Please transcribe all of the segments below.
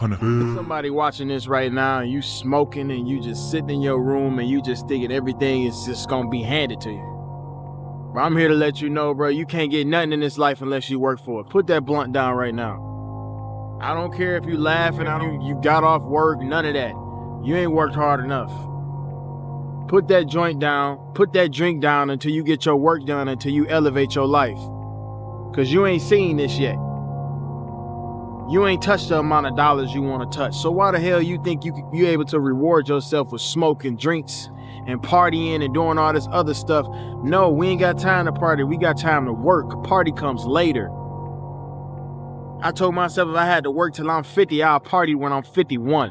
Somebody watching this right now and you smoking and you just sitting in your room and you just thinking everything is just gonna be handed to you. But I'm here to let you know, bro, you can't get nothing in this life unless you work for it. Put that blunt down right now. I don't care if you laughing, you got off work, none of that. You ain't worked hard enough. Put that joint down, put that drink down until you get your work done, until you elevate your life. Cause you ain't seen this yet. You ain't touched the amount of dollars you want to touch. So why the hell you think you able to reward yourself with smoking, drinks, and partying and doing all this other stuff? No, we ain't got time to party. We got time to work. Party comes later. I told myself if I had to work till I'm 50, I'll party when I'm 51.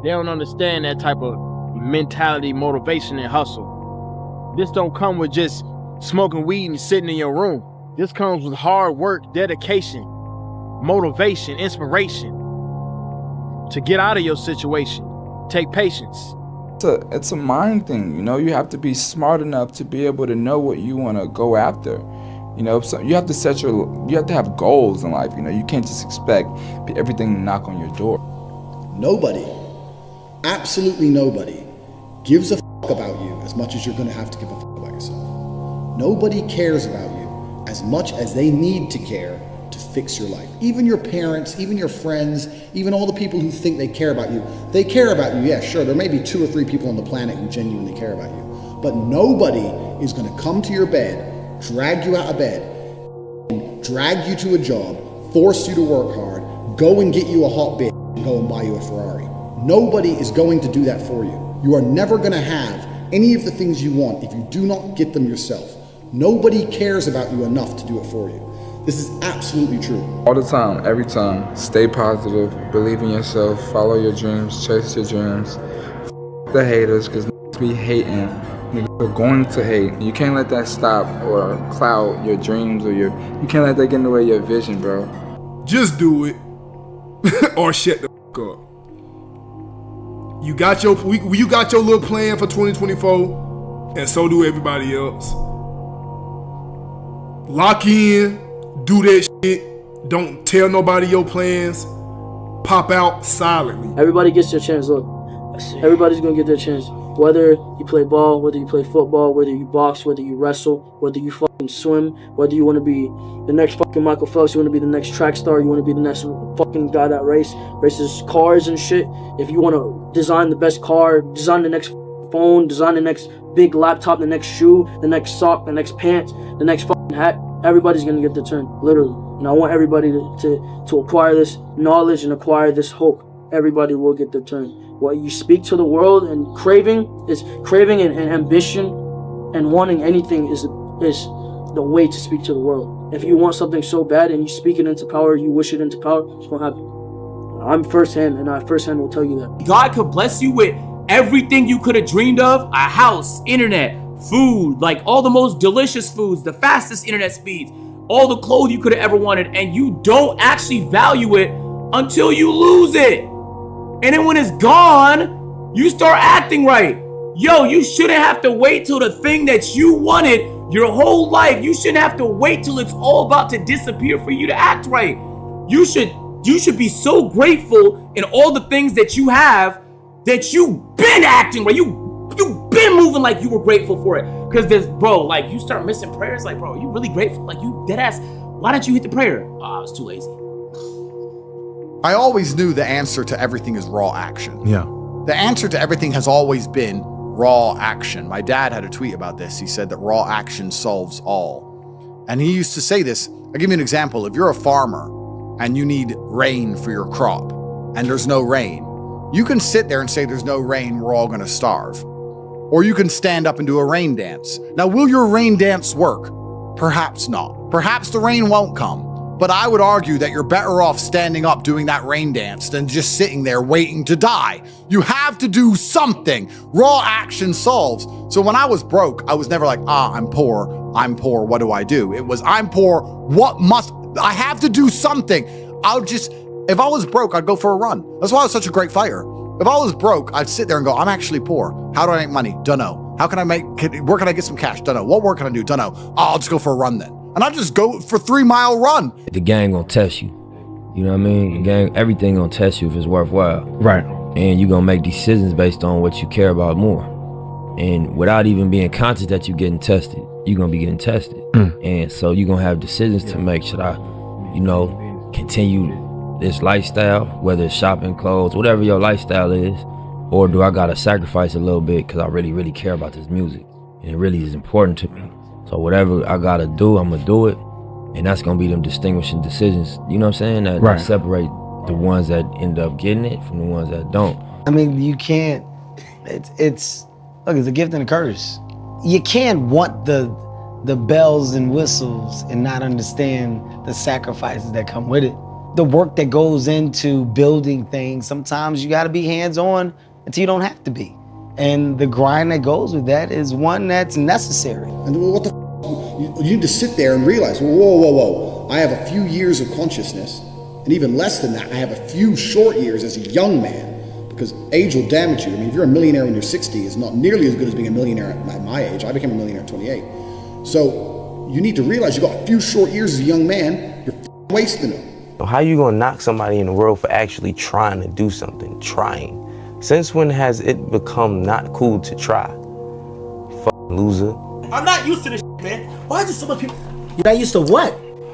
They don't understand that type of mentality, motivation, and hustle. This don't come with just smoking weed and sitting in your room. This comes with hard work, dedication, motivation, inspiration to get out of your situation. Take patience. It's a mind thing, you know. You have to be smart enough to be able to know what you want to go after. You know, so you have to have goals in life. You know, you can't just expect everything to knock on your door. Nobody, absolutely nobody, gives a fuck about you as much as you're gonna have to give a fuck about yourself. Nobody cares about you as much as they need to care to fix your life. Even your parents, even your friends, even all the people who think they care about you, they care about you. Yeah, sure, there may be 2 or 3 people on the planet who genuinely care about you, but nobody is gonna come to your bed, drag you out of bed, drag you to a job, force you to work hard, go and get you a hot bitch, and go and buy you a Ferrari. Nobody is going to do that for you. You are never gonna have any of the things you want if you do not get them yourself. Nobody cares about you enough to do it for you. This is absolutely true. All the time, every time, stay positive, believe in yourself, follow your dreams, chase your dreams. The haters, because be hating. They're going to hate. You can't let that stop or cloud your dreams or you can't let that get in the way of your vision, bro. Just do it or shut the fuck up. You got your little plan for 2024, and so do everybody else. Lock in, do that shit. Don't tell nobody your plans. Pop out silently. Everybody gets their chance. Look, everybody's gonna get their chance. Whether you play ball, whether you play football, whether you box, whether you wrestle, whether you fucking swim, whether you want to be the next fucking Michael Phelps, you want to be the next track star, you want to be the next fucking guy that races cars and shit. If you want to design the best car, design the next phone, design the next big laptop, the next shoe, the next sock, the next pants, the next fucking hat, everybody's gonna get their turn, literally. And I want everybody to acquire this knowledge and acquire this hope. Everybody will get their turn. What you speak to the world and craving and ambition and wanting anything is the way to speak to the world. If you want something so bad and you speak it into power, you wish it into power, it's gonna happen. I'm firsthand, and I firsthand will tell you that. God could bless you with everything you could have dreamed of: a house, internet, food, like all the most delicious foods, the fastest internet speeds, all the clothes you could have ever wanted, and you don't actually value it until you lose it. And then when it's gone, you start acting right. Yo, you shouldn't have to wait till the thing that you wanted your whole life. You shouldn't have to wait till it's all about to disappear for you to act right. You should be so grateful in all the things that you have that you've been acting right. You've been moving like you were grateful for it. Because there's, bro, like you start missing prayers. Like, bro, are you really grateful? Like you dead ass. Why didn't you hit the prayer? Oh, I was too lazy. I always knew the answer to everything is raw action. Yeah. The answer to everything has always been raw action. My dad had a tweet about this. He said that raw action solves all. And he used to say this. I'll give you an example. If you're a farmer and you need rain for your crop and there's no rain, you can sit there and say there's no rain, we're all gonna starve. Or you can stand up and do a rain dance. Now, will your rain dance work? Perhaps not. Perhaps the rain won't come. But I would argue that you're better off standing up doing that rain dance than just sitting there waiting to die. You have to do something. Raw action solves. So when I was broke, I was never like, I'm poor, what do I do? It was, I'm poor, I have to do something. If I was broke, I'd go for a run. That's why I was such a great fighter. If I was broke, I'd sit there and go, I'm actually poor. How do I make money? Dunno. Where can I get some cash? Dunno. What work can I do? Dunno. I'll just go for a run then. And I just go for 3 mile run. The gang gonna test you. You know what I mean? Gang, everything gonna test you if it's worthwhile. Right. And you gonna make decisions based on what you care about more. And without even being conscious that you're getting tested, you're gonna be getting tested. And so you're gonna have decisions to make. Should I, you know, continue this lifestyle, whether it's shopping, clothes, whatever your lifestyle is, or do I gotta sacrifice a little bit because I really, really care about this music and it really is important to me. So whatever I gotta do, I'm gonna do it. And that's gonna be them distinguishing decisions, you know what I'm saying? That separate the ones that end up getting it from the ones that don't. I mean, you can't, it's look, it's a gift and a curse. You can't want the bells and whistles and not understand the sacrifices that come with it. The work that goes into building things, sometimes you gotta be hands-on until you don't have to be. And the grind that goes with that is one that's necessary. And what the you need to sit there and realize, whoa. I have a few years of consciousness, and even less than that, I have a few short years as a young man, because age will damage you. I mean, if you're a millionaire when you're 60, it's not nearly as good as being a millionaire at my age. I became a millionaire at 28. So you need to realize you got a few short years as a young man, you're wasting them. How you gonna knock somebody in the world for actually trying to do something, trying? Since when has it become not cool to try? Fucking loser. I'm not used to this shit, man. Why is there so much people? You're not used to what?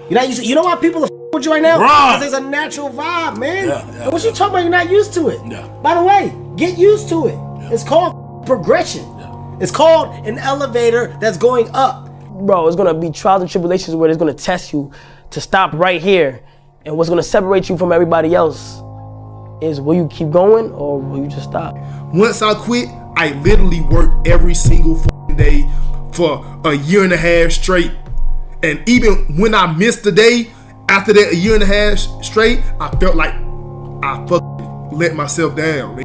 You're not used to, you know why people are with you right now? Because there's a natural vibe, man. And what you talking about, you're not used to it. By the way, get used to it. It's called progression. It's called an elevator that's going up. Bro, it's gonna be trials and tribulations where it's gonna test you to stop right here. And what's gonna separate you from everybody else is will you keep going or will you just stop? Once I quit, I literally worked every single fucking day for a year and a half straight. And even when I missed a day, after that a year and a half straight, I felt like I fucking let myself down.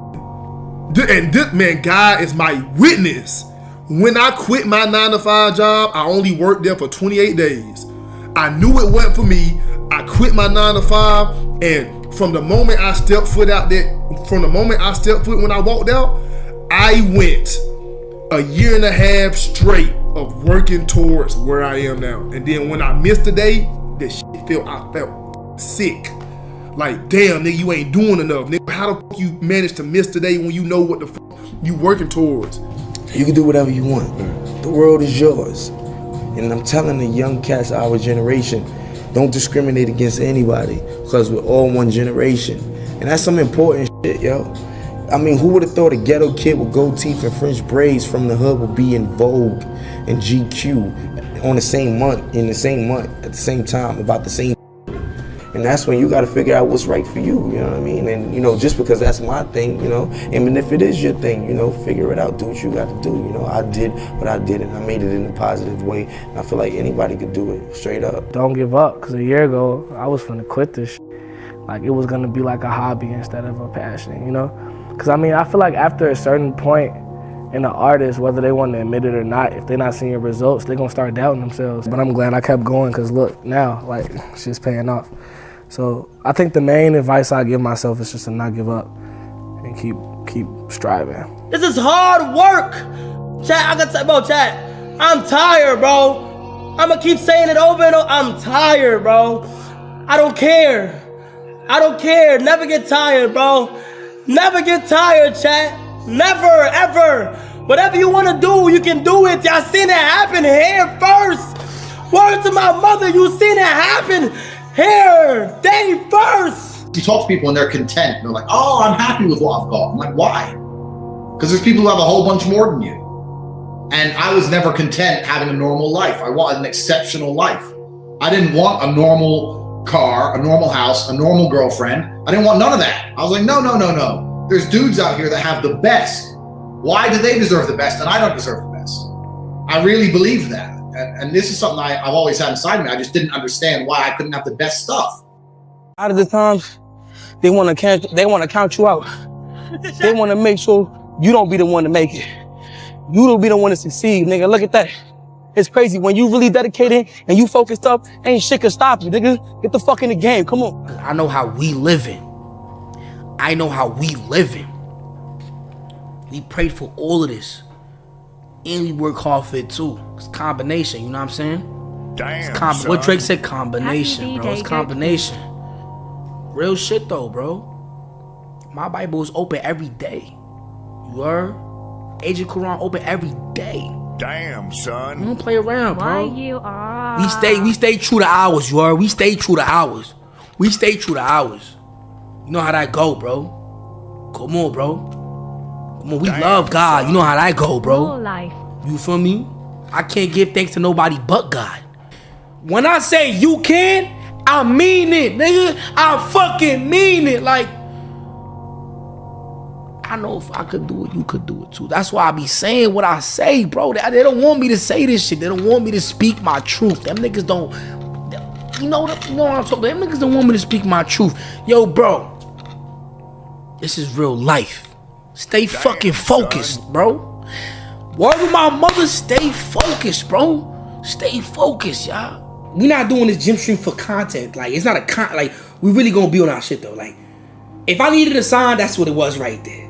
And this man, God is my witness. When I quit my 9-to-5 job, I only worked there for 28 days. I knew it wasn't for me. I quit my 9-to-5, and from the moment I stepped foot out there, when I walked out, I went a year and a half straight of working towards where I am now. And then when I missed a day, I felt sick. Like, damn, nigga, you ain't doing enough. Nigga, how the fuck you manage to miss the day when you know what the fuck you working towards? You can do whatever you want. The world is yours. And I'm telling the young cats of our generation, don't discriminate against anybody because we're all one generation. And that's some important shit, yo. I mean, who would have thought a ghetto kid with gold teeth and French braids from the hood would be in Vogue and GQ on the same month, at the same time, about the same. And that's when you got to figure out what's right for you, you know what I mean? And, you know, just because that's my thing, you know, and if it is your thing, you know, figure it out, do what you got to do, you know. I did what I did, and I made it in a positive way, and I feel like anybody could do it, straight up. Don't give up, because a year ago, I was finna quit this shit. Like, it was gonna be like a hobby instead of a passion, you know? Because, I mean, I feel like after a certain point in an artist, whether they want to admit it or not, if they're not seeing results, they're gonna start doubting themselves. But I'm glad I kept going, because look, now, like, shit's paying off. So I think the main advice I give myself is just to not give up and keep striving. This is hard work. Chat, I gotta tell bro, chat, I'm tired, bro. I'ma keep saying it over and over. I'm tired, bro. I don't care. Never get tired, bro. Never get tired, chat. Never, ever. Whatever you wanna do, you can do it. Y'all seen it happen here first. Word to my mother, you seen it happen here, day first. You talk to people and they're content. They're like, oh, I'm happy with what I've got. I'm like, why? Because there's people who have a whole bunch more than you. And I was never content having a normal life. I wanted an exceptional life. I didn't want a normal car, a normal house, a normal girlfriend. I didn't want none of that. I was like, no. There's dudes out here that have the best. Why do they deserve the best and I don't deserve the best? I really believe that. And this is something I've always had inside me. I just didn't understand why I couldn't have the best stuff. A lot of the times, they want to count you out. They want to make sure you don't be the one to make it. You don't be the one to succeed, nigga. Look at that. It's crazy. When you really dedicated and you focused up, ain't shit can stop you, nigga. Get the fuck in the game. Come on. I know how we living. We prayed for all of this. And we work hard for it too. It's combination, you know what I'm saying? Damn, what Drake said, combination, bro. It's combination. Real shit though, bro. My Bible is open every day. You heard? Agent Quran open every day. Damn, son. We don't play around, bro. Why you are? We stay true to ours, you heard? We stay true to ours. We stay true to ours. You know how that go, bro. Come on, bro. Come on, we love God. Son. You know how that go, bro. Full life. You feel me? I can't give thanks to nobody but God. When I say you can, I mean it, nigga. I fucking mean it. Like, I know if I could do it, you could do it too. That's why I be saying what I say, bro. They don't want me to say this shit. They don't want me to speak my truth. Them niggas don't, you know what I'm talking about. Them niggas don't want me to speak my truth. Yo, bro, this is real life. Stay fucking focused, bro. Word with my mother, stay focused, bro. Stay focused, y'all. We not doing this gym stream for content. Like, it's not a like, we really gonna be on our shit though. Like, if I needed a sign, that's what it was right there.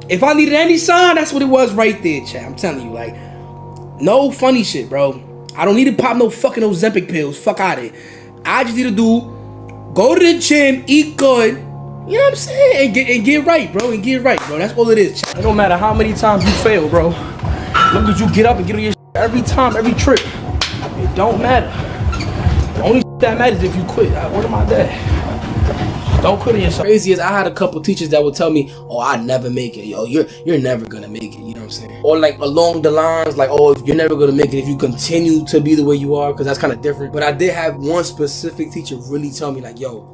If I needed any sign, that's what it was right there, chat. I'm telling you, like, no funny shit, bro. I don't need to pop no fucking Ozempic pills. Fuck out of it. I just need to go to the gym, eat good, you know what I'm saying, and get right, bro, and get right, bro. That's all it is, chat. It don't matter how many times you fail, bro. Look as you get up and get on your shit every time, every trip. It don't matter. The only that matters is if you quit. What am I there? Don't quit on yourself. Crazy is I had a couple teachers that would tell me, oh, I never make it. Yo, you're never gonna make it. You know what I'm saying? Or like along the lines, like, oh, you're never gonna make it if you continue to be the way you are, because that's kind of different. But I did have one specific teacher really tell me, like, yo,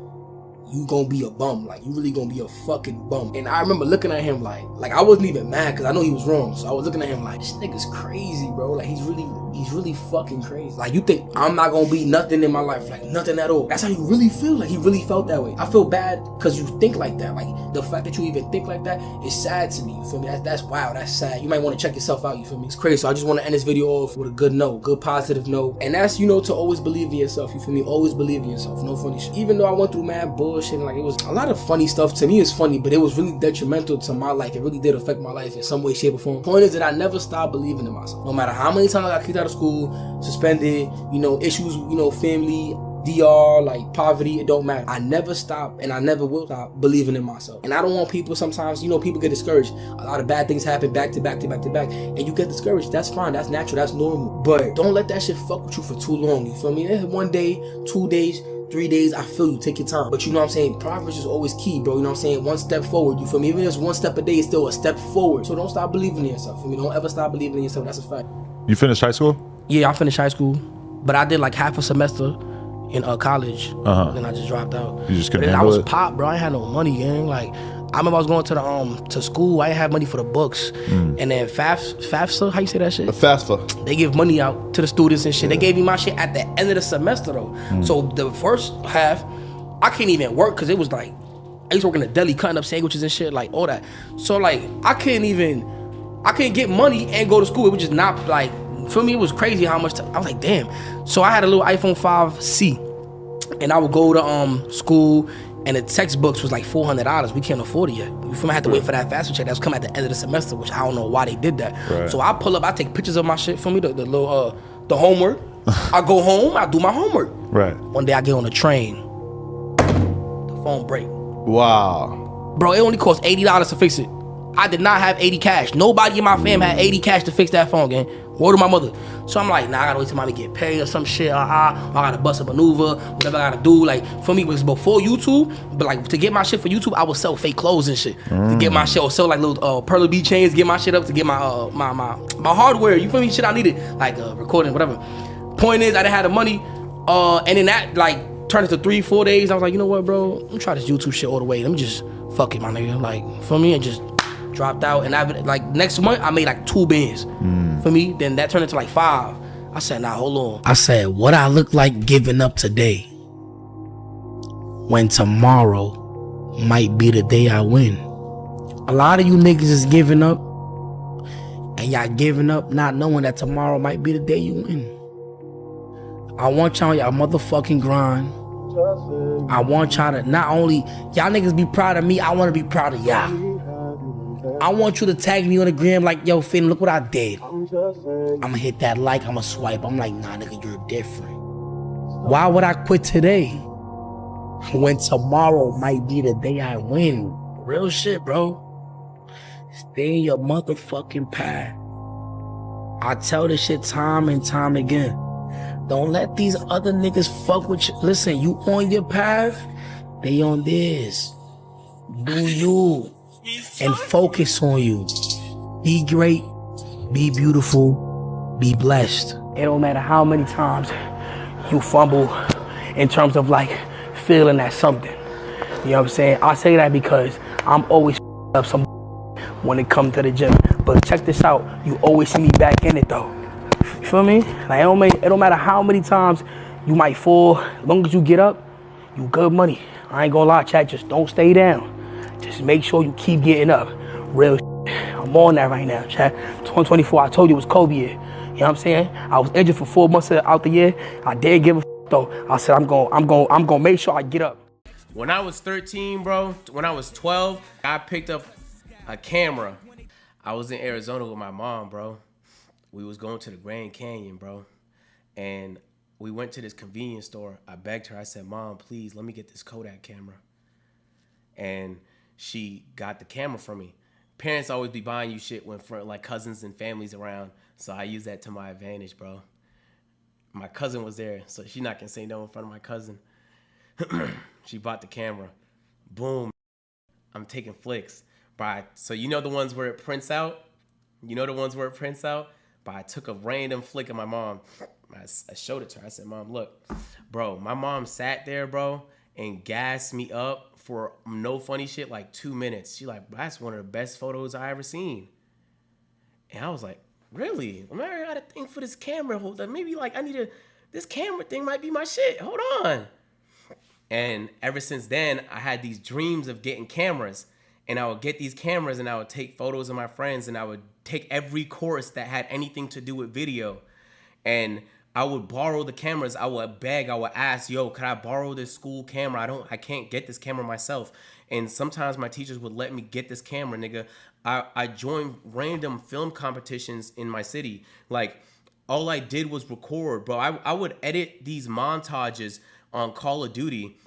you gonna be a bum. Like, you really gonna be a fucking bum. And I remember looking at him like I wasn't even mad because I know he was wrong. So I was looking at him like, this nigga's crazy, bro. Like, he's really fucking crazy. Like, you think I'm not gonna be nothing in my life, like nothing at all. That's how you really feel. Like, he really felt that way. I feel bad because you think like that. Like, the fact that you even think like that is sad to me. You feel me? That's wow. That's sad. You might want to check yourself out. You feel me? It's crazy. So I just want to end this video off with a good note, good positive note. And that's, you know, to always believe in yourself. You feel me? Always believe in yourself. No funny shit. Even though I went through mad bullshit and like it was a lot of funny stuff. To me, it's funny, but it was really detrimental to my life. It really did affect my life in some way, shape, or form. Point is that I never stopped believing in myself. No matter how many times I got kicked out of school, suspended, you know, issues, you know, family, DR, like poverty, it don't matter. I never stop and I never will stop believing in myself. And I don't want people, sometimes, you know, people get discouraged. A lot of bad things happen back to back to back to back, and you get discouraged. That's fine, that's natural, that's normal. But don't let that shit fuck with you for too long, you feel me? 1 day, 2 days, 3 days, I feel you, take your time. But you know what I'm saying, progress is always key, bro. You know what I'm saying, one step forward, you feel me? Even if it's 1 step a day, it's still a step forward. So don't stop believing in yourself, you feel me? Don't ever stop believing in yourself, that's a fact. You finished high school? Yeah, I finished high school, but I did like half a semester in college. Then I just dropped out. You just couldn't handle handle it? I it? was pop, bro. I ain't had no money, gang. Like, I remember I was going to the to school. I didn't have money for the books, and then FAFSA, how you say that shit? FAFSA. They give money out to the students and shit. They gave me my shit at the end of the semester though. So the first half, I can't even work because it was like I used to work in the deli cutting up sandwiches and shit, like all that. So like I couldn't get money and go to school. It was just not like. For me, it was crazy how much I was like, damn. So I had a little iPhone 5C, and I would go to school, and the textbooks was like $400. We can't afford it yet. You feel me? I had to wait for that FAFSA check that was coming at the end of the semester, which I don't know why they did that. Right. So I pull up, I take pictures of my shit for me, the little the homework. I go home, I do my homework. Right. One day I get on the train, the phone break. Wow. Bro, it only cost $80 to fix it. I did not have 80 cash. Nobody in my fam had 80 cash to fix that phone, gang. Word to my mother. So I'm like, nah, I gotta wait till mommy get paid or some shit. I gotta bust a maneuver, whatever I gotta do. Like, for me, it was before YouTube, but like, to get my shit for YouTube, I would sell fake clothes and shit. To get my shit, or sell like little Pearl B chains, get my shit up to get my hardware, you feel me? Shit I needed, like recording, whatever. Point is, I didn't have the money, and then that, like, turned into 3-4 days. I was like, you know what, bro? Let me try this YouTube shit all the way. Let me just fuck it, my nigga. Like, for me, and just dropped out, and I like next month I made like 2 bands for me. Then that turned into like 5. I said, nah, hold on. I said, what I look like giving up today when tomorrow might be the day I win. A lot of you niggas is giving up, and y'all giving up not knowing that tomorrow might be the day you win. I want y'all motherfucking grind. I want y'all to not only y'all niggas be proud of me, I want to be proud of y'all. I want you to tag me on the gram like, yo, Finn, look what I did. I'ma hit that like, I'ma swipe. I'm like, nah, nigga, you're different. Why would I quit today? when tomorrow might be the day I win. Real shit, bro. Stay in your motherfucking path. I tell this shit time and time again. Don't let these other niggas fuck with you. Listen, you on your path, they on theirs. Do you and focus on you. Be great, be beautiful, be blessed. It don't matter how many times you fumble in terms of like feeling that something. You know what I'm saying? I say that because I'm always up some when it comes to the gym. But check this out, you always see me back in it though. You feel me? Like it don't matter how many times you might fall, as long as you get up, you good money. I ain't gonna lie, chat, just don't stay down. Just make sure you keep getting up. Real shit. I'm on that right now, chat. 2024, I told you it was COVID year. You know what I'm saying? I was injured for 4 months out the year. I didn't give a though. I said I'm gonna make sure I get up. When I was 13, bro, when I was 12, I picked up a camera. I was in Arizona with my mom, bro. We was going to the Grand Canyon, bro. And we went to this convenience store. I begged her, I said, Mom, please, let me get this Kodak camera. And she got the camera for me. Parents always be buying you shit when for like cousins and families around. So I use that to my advantage, bro. My cousin was there, so she's not gonna say no in front of my cousin. She bought the camera. Boom. I'm taking flicks. So you know the ones where it prints out? You know the ones where it prints out? But I took a random flick of my mom. I showed it to her. I said, Mom, look. Bro, my mom sat there, bro, and gassed me up for no funny shit, like 2 minutes. She like, that's one of the best photos I ever seen. And I was like, really? I got a thing for this camera holder. Maybe like this camera thing might be my shit. Hold on. And ever since then, I had these dreams of getting cameras. And I would get these cameras and I would take photos of my friends and I would take every course that had anything to do with video. And I would borrow the cameras. I would beg, I would ask, yo, could I borrow this school camera? I can't get this camera myself. And sometimes my teachers would let me get this camera, nigga. I joined random film competitions in my city. Like, all I did was record, bro. I would edit these montages on Call of Duty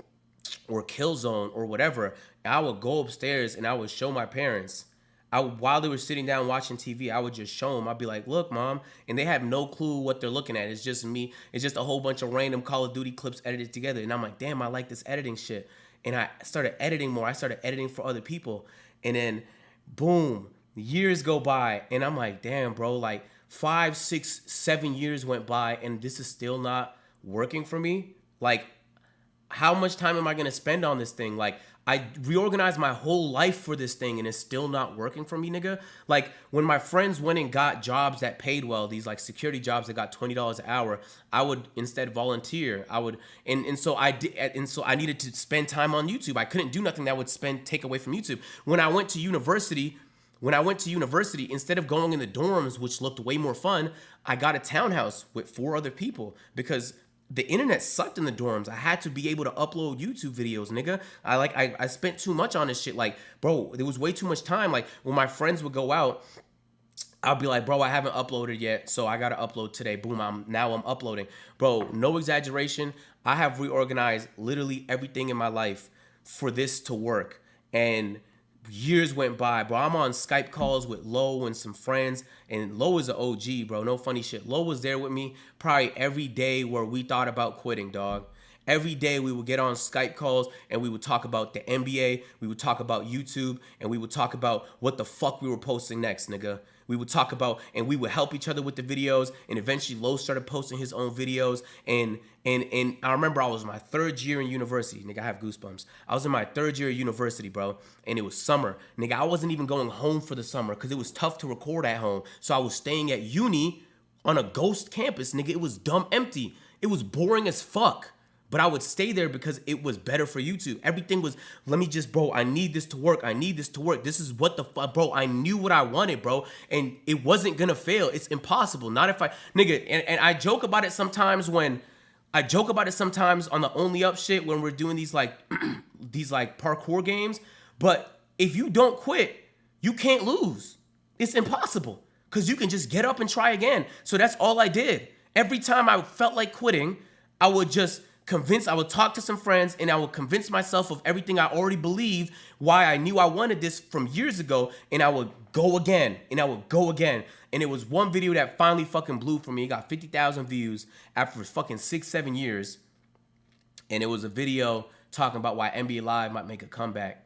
or Killzone or whatever. I would go upstairs and I would show my parents. While they were sitting down watching TV, I would just show them. I'd be like, look, Mom. And they have no clue what they're looking at. It's just me. It's just a whole bunch of random Call of Duty clips edited together. And I'm like, damn, I like this editing shit. And I started editing more. I started editing for other people. And then, boom, years go by. And I'm like, damn, bro, like 5, 6, 7 years went by and this is still not working for me. Like, how much time am I going to spend on this thing? Like, I reorganized my whole life for this thing and it's still not working for me, nigga. Like, when my friends went and got jobs that paid well, these like security jobs that got $20 an hour, I would instead volunteer. I would, and so I did, and so I needed to spend time on YouTube. I couldn't do nothing that would take away from YouTube. When I went to university, instead of going in the dorms, which looked way more fun, I got a townhouse with 4 other people because the internet sucked in the dorms. I had to be able to upload YouTube videos, nigga. I spent too much on this shit. Like, bro, there was way too much time. Like, when my friends would go out, I'd be like, bro, I haven't uploaded yet, so I gotta upload today. Boom, I'm uploading. Bro, no exaggeration. I have reorganized literally everything in my life for this to work. And years went by, bro. I'm on Skype calls with Lo and some friends, and Lo is an OG, bro. No funny shit. Lo was there with me probably every day where we thought about quitting, dog. Every day we would get on Skype calls and we would talk about the NBA, we would talk about YouTube, and we would talk about what the fuck we were posting next, nigga. We would talk about, and we would help each other with the videos, and eventually Lo started posting his own videos, and I remember I was in my 3rd year in university, nigga, I have goosebumps. I was in my 3rd year of university, bro, and it was summer. Nigga, I wasn't even going home for the summer because it was tough to record at home, so I was staying at uni on a ghost campus, nigga. It was dumb empty. It was boring as fuck. But I would stay there because it was better for YouTube. Everything was, bro, I need this to work. I need this to work. This is what the fuck, bro. I knew what I wanted, bro. And it wasn't gonna fail. It's impossible. Not if and I joke about it sometimes on the Only Up shit when we're doing these like, these like parkour games. But if you don't quit, you can't lose. It's impossible because you can just get up and try again. So that's all I did. Every time I felt like quitting, I would just I would talk to some friends and I would convince myself of everything I already believed, why I knew I wanted this from years ago, and I would go again, and I would go again. And it was one video that finally fucking blew for me. It got 50,000 views after fucking 6-7 years. And it was a video talking about why NBA Live might make a comeback.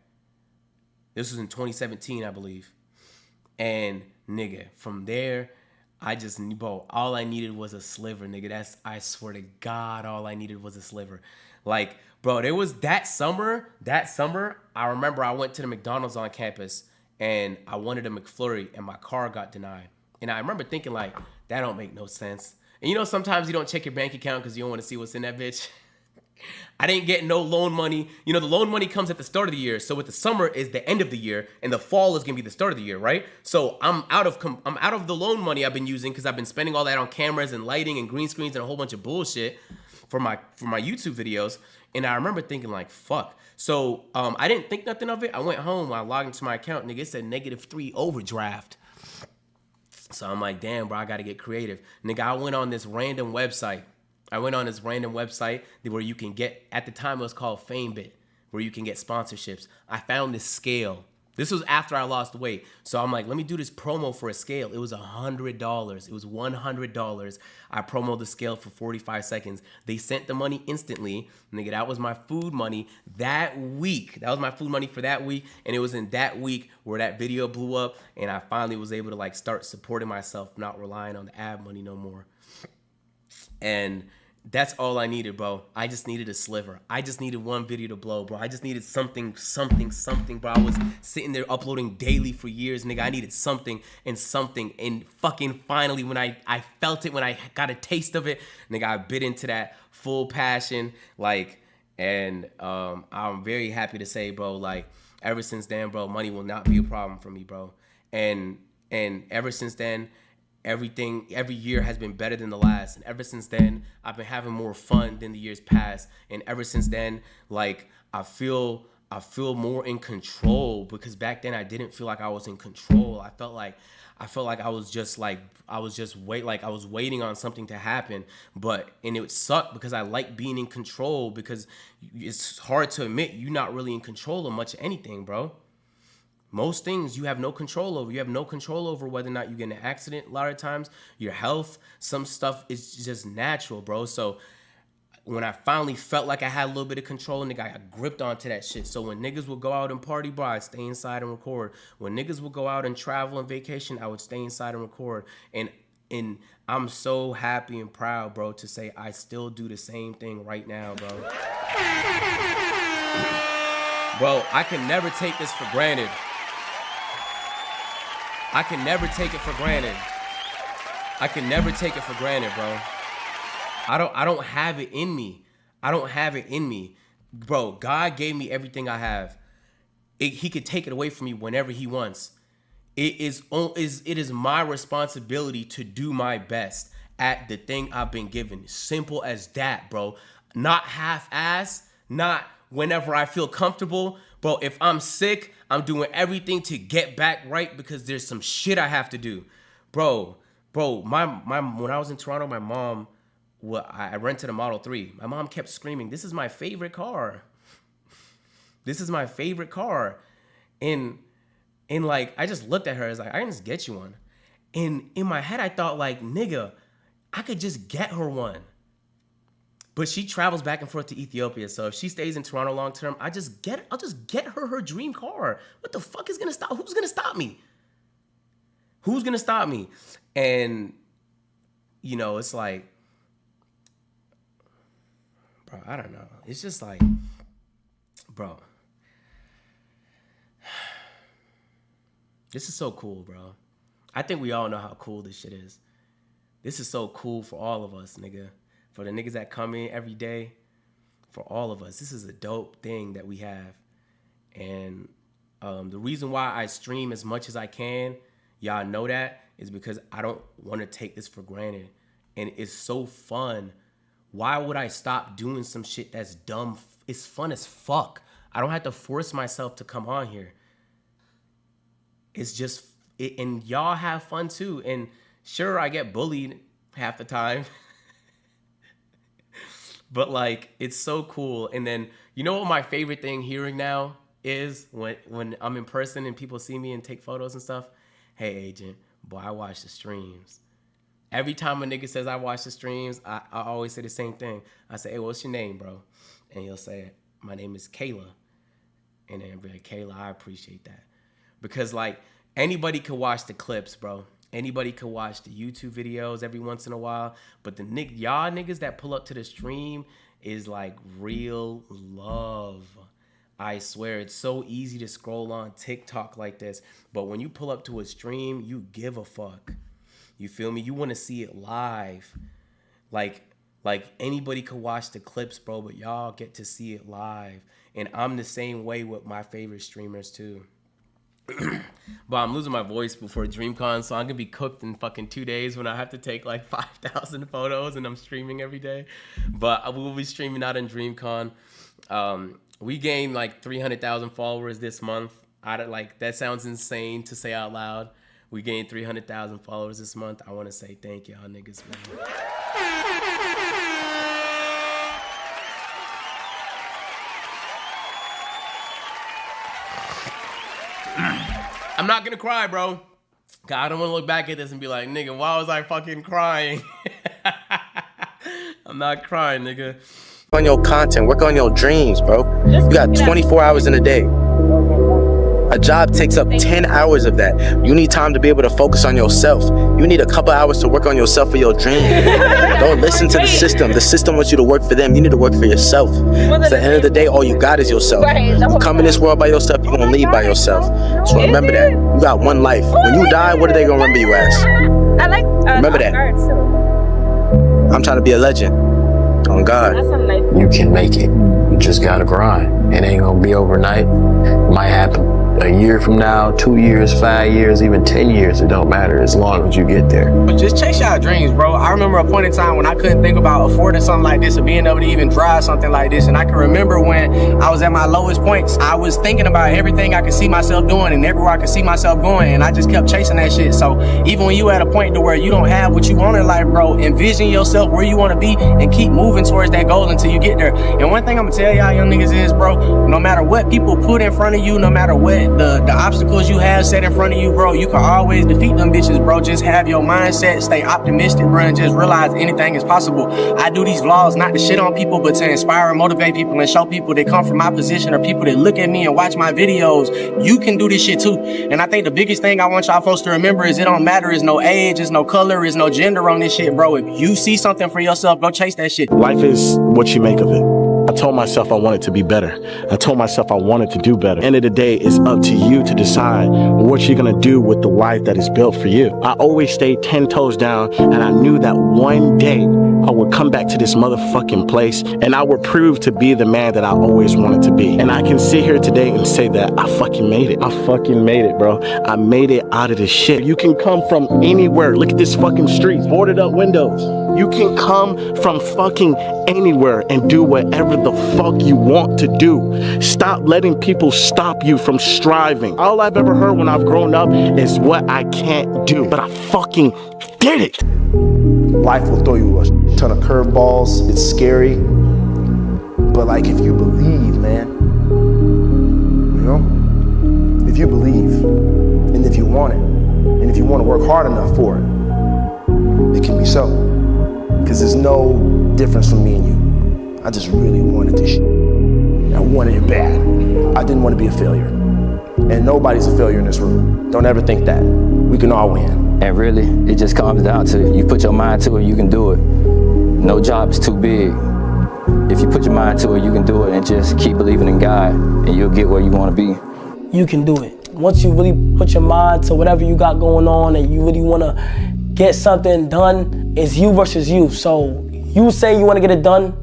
This was in 2017, I believe. And nigga, from there, I just, bro, all I needed was a sliver, nigga. I swear to God, all I needed was a sliver. Like, bro, there was that summer, I remember I went to the McDonald's on campus and I wanted a McFlurry and my car got denied. And I remember thinking like, that don't make no sense. And you know, sometimes you don't check your bank account because you don't want to see what's in that bitch. I didn't get no loan money. You know, the loan money comes at the start of the year. So with the summer is the end of the year and the fall is going to be the start of the year, right? So I'm out of the loan money I've been using because I've been spending all that on cameras and lighting and green screens and a whole bunch of bullshit for my YouTube videos. And I remember thinking like, fuck. So I didn't think nothing of it. I went home, I logged into my account, nigga, it said -3 overdraft. So I'm like, damn, bro, I got to get creative. Nigga, I went on this random website where you can get, at the time it was called FameBit, where you can get sponsorships. I found this scale. This was after I lost weight. So I'm like, let me do this promo for a scale. It was $100. It was $100. I promoted the scale for 45 seconds. They sent the money instantly. Nigga, that was my food money that week. That was my food money for that week. And it was in that week where that video blew up and I finally was able to like start supporting myself, not relying on the ad money no more. And that's all I needed, bro. I just needed a sliver. I just needed one video to blow, bro. I just needed something, bro. I was sitting there uploading daily for years, nigga. I needed something. And fucking finally, when I felt it, when I got a taste of it, nigga, I bit into that full passion, like, and I'm very happy to say, bro, like, ever since then, bro, money will not be a problem for me, bro. And ever since then, every year has been better than the last, and ever since then I've been having more fun than the years past, and ever since then, like, I feel more in control, because back then I didn't feel like I was in control. I felt like I was waiting on something to happen, and it would suck because I like being in control, because it's hard to admit you're not really in control of much of anything, bro. Most things you have no control over. You have no control over whether or not you get in an accident a lot of times, your health, some stuff is just natural, bro. So when I finally felt like I had a little bit of control, nigga, I got gripped onto that shit. So when niggas would go out and party, bro, I'd stay inside and record. When niggas would go out and travel and vacation, I would stay inside and record. And I'm so happy and proud, bro, to say I still do the same thing right now, bro. Bro, I can never take this for granted. I can never take it for granted. I can never take it for granted, bro. I don't have it in me. I don't have it in me. Bro, God gave me everything I have. He could take it away from me whenever he wants. It is my responsibility to do my best at the thing I've been given. Simple as that, bro. Not half-ass, not whenever I feel comfortable. Bro, if I'm sick, I'm doing everything to get back right, because there's some shit I have to do. Bro, my when I was in Toronto, my mom, I rented a Model 3. My mom kept screaming, "This is my favorite car. This is my favorite car." And like, I just looked at her, I was like, I can just get you one. And in my head, I thought like, nigga, I could just get her one. But she travels back and forth to Ethiopia, so if she stays in Toronto long term, I'll just get her dream car. What the fuck is gonna stop? Who's gonna stop me? Who's gonna stop me? And you know, it's like, bro, I don't know. It's just like, bro, this is so cool, bro. I think we all know how cool this shit is. This is so cool for all of us, nigga. For the niggas that come in every day, for all of us, this is a dope thing that we have. And the reason why I stream as much as I can, y'all know that, is because I don't want to take this for granted. And it's so fun. Why would I stop doing some shit that's dumb? It's fun as fuck. I don't have to force myself to come on here. It's just, and y'all have fun too. And sure, I get bullied half the time. But like, it's so cool. And then, you know what my favorite thing hearing now is when I'm in person and people see me and take photos and stuff? Hey, agent, boy, I watch the streams. Every time a nigga says I watch the streams, I always say the same thing. I say, hey, what's your name, bro? And he'll say, my name is Kayla. And then I'll be like, Kayla, I appreciate that. Because like, anybody could watch the clips, bro. Anybody could watch the YouTube videos every once in a while. But y'all niggas that pull up to the stream is like real love. I swear, it's so easy to scroll on TikTok like this. But when you pull up to a stream, you give a fuck. You feel me? You want to see it live. Like anybody could watch the clips, bro, but y'all get to see it live. And I'm the same way with my favorite streamers too. But I'm losing my voice before DreamCon, so I'm gonna be cooked in fucking 2 days when I have to take like 5,000 photos and I'm streaming every day. But I will be streaming out in DreamCon. We gained like 300,000 followers this month. That sounds insane to say out loud. We gained 300,000 followers this month. I want to say thank y'all niggas, man. I'm not gonna cry, bro. God, I don't want to look back at this and be like, nigga, why was I fucking crying? I'm not crying, nigga. On your content, work on your dreams, bro. You got 24 hours in a day. A job takes up 10 hours of that. You need time to be able to focus on yourself. You need a couple hours to work on yourself for your dream. Don't listen to the system. The system wants you to work for them. You need to work for yourself. At the end of the day, all you got is yourself. You come in this world by yourself, you're gonna leave by yourself. So remember that. You got one life. When you die, what are they gonna remember you as? Remember that. I'm trying to be a legend. On God. You can make it. You just gotta grind. It ain't gonna be overnight. It might happen a year from now, 2 years, 5 years, even 10 years. It don't matter as long as you get there. But just chase your dreams, bro. I remember a point in time when I couldn't think about affording something like this or being able to even drive something like this. And I can remember when I was at my lowest points, I was thinking about everything I could see myself doing and everywhere I could see myself going. And I just kept chasing that shit. So even when you at a point to where you don't have what you want in life, bro, envision yourself where you want to be and keep moving towards that goal until you get there. And one thing I'm gonna tell y'all young niggas is, bro, no matter what people put in front of you, no matter what the obstacles you have set in front of you, bro, you can always defeat them bitches, bro. Just have your mindset, stay optimistic, bro, and just realize anything is possible. I do these vlogs not to shit on people, but to inspire and motivate people and show people that come from my position or people that look at me and watch my videos, you can do this shit too. And I think the biggest thing I want y'all folks to remember is it don't matter, is no age, is no color, is no gender on this shit, bro. If you see something for yourself, go chase that shit. Life is what you make of it. I told myself I wanted to be better. I told myself I wanted to do better. End of the day, it's up to you to decide what you're gonna do with the life that is built for you. I always stayed 10 toes down, and I knew that one day I would come back to this motherfucking place and I would prove to be the man that I always wanted to be. And I can sit here today and say that I fucking made it. I fucking made it, bro. I made it out of this shit. You can come from anywhere. Look at this fucking street, boarded up windows. You can come from fucking anywhere and do whatever the fuck you want to do. Stop letting people stop you from striving. All I've ever heard when I've grown up is what I can't do, but I fucking did it. Life will throw you a ton of curveballs. It's scary, but like if you believe, man, you know, if you believe, and if you want it, and if you want to work hard enough for it, it can be so. Because there's no difference from me and you. I just really wanted this shit. I wanted it bad. I didn't want to be a failure. And nobody's a failure in this room. Don't ever think that. We can all win. And really, it just comes down to you put your mind to it, you can do it. No job is too big. If you put your mind to it, you can do it, and just keep believing in God, and you'll get where you want to be. You can do it. Once you really put your mind to whatever you got going on and you really want to get something done, it's you versus you. So you say you want to get it done,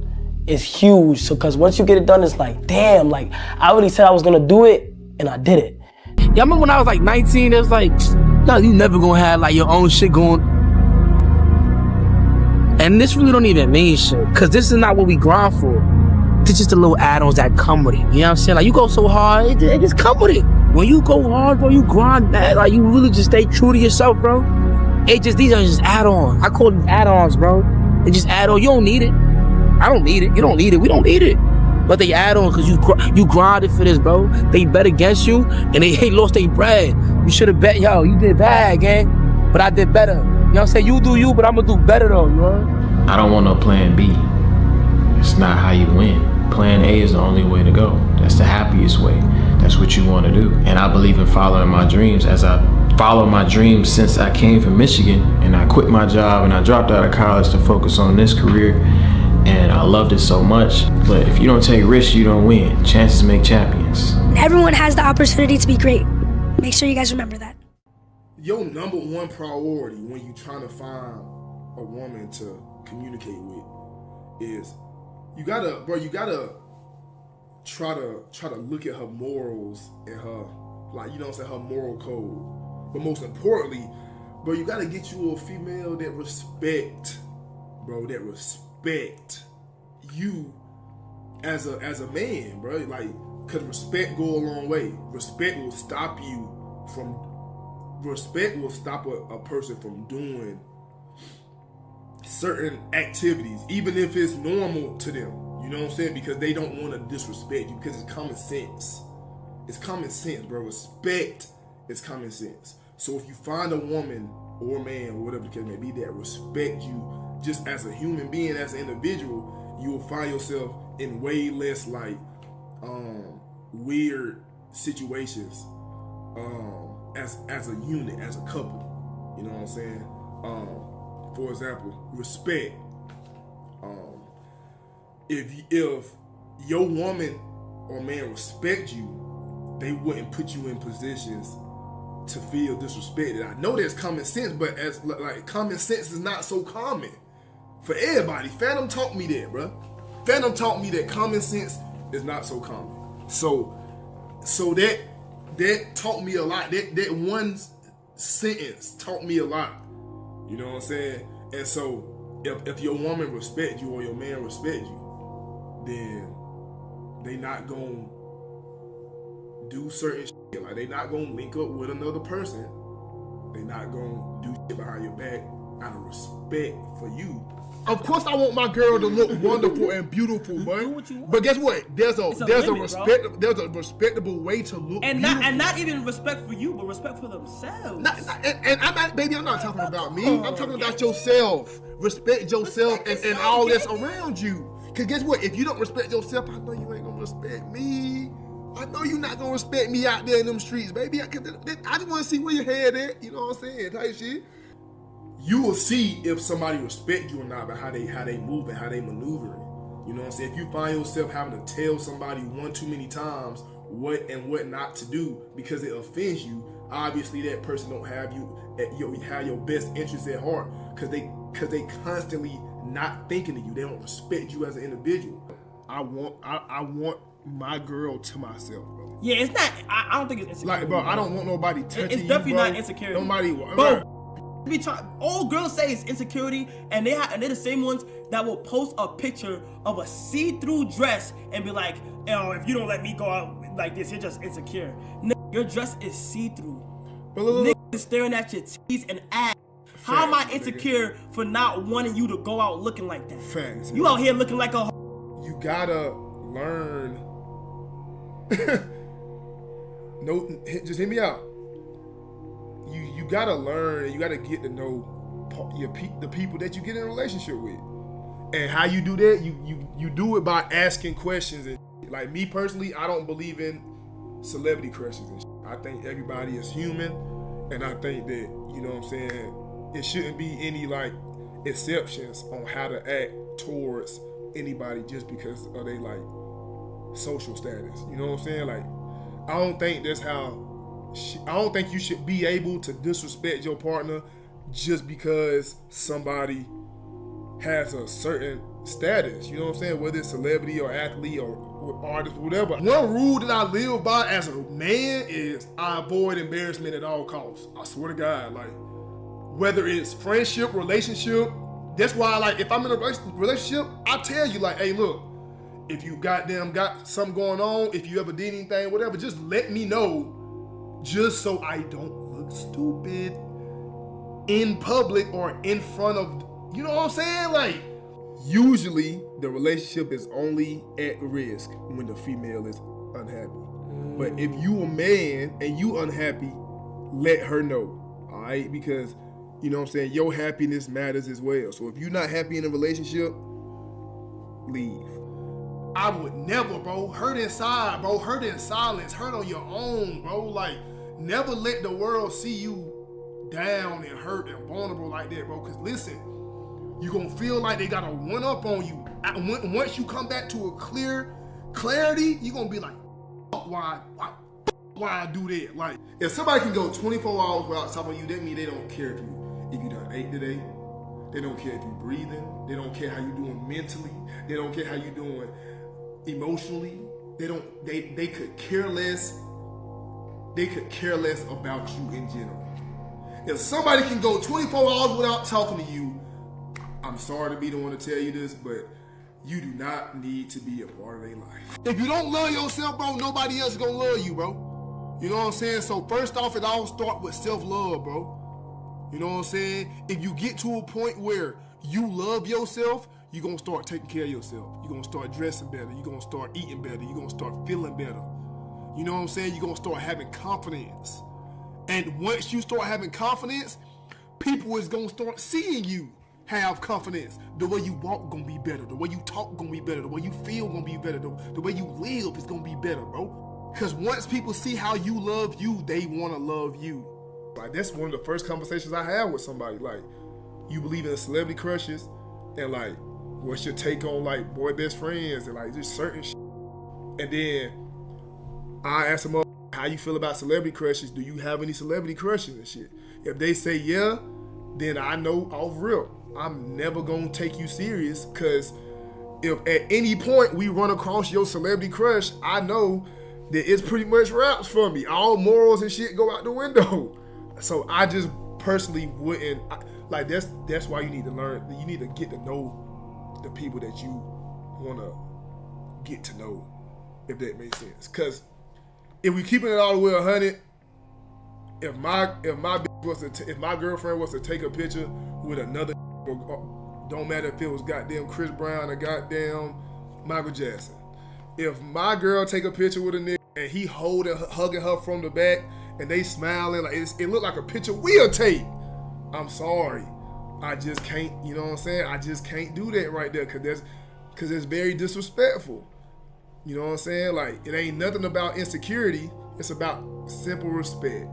it's huge. So because once you get it done, it's like, damn, like I already said I was going to do it, and I did it. Yeah, I remember when I was like 19, it was like, no, you never gonna have like your own shit going. And this really don't even mean shit, cause this is not what we grind for. It's just the little add-ons that come with it. You know what I'm saying? Like you go so hard, it just come with it. When you go hard, bro, you grind that, like you really just stay true to yourself, bro. These are just add-ons. I call them add-ons, bro. They just add on. You don't need it. I don't need it. You don't need it. We don't need it. But they add on because you grinded for this, bro. They bet against you and they lost their bread. You should have bet, yo, you did bad, gang. But I did better. You know what I'm saying? You do you, but I'm gonna do better though, you know? I don't want no plan B. It's not how you win. Plan A is the only way to go. That's the happiest way. That's what you want to do. And I believe in following my dreams. As I follow my dreams since I came from Michigan and I quit my job and I dropped out of college to focus on this career. And I loved it so much. But if you don't take risks, you don't win. Chances make champions. Everyone has the opportunity to be great. Make sure you guys remember that. Your number one priority when you trying to find a woman to communicate with is you gotta try to look at her morals and her, like, you know what I'm saying, her moral code. But most importantly, bro, you gotta get you a female that respect you as a man, bro. Like, cause respect go a long way. Respect will stop a person from doing certain activities, even if it's normal to them. You know what I'm saying? Because they don't want to disrespect you, because it's common sense. It's common sense, bro. Respect is common sense. So if you find a woman or a man or whatever the case may be that respect you just as a human being, as an individual, you will find yourself in way less like weird situations as a unit, as a couple. You know what I'm saying? For example, respect. If your woman or man respect you, they wouldn't put you in positions to feel disrespected. I know there's common sense, but as like common sense is not so common for everybody. Fanum taught me that, bro. Fanum taught me that common sense is not so common. So that taught me a lot. That one sentence taught me a lot. You know what I'm saying? And so if your woman respect you or your man respect you, then they not gonna do certain shit. Like, they not gonna link up with another person. They not gonna do shit behind your back out of respect for you. Of course, I want my girl to look wonderful and beautiful, but guess what? There's a respectable way to look, and beautiful. not even respect for you, but respect for themselves. And I'm not talking about me. I'm talking about yourself. Respect yourself and all that's around you. Cause guess what? If you don't respect yourself, I know you ain't gonna respect me. I know you're not gonna respect me out there in them streets, baby. I just want to see where your head at. You know what I'm saying? Type shit. You will see if somebody respect you or not by how they move and how they maneuvering. You know what I'm saying? If you find yourself having to tell somebody one too many times what and what not to do because it offends you, obviously that person don't have your best interests at heart, because they constantly not thinking of you. They don't respect you as an individual. I want my girl to myself, bro. Yeah, it's not. I don't think it's insecurity. Like, bro, I don't want nobody touching you. It's definitely not insecurity. Nobody, bro. All girls say is insecurity, and they're the same ones that will post a picture of a see-through dress and be like, "Oh, if you don't let me go out like this, you're just insecure." Your dress is see-through. Niggas is staring at your titties and ass. How am I insecure for not wanting you to go out looking like that? Facts. You out here looking like a. You gotta learn. No, just hear me out. You gotta learn, and you gotta get to know the people that you get in a relationship with. And how you do that, you do it by asking questions. And like me personally, I don't believe in celebrity crushes and shit. I think everybody is human, and I think that, you know what I'm saying, it shouldn't be any like exceptions on how to act towards anybody just because of their like social status. You know what I'm saying? Like, I don't think that's how. I don't think you should be able to disrespect your partner just because somebody has a certain status. You know what I'm saying? Whether it's celebrity or athlete or artist or whatever. One rule that I live by as a man is I avoid embarrassment at all costs. I swear to God, like, whether it's friendship, relationship, that's why, like, if I'm in a relationship, I tell you, like, hey, look, if you goddamn got something going on, if you ever did anything, whatever, just let me know. Just so I don't look stupid in public or in front of, you know what I'm saying? Like, usually the relationship is only at risk when the female is unhappy. But if you a man and you unhappy, let her know, all right? Because, you know what I'm saying, your happiness matters as well. So if you're not happy in a relationship, leave. I would never, bro. Hurt inside, bro. Hurt in silence. Hurt on your own, bro. Like, never let the world see you down and hurt and vulnerable like that, bro. Because listen, you're going to feel like they got a one-up on you. Once you come back to a clarity, you're going to be like, why I do that? Like, if somebody can go 24 hours without talking to you, that means they don't care if you done ate today. They don't care if you breathing. They don't care how you doing mentally. They don't care how you doing emotionally. They could care less. They could care less about you in general. If somebody can go 24 hours without talking to you, I'm sorry to be the one to tell you this, but you do not need to be a part of their life. If you don't love yourself, bro, nobody else is gonna love you, bro. You know what I'm saying? So first off, it all starts with self-love, bro. You know what I'm saying? If you get to a point where you love yourself, you're gonna start taking care of yourself. You're gonna start dressing better. You're gonna start eating better. You're gonna start feeling better. You know what I'm saying? You're gonna start having confidence. And once you start having confidence, people is gonna start seeing you have confidence. The way you walk gonna be better. The way you talk gonna be better. The way you feel gonna be better. The way you live is gonna be better, bro. Because once people see how you love you, they wanna love you. Like, that's one of the first conversations I had with somebody. Like, you believe in celebrity crushes, and like, what's your take on like boy best friends and like just certain shit. And then I asked them, how you feel about celebrity crushes? Do you have any celebrity crushes and shit? If they say yeah, then I know off real, I'm never gonna take you serious. Cause if at any point we run across your celebrity crush, I know that it's pretty much wraps for me. All morals and shit go out the window. So I just personally wouldn't, like, that's why you need to learn. You need to get to know the people that you want to get to know, if that makes sense. Because if we keeping it all the way 100, if my girlfriend was to take a picture with another, don't matter if it was goddamn Chris Brown or goddamn Michael Jackson. If my girl take a picture with a nigga and he hugging her from the back and they smiling, like it looked like a picture we'll take, I'm sorry. I just can't, you know what I'm saying? I just can't do that right there because it's very disrespectful. You know what I'm saying? Like, it ain't nothing about insecurity. It's about simple respect.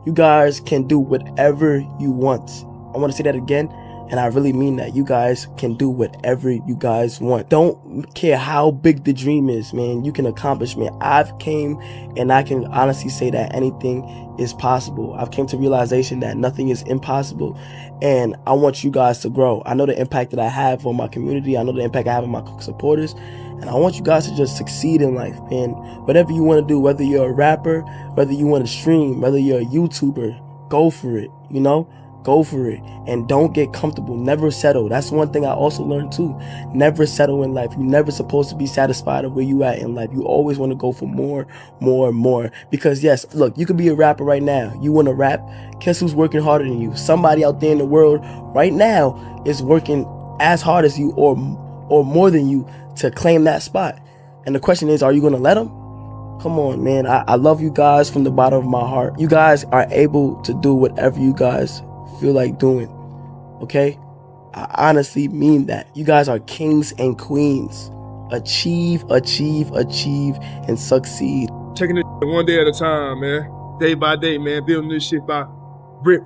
You guys can do whatever you want. I want to say that again, and I really mean that. You guys can do whatever you guys want. Don't care how big the dream is, man. You can accomplish, man. I've came, and I can honestly say that anything is possible. I've came to realization that nothing is impossible, and I want you guys to grow. I know the impact that I have on my community. I know the impact I have on my supporters, and I want you guys to just succeed in life, man. Whatever you want to do, whether you're a rapper, whether you want to stream, whether you're a YouTuber, go for it, you know? Go for it, and don't get comfortable. Never settle. That's one thing I also learned too. Never settle in life. You're never supposed to be satisfied of where you at in life. You always want to go for more, more, more. Because yes, look, you could be a rapper right now. You want to rap? Guess who's working harder than you? Somebody out there in the world right now is working as hard as you or more than you to claim that spot. And the question is, are you going to let them? Come on, man. I love you guys from the bottom of my heart. You guys are able to do whatever you guys feel like doing, okay? I honestly mean that. You guys are kings and queens. Achieve, achieve, achieve, and succeed. Taking it one day at a time, man. Day by day, man. Building this shit by brick.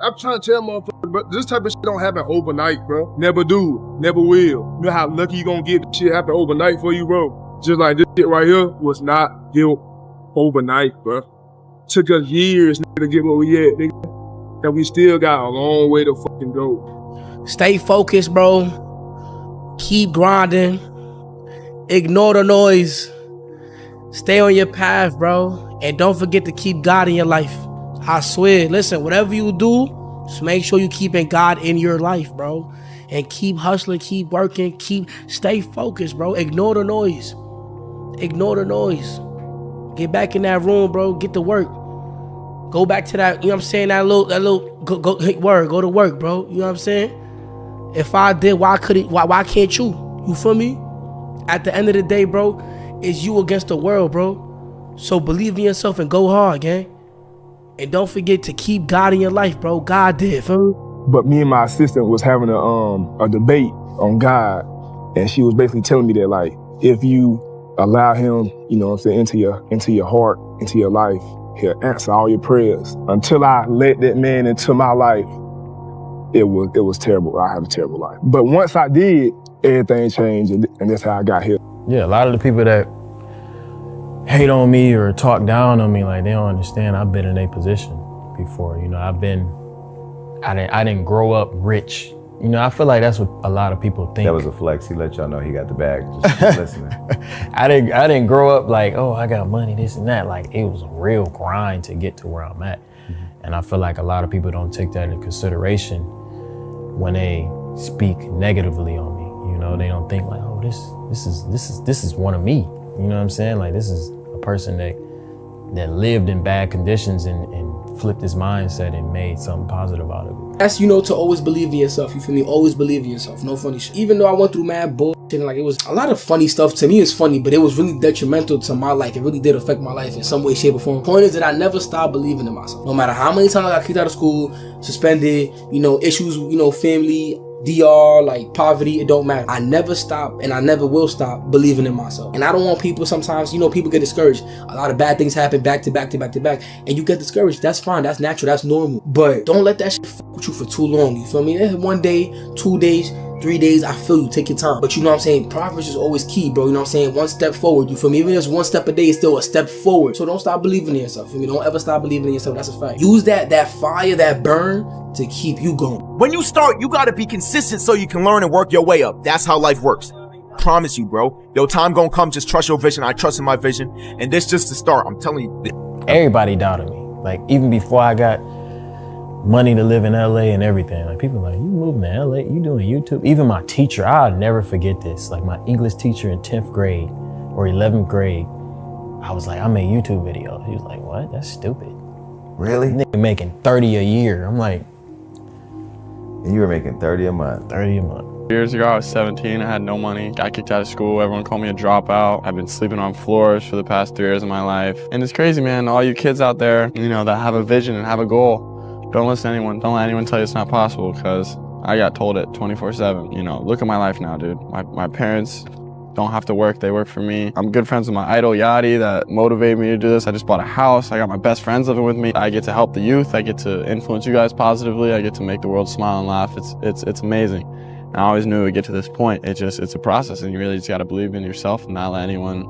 I'm trying to tell motherfuckers, bro, this type of shit don't happen overnight, bro. Never do, never will. You know how lucky you gonna get this shit happen overnight for you, bro? Just like this shit right here was not built overnight, bro. Took us years, nigga, to get where we at, nigga. And we still got a long way to fucking go. Stay focused, bro. Keep grinding. Ignore the noise. Stay on your path, bro. And don't forget to keep God in your life. I swear, listen, whatever you do, just make sure you keeping God in your life, bro. And keep hustling, keep working, stay focused, bro. Ignore the noise. Ignore the noise. Get back in that room, bro. Get to work. Go back to that, you know what I'm saying, that little go to work, bro. You know what I'm saying? If I did, why can't you? You feel me? At the end of the day, bro, it's you against the world, bro. So believe in yourself and go hard, gang. And don't forget to keep God in your life, bro. God did, feel me? But me and my assistant was having a debate on God, and she was basically telling me that, like, if you allow him, you know what I'm saying, into your heart, into your life, he'll answer all your prayers. Until I let that man into my life, it was terrible. I had a terrible life. But once I did, everything changed, and that's how I got here. Yeah, a lot of the people that hate on me or talk down on me, like, they don't understand I've been in a position before. You know, I didn't grow up rich. You know, I feel like that's what a lot of people think. That was a flex. He let y'all know he got the bag. Just keep listening. I didn't grow up like, oh, I got money, this and that. Like, it was a real grind to get to where I'm at. And I feel like a lot of people don't take that into consideration when they speak negatively on me. You know, they don't think like, oh, this is one of me. You know what I'm saying? Like, this is a person that lived in bad conditions and flipped his mindset and made something positive out of it. That's, you know, to always believe in yourself. You feel me? Always believe in yourself. No funny shit. Even though I went through mad bullshit and like it was a lot of funny stuff. To me, it's funny, but it was really detrimental to my life. It really did affect my life in some way, shape, or form. Point is that I never stopped believing in myself. No matter how many times I got kicked out of school, suspended, you know, issues, you know, family, DR, like poverty, it don't matter. I never stop and I never will stop believing in myself. And I don't want people, sometimes, you know, people get discouraged. A lot of bad things happen back to back to back to back, and you get discouraged. That's fine, that's natural, that's normal. But don't let that shit fuck with you for too long, you feel me? 1 day, 2 days, 3 days, I feel you, take your time. But you know what I'm saying? Progress is always key, bro. You know what I'm saying? 1 step forward, you feel me? Even if it's 1 step a day, it's still a step forward. So don't stop believing in yourself, you feel me? Don't ever stop believing in yourself, that's a fact. Use that fire, that burn to keep you going. When you start, you gotta be consistent so you can learn and work your way up. That's how life works. Promise you, bro. Yo, time gonna come, just trust your vision. I trust in my vision. And this just the start, I'm telling you. Everybody doubted me. Like, even before I got money to live in LA and everything. Like, people like, you moving to LA, you doing YouTube? Even my teacher, I'll never forget this. Like, my English teacher in 10th grade or 11th grade, I was like, I make YouTube videos. He was like, what? That's stupid. Really? Nigga making 30 a year. I'm like, and you were making 30 a month. 30 a month. Years ago, I was 17, I had no money. Got kicked out of school, everyone called me a dropout. I've been sleeping on floors for the past 3 years of my life. And it's crazy, man, all you kids out there, you know, that have a vision and have a goal, don't listen to anyone. Don't let anyone tell you it's not possible, because I got told it 24/7. You know, look at my life now, dude. My parents don't have to work, they work for me. I'm good friends with my idol Yachty that motivated me to do this. I just bought a house, I got my best friends living with me. I get to help the youth, I get to influence you guys positively, I get to make the world smile and laugh. It's amazing. And I always knew it would get to this point. It's a process, and you really just gotta believe in yourself and not let anyone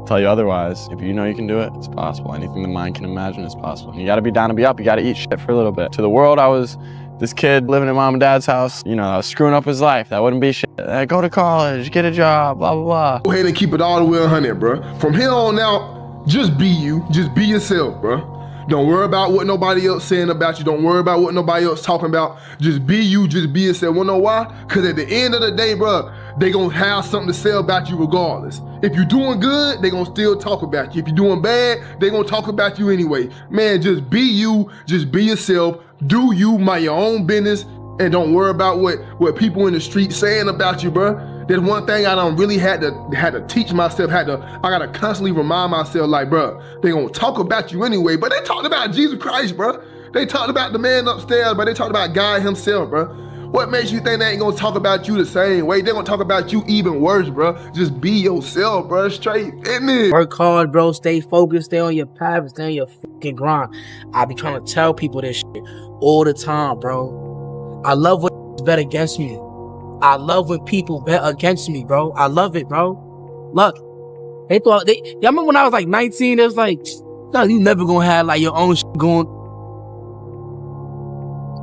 tell you otherwise. If you know you can do it, it's possible. Anything the mind can imagine is possible. And you gotta be down to be up, you gotta eat shit for a little bit. To the world, I was this kid living in mom and dad's house, you know, I was screwing up his life. That wouldn't be shit. Go to college, get a job, blah, blah, blah. Go ahead and keep it all the way 100, bro. From here on out, just be you. Just be yourself, bro. Don't worry about what nobody else saying about you. Don't worry about what nobody else talking about. Just be you, just be yourself. Wanna know why? Because at the end of the day, bro, they gonna have something to say about you regardless. If you're doing good, they gonna still talk about you. If you're doing bad, they gonna talk about you anyway. Man, just be you, just be yourself. Do you, mind your own business, and don't worry about what people in the street saying about you, bro. There's one thing I done really had to teach myself, I gotta constantly remind myself, like, bro, they gonna talk about you anyway, but they talked about Jesus Christ, bro. They talked about the man upstairs, but they talked about God himself, bro. What makes you think they ain't gonna talk about you the same way? They gonna talk about you even worse, bro. Just be yourself, bro, straight, isn't it? Work hard, bro, stay focused, stay on your path, stay on your fucking grind. I be trying to tell people this shit all the time, bro. I love when bet against me. I love when people bet against me, bro. I love it, bro. Look, y'all remember when I was like 19, it was like, no, you never gonna have like your own shit going.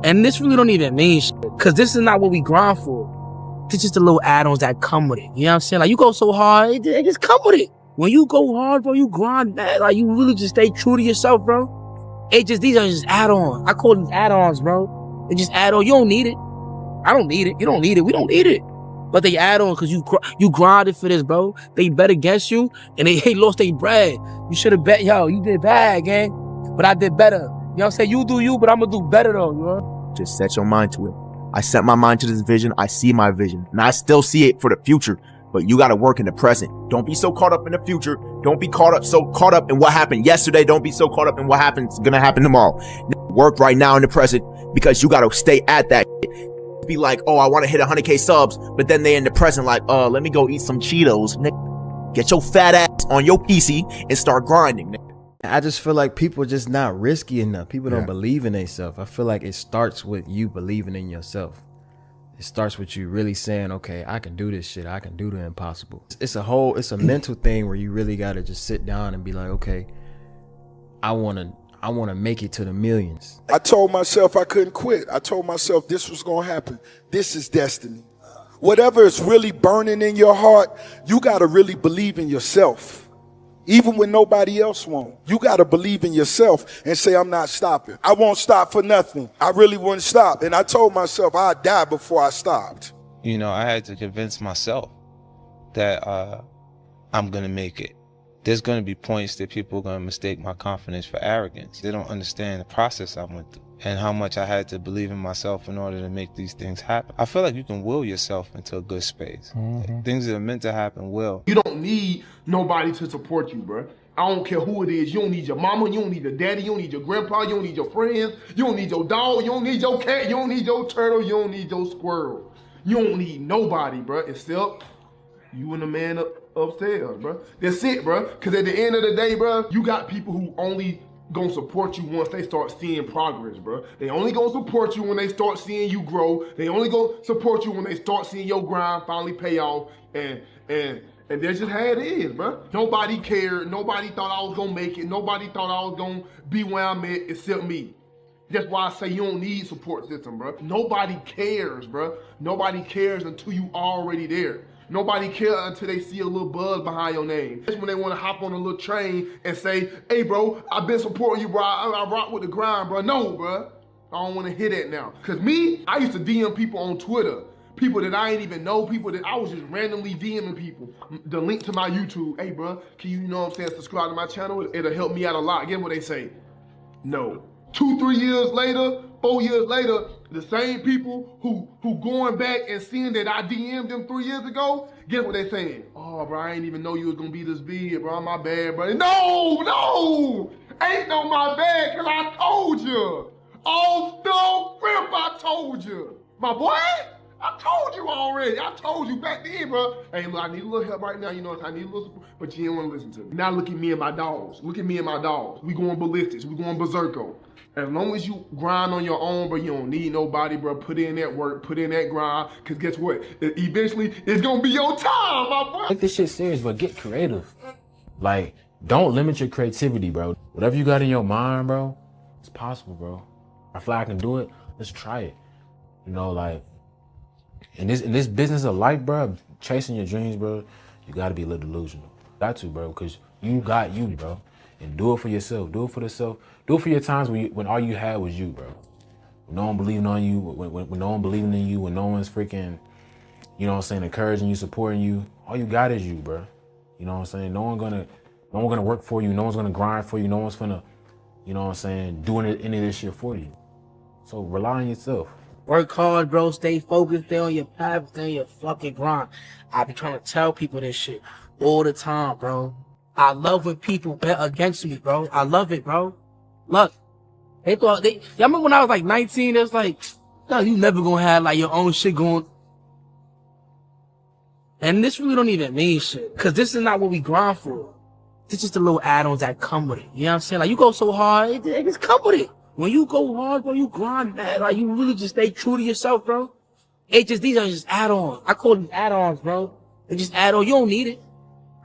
And this really don't even mean shit, because this is not what we grind for. It's just the little add-ons that come with it. You know what I'm saying? Like, you go so hard, it just come with it. When you go hard, bro, you grind that. Like, you really just stay true to yourself, bro. These are just add-ons. I call these add-ons, bro. They just add on. You don't need it. I don't need it. You don't need it. We don't need it. But they add on because you grinded for this, bro. They bet against you and they lost their bread. You should have bet, yo, you did bad, gang. But I did better. know what I'm saying? You do you, but I'm gonna do better though, you know? Just set your mind to it. I set my mind to this vision. I see my vision, and I still see it for the future. But you got to work in the present. Don't be so caught up in the future. Don't be caught up in what happened yesterday. Don't be so caught up in what happens gonna happen tomorrow. Work right now in the present, because you got to stay at that. Be like, oh, I want to hit 100K subs, but then they in the present like, let me go eat some Cheetos. Nigga, get your fat ass on your PC and start grinding. Nigga. I just feel like people are just not risky enough. People don't believe in themselves. I feel like it starts with you believing in yourself. It starts with you really saying, okay, I can do this shit. I can do the impossible. It's a mental thing where you really got to just sit down and be like, okay, I want to make it to the millions. I told myself I couldn't quit. I told myself this was going to happen. This is destiny. Whatever is really burning in your heart, you got to really believe in yourself. Even when nobody else won't. You got to believe in yourself and say, I'm not stopping. I won't stop for nothing. I really wouldn't stop. And I told myself I'd die before I stopped. You know, I had to convince myself that I'm going to make it. There's going to be points that people are going to mistake my confidence for arrogance. They don't understand the process I went through and how much I had to believe in myself in order to make these things happen. I feel like you can will yourself into a good space. Things that are meant to happen will. You don't need nobody to support you, bro. I don't care who it is. You don't need your mama. You don't need your daddy. You don't need your grandpa. You don't need your friends. You don't need your dog. You don't need your cat. You don't need your turtle. You don't need your squirrel. You don't need nobody, bro, except you and the man upstairs, bro. That's it, bro. Because at the end of the day, bro, you got people who only gonna support you once they start seeing progress, bro. They only gonna support you when they start seeing you grow. They only gonna support you when they start seeing your grind finally pay off. And that's just how it is, bro. Nobody cared. Nobody thought I was gonna make it. Nobody thought I was gonna be where I'm at except me. That's why I say you don't need support system, bro. Nobody cares, bro. Nobody cares until you already there. Nobody cares until they see a little buzz behind your name. That's when they want to hop on a little train and say, hey, bro, I've been supporting you, bro. I rock with the grind, bro. No, bro. I don't want to hear that now. Because me, I used to DM people on Twitter. People that I ain't even know. People that I was just randomly DMing people. The link to my YouTube. Hey, bro, can you know what I'm saying, subscribe to my channel? It'll help me out a lot. Get what they say. No. 2, 3 years later, 4 years later, the same people who going back and seeing that I DM'd them 3 years ago, guess what they saying? Oh, bro, I ain't even know you was gonna be this big, bro. My bad, bro. No! Ain't no my bad, cause I told you. Oh, no, rip, I told you. My boy, I told you already. I told you back then, bro. Hey, look, I need a little help right now. You know, I need a little support, but you didn't want to listen to me. Now look at me and my dogs. Look at me and my dogs. We going ballistics. We going berserko. As long as you grind on your own, bro, you don't need nobody, bro. Put in that work, put in that grind, because guess what? Eventually, it's going to be your time, my boy. Take this shit serious, but get creative. Like, don't limit your creativity, bro. Whatever you got in your mind, bro, it's possible, bro. I feel like I can do it. Let's try it. You know, like, in this business of life, bro, chasing your dreams, bro, you got to be a little delusional. Got to, bro, because you got you, bro. And do it for yourself. Do it for yourself. Do it for your times when all you had was you, bro. When no one believing on you, when no one believing in you, when no one's freaking, you know what I'm saying, encouraging you, supporting you. All you got is you, bro. You know what I'm saying? No one gonna work for you. No one's gonna grind for you. No one's gonna, you know what I'm saying, doing any of this shit for you. So rely on yourself. Work hard, bro. Stay focused. Stay on your path. Stay on your fucking grind. I be trying to tell people this shit all the time, bro. I love when people bet against me, bro. I love it, bro. Look, y'all remember when I was like 19, it was like, no, you never gonna have like your own shit going. And this really don't even mean shit. Cause this is not what we grind for. This is just the little add-ons that come with it. You know what I'm saying? Like you go so hard, it just come with it. When you go hard, bro, you grind, man. Like you really just stay true to yourself, bro. These are just add-ons. I call them add-ons, bro. They just add on. You don't need it.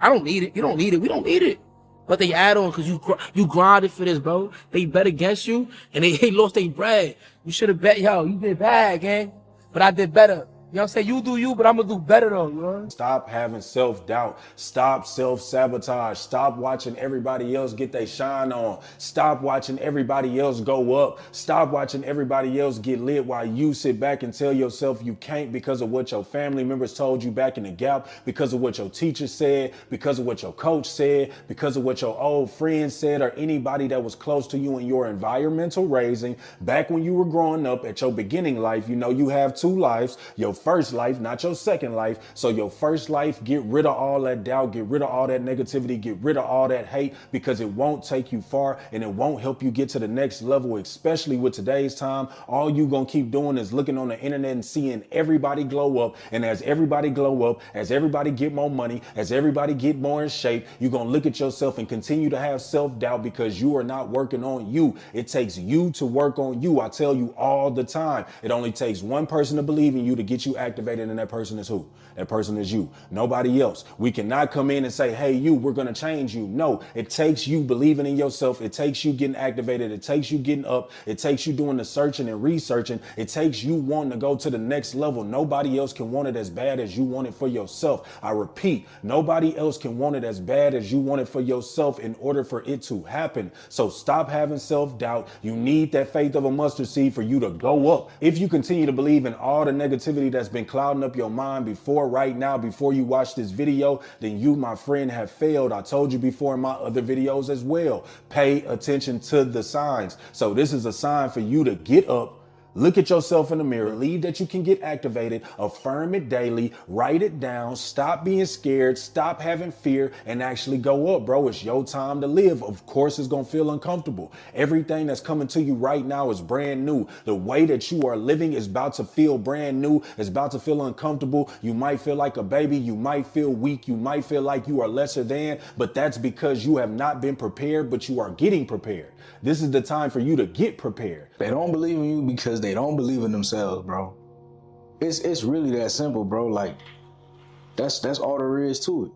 I don't need it. You don't need it. We don't need it. But they add on because you grinded for this, bro. They bet against you and they lost their bread. You should have bet, yo, you did bad, gang. But I did better. You know what I'm saying? You do you, but I'm gonna do better though, you know? Stop having self-doubt. Stop self-sabotage. Stop watching everybody else get their shine on. Stop watching everybody else go up. Stop watching everybody else get lit while you sit back and tell yourself you can't because of what your family members told you back in the gap, because of what your teacher said, because of what your coach said, because of what your old friends said, or anybody that was close to you in your environmental raising. Back when you were growing up at your beginning life, you know you have two lives. Your first life, not your second life. So your first life, get rid of all that doubt, get rid of all that negativity, get rid of all that hate, because it won't take you far and it won't help you get to the next level, especially with today's time. All you gonna keep doing is looking on the internet and seeing everybody glow up. And as everybody glow up, as everybody get more money, as everybody get more in shape, you're gonna look at yourself and continue to have self-doubt because you are not working on you. It takes you to work on you. I tell you all the time, it only takes one person to believe in you to get you activated, and that person is who? That person is you, nobody else. We cannot come in and say, hey, you, we're gonna change you. No, it takes you believing in yourself. It takes you getting activated. It takes you getting up. It takes you doing the searching and researching. It takes you wanting to go to the next level. Nobody else can want it as bad as you want it for yourself. I repeat, nobody else can want it as bad as you want it for yourself in order for it to happen. So stop having self-doubt. You need that faith of a mustard seed for you to go up. If you continue to believe in all the negativity that's been clouding up your mind before, right now, before you watch this video, then you, my friend, have failed. I told you before in my other videos as well. Pay attention to the signs. So this is a sign for you to get up. Look at yourself in the mirror, believe that you can get activated, affirm it daily, write it down, stop being scared, stop having fear, and actually go up, bro. It's your time to live. Of course, it's gonna feel uncomfortable. Everything that's coming to you right now is brand new. The way that you are living is about to feel brand new. It's about to feel uncomfortable. You might feel like a baby. You might feel weak. You might feel like you are lesser than, but that's because you have not been prepared, but you are getting prepared. This is the time for you to get prepared. They don't believe in you because they don't believe in themselves, bro. It's really that simple, bro. Like, that's all there is to it.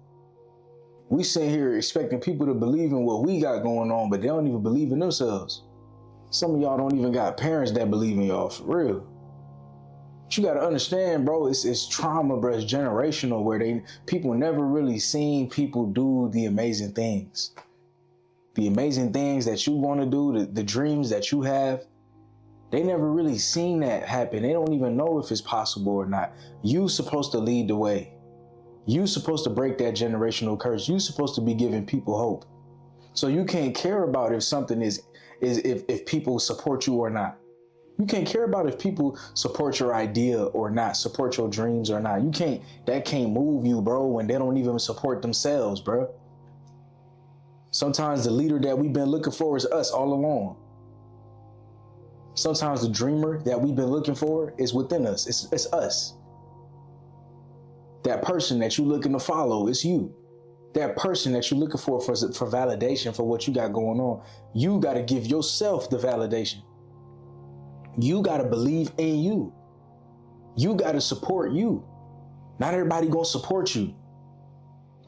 We sit here expecting people to believe in what we got going on, but they don't even believe in themselves. Some of y'all don't even got parents that believe in y'all, for real. But you gotta understand, bro, it's trauma, bro. It's generational, where people never really seen people do the amazing things. The amazing things that you want to do, the dreams that you have, they never really seen that happen. They don't even know if it's possible or not. You supposed to lead the way. You supposed to break that generational curse. You supposed to be giving people hope. So you can't care about if something if people support you or not. You can't care about if people support your idea or not, support your dreams or not. That can't move you, bro, when they don't even support themselves, bro. Sometimes the leader that we've been looking for is us all along. Sometimes the dreamer that we've been looking for is within us. It's us. That person that you're looking to follow, it's you. That person that you're looking for validation for what you got going on, you got to give yourself the validation. You got to believe in you. You got to support you. Not everybody gonna support you.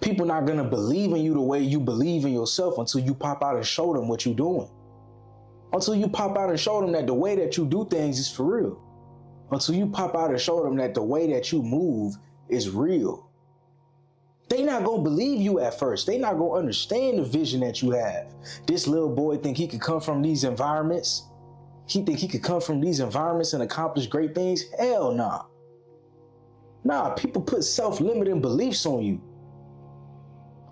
People not gonna believe in you the way you believe in yourself until you pop out and show them what you're doing. Until you pop out and show them that the way that you do things is for real. Until you pop out and show them that the way that you move is real. They not gonna believe you at first. They not gonna understand the vision that you have. This little boy think he could come from these environments. He think he could come from these environments and accomplish great things? Hell nah. Nah, people put self-limiting beliefs on you.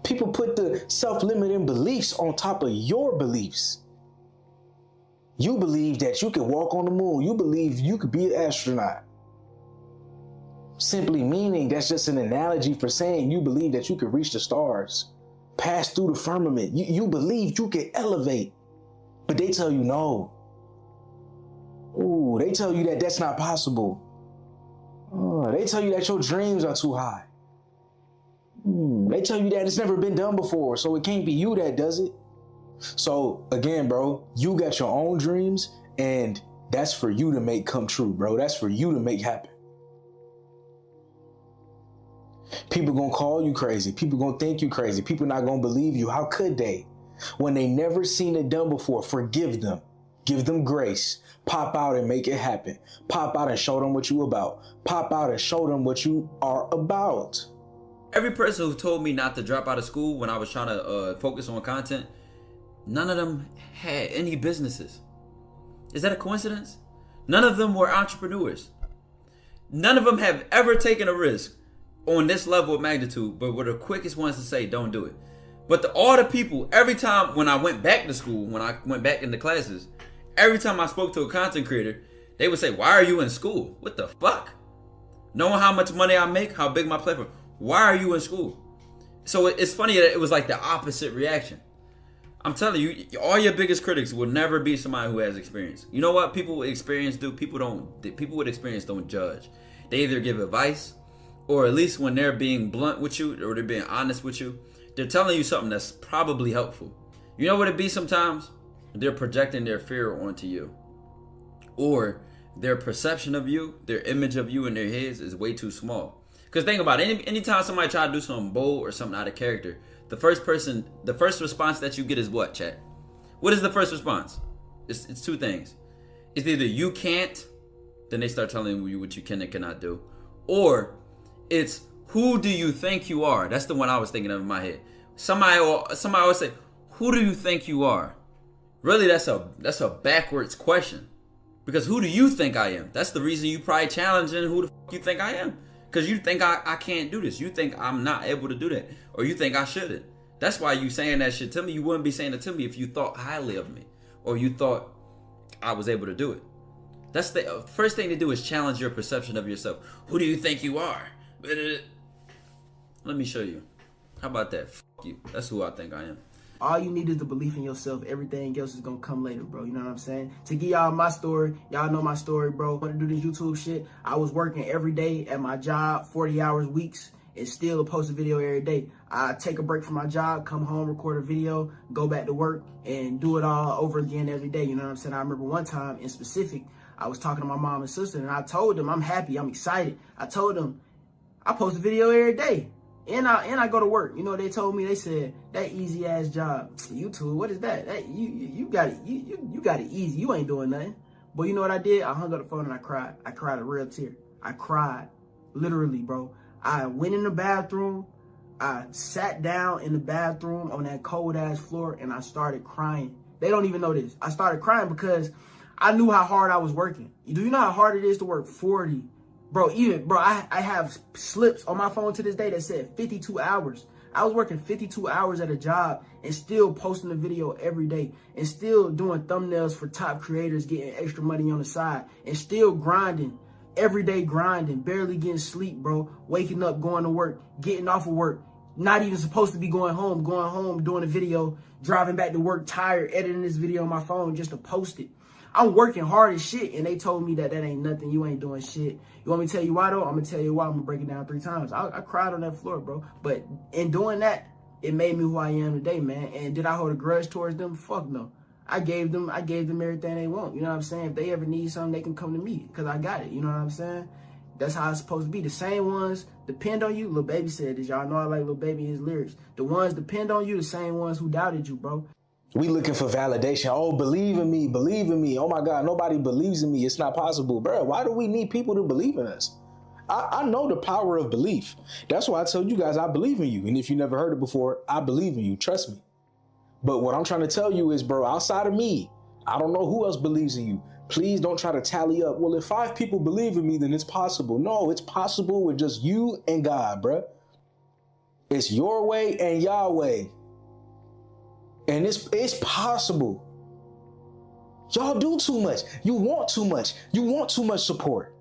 People put the self-limiting beliefs on top of your beliefs. You believe that you can walk on the moon. You believe you could be an astronaut. Simply meaning that's just an analogy for saying you believe that you could reach the stars, pass through the firmament. You believe you can elevate, but they tell you no. Ooh, they tell you that that's not possible. They tell you that your dreams are too high. They tell you that it's never been done before, so it can't be you that does it. So again, bro, you got your own dreams, and that's for you to make come true, bro. That's for you to make happen. People gonna call you crazy. People gonna think you crazy. People not gonna believe you. How could they? When they never seen it done before, forgive them. Give them grace. Pop out and make it happen. Pop out and show them what you about. Pop out and show them what you are about. Every person who told me not to drop out of school when I was trying to focus on content, none of them had any businesses. Is that a coincidence? None of them were entrepreneurs. None of them have ever taken a risk on this level of magnitude, but were the quickest ones to say, don't do it. But all the people, every time when I went back to school, when I went back into classes, every time I spoke to a content creator, they would say, why are you in school? What the fuck? Knowing how much money I make, how big my platform, why are you in school? So it's funny that it was like the opposite reaction. I'm telling you, all your biggest critics will never be somebody who has experience. You know what people with experience do? People with experience don't judge. They either give advice, or at least when they're being blunt with you, or they're being honest with you, they're telling you something that's probably helpful. You know what it be sometimes? They're projecting their fear onto you. Or their perception of you, their image of you in their heads is way too small. Because think about it, anytime somebody try to do something bold or something out of character, the first response that you get is what, chat? What is the first response? It's two things. It's either you can't, then they start telling you what you can and cannot do. Or it's who do you think you are? That's the one I was thinking of in my head. Somebody always say, who do you think you are? Really, that's a backwards question. Because who do you think I am? That's the reason you probably challenging who the fuck you think I am. Because you think I can't do this. You think I'm not able to do that. Or you think I shouldn't. That's why you saying that shit to me. You wouldn't be saying it to me if you thought highly of me. Or you thought I was able to do it. That's the first thing to do is challenge your perception of yourself. Who do you think you are? Let me show you. How about that? Fuck you. That's who I think I am. All you need is the belief in yourself. Everything else is gonna come later, bro. You know what I'm saying? To give y'all my story, y'all know my story, bro. Want to do this YouTube shit? I was working every day at my job, 40 hours weeks, and still post a video every day. I take a break from my job, come home, record a video, go back to work, and do it all over again every day. You know what I'm saying? I remember one time in specific, I was talking to my mom and sister, and I told them I'm happy, I'm excited. I told them I post a video every day. And I go to work. You know what they told me? They said, that easy ass job, YouTube, what is that? You got it. You got it easy. You ain't doing nothing. But you know what I did? I hung up the phone and I cried. I cried a real tear. I cried. Literally, bro. I went in the bathroom. I sat down in the bathroom on that cold ass floor and I started crying. They don't even know this. I started crying because I knew how hard I was working. Do you know how hard it is to work 40? Bro, I have slips on my phone to this day that said 52 hours. I was working 52 hours at a job and still posting a video every day and still doing thumbnails for top creators, getting extra money on the side and still grinding, everyday grinding, barely getting sleep, bro. Waking up, going to work, getting off of work, not even supposed to be going home, doing a video, driving back to work tired, editing this video on my phone just to post it. I'm working hard as shit, and they told me that ain't nothing. You ain't doing shit. You want me to tell you why, though? I'm going to tell you why. I'm going to break it down 3 times. I cried on that floor, bro. But in doing that, it made me who I am today, man. And did I hold a grudge towards them? Fuck no. I gave them everything they want. You know what I'm saying? If they ever need something, they can come to me because I got it. You know what I'm saying? That's how it's supposed to be. The same ones depend on you. Lil Baby said this. Y'all know I like Lil Baby and his lyrics. The ones depend on you, the same ones who doubted you, bro. We looking for validation. Oh, believe in me, believe in me. Oh my God, nobody believes in me. It's not possible. Bro, why do we need people to believe in us? I know the power of belief. That's why I told you guys I believe in you. And if you never heard it before, I believe in you. Trust me. But what I'm trying to tell you is, bro, outside of me, I don't know who else believes in you. Please don't try to tally up. Well, if 5 people believe in me, then it's possible. No, it's possible with just you and God, bro. It's your way and Yahweh. And it's possible. Y'all do too much. You want too much. You want too much support.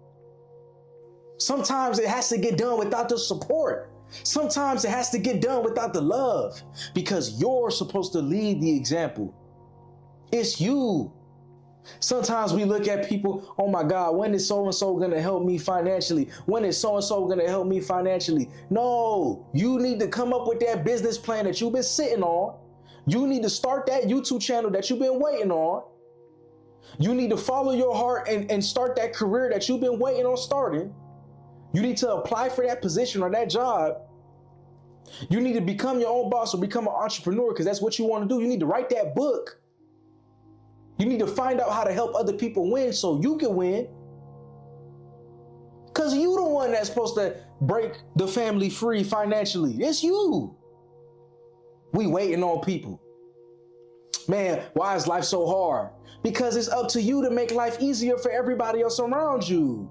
Sometimes it has to get done without the support. Sometimes it has to get done without the love because you're supposed to lead the example. It's you. Sometimes we look at people, oh my God, when is so-and-so gonna help me financially? When is so-and-so gonna help me financially? No, you need to come up with that business plan that you've been sitting on. You need to start that YouTube channel that you've been waiting on. You need to follow your heart and start that career that you've been waiting on starting. You need to apply for that position or that job. You need to become your own boss or become an entrepreneur because that's what you want to do. You need to write that book. You need to find out how to help other people win so you can win. Because you the one that's supposed to break the family free financially. It's you. We waiting on people. Man, why is life so hard? Because it's up to you to make life easier for everybody else around you.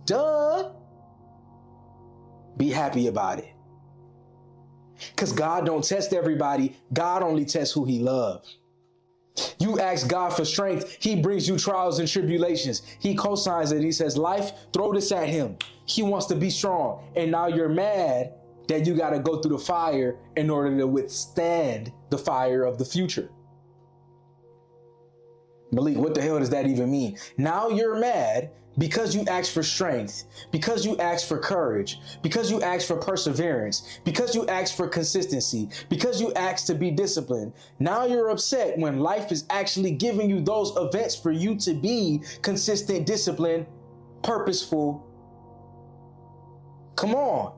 Duh. Be happy about it. Because God don't test everybody. God only tests who he loves. You ask God for strength, he brings you trials and tribulations. He co-signs it. He says, life, throw this at him. He wants to be strong. And now you're mad that you got to go through the fire in order to withstand the fire of the future. Malik, what the hell does that even mean? Now you're mad because you asked for strength, because you asked for courage, because you asked for perseverance, because you asked for consistency, because you asked to be disciplined. Now you're upset when life is actually giving you those events for you to be consistent, disciplined, purposeful. Come on.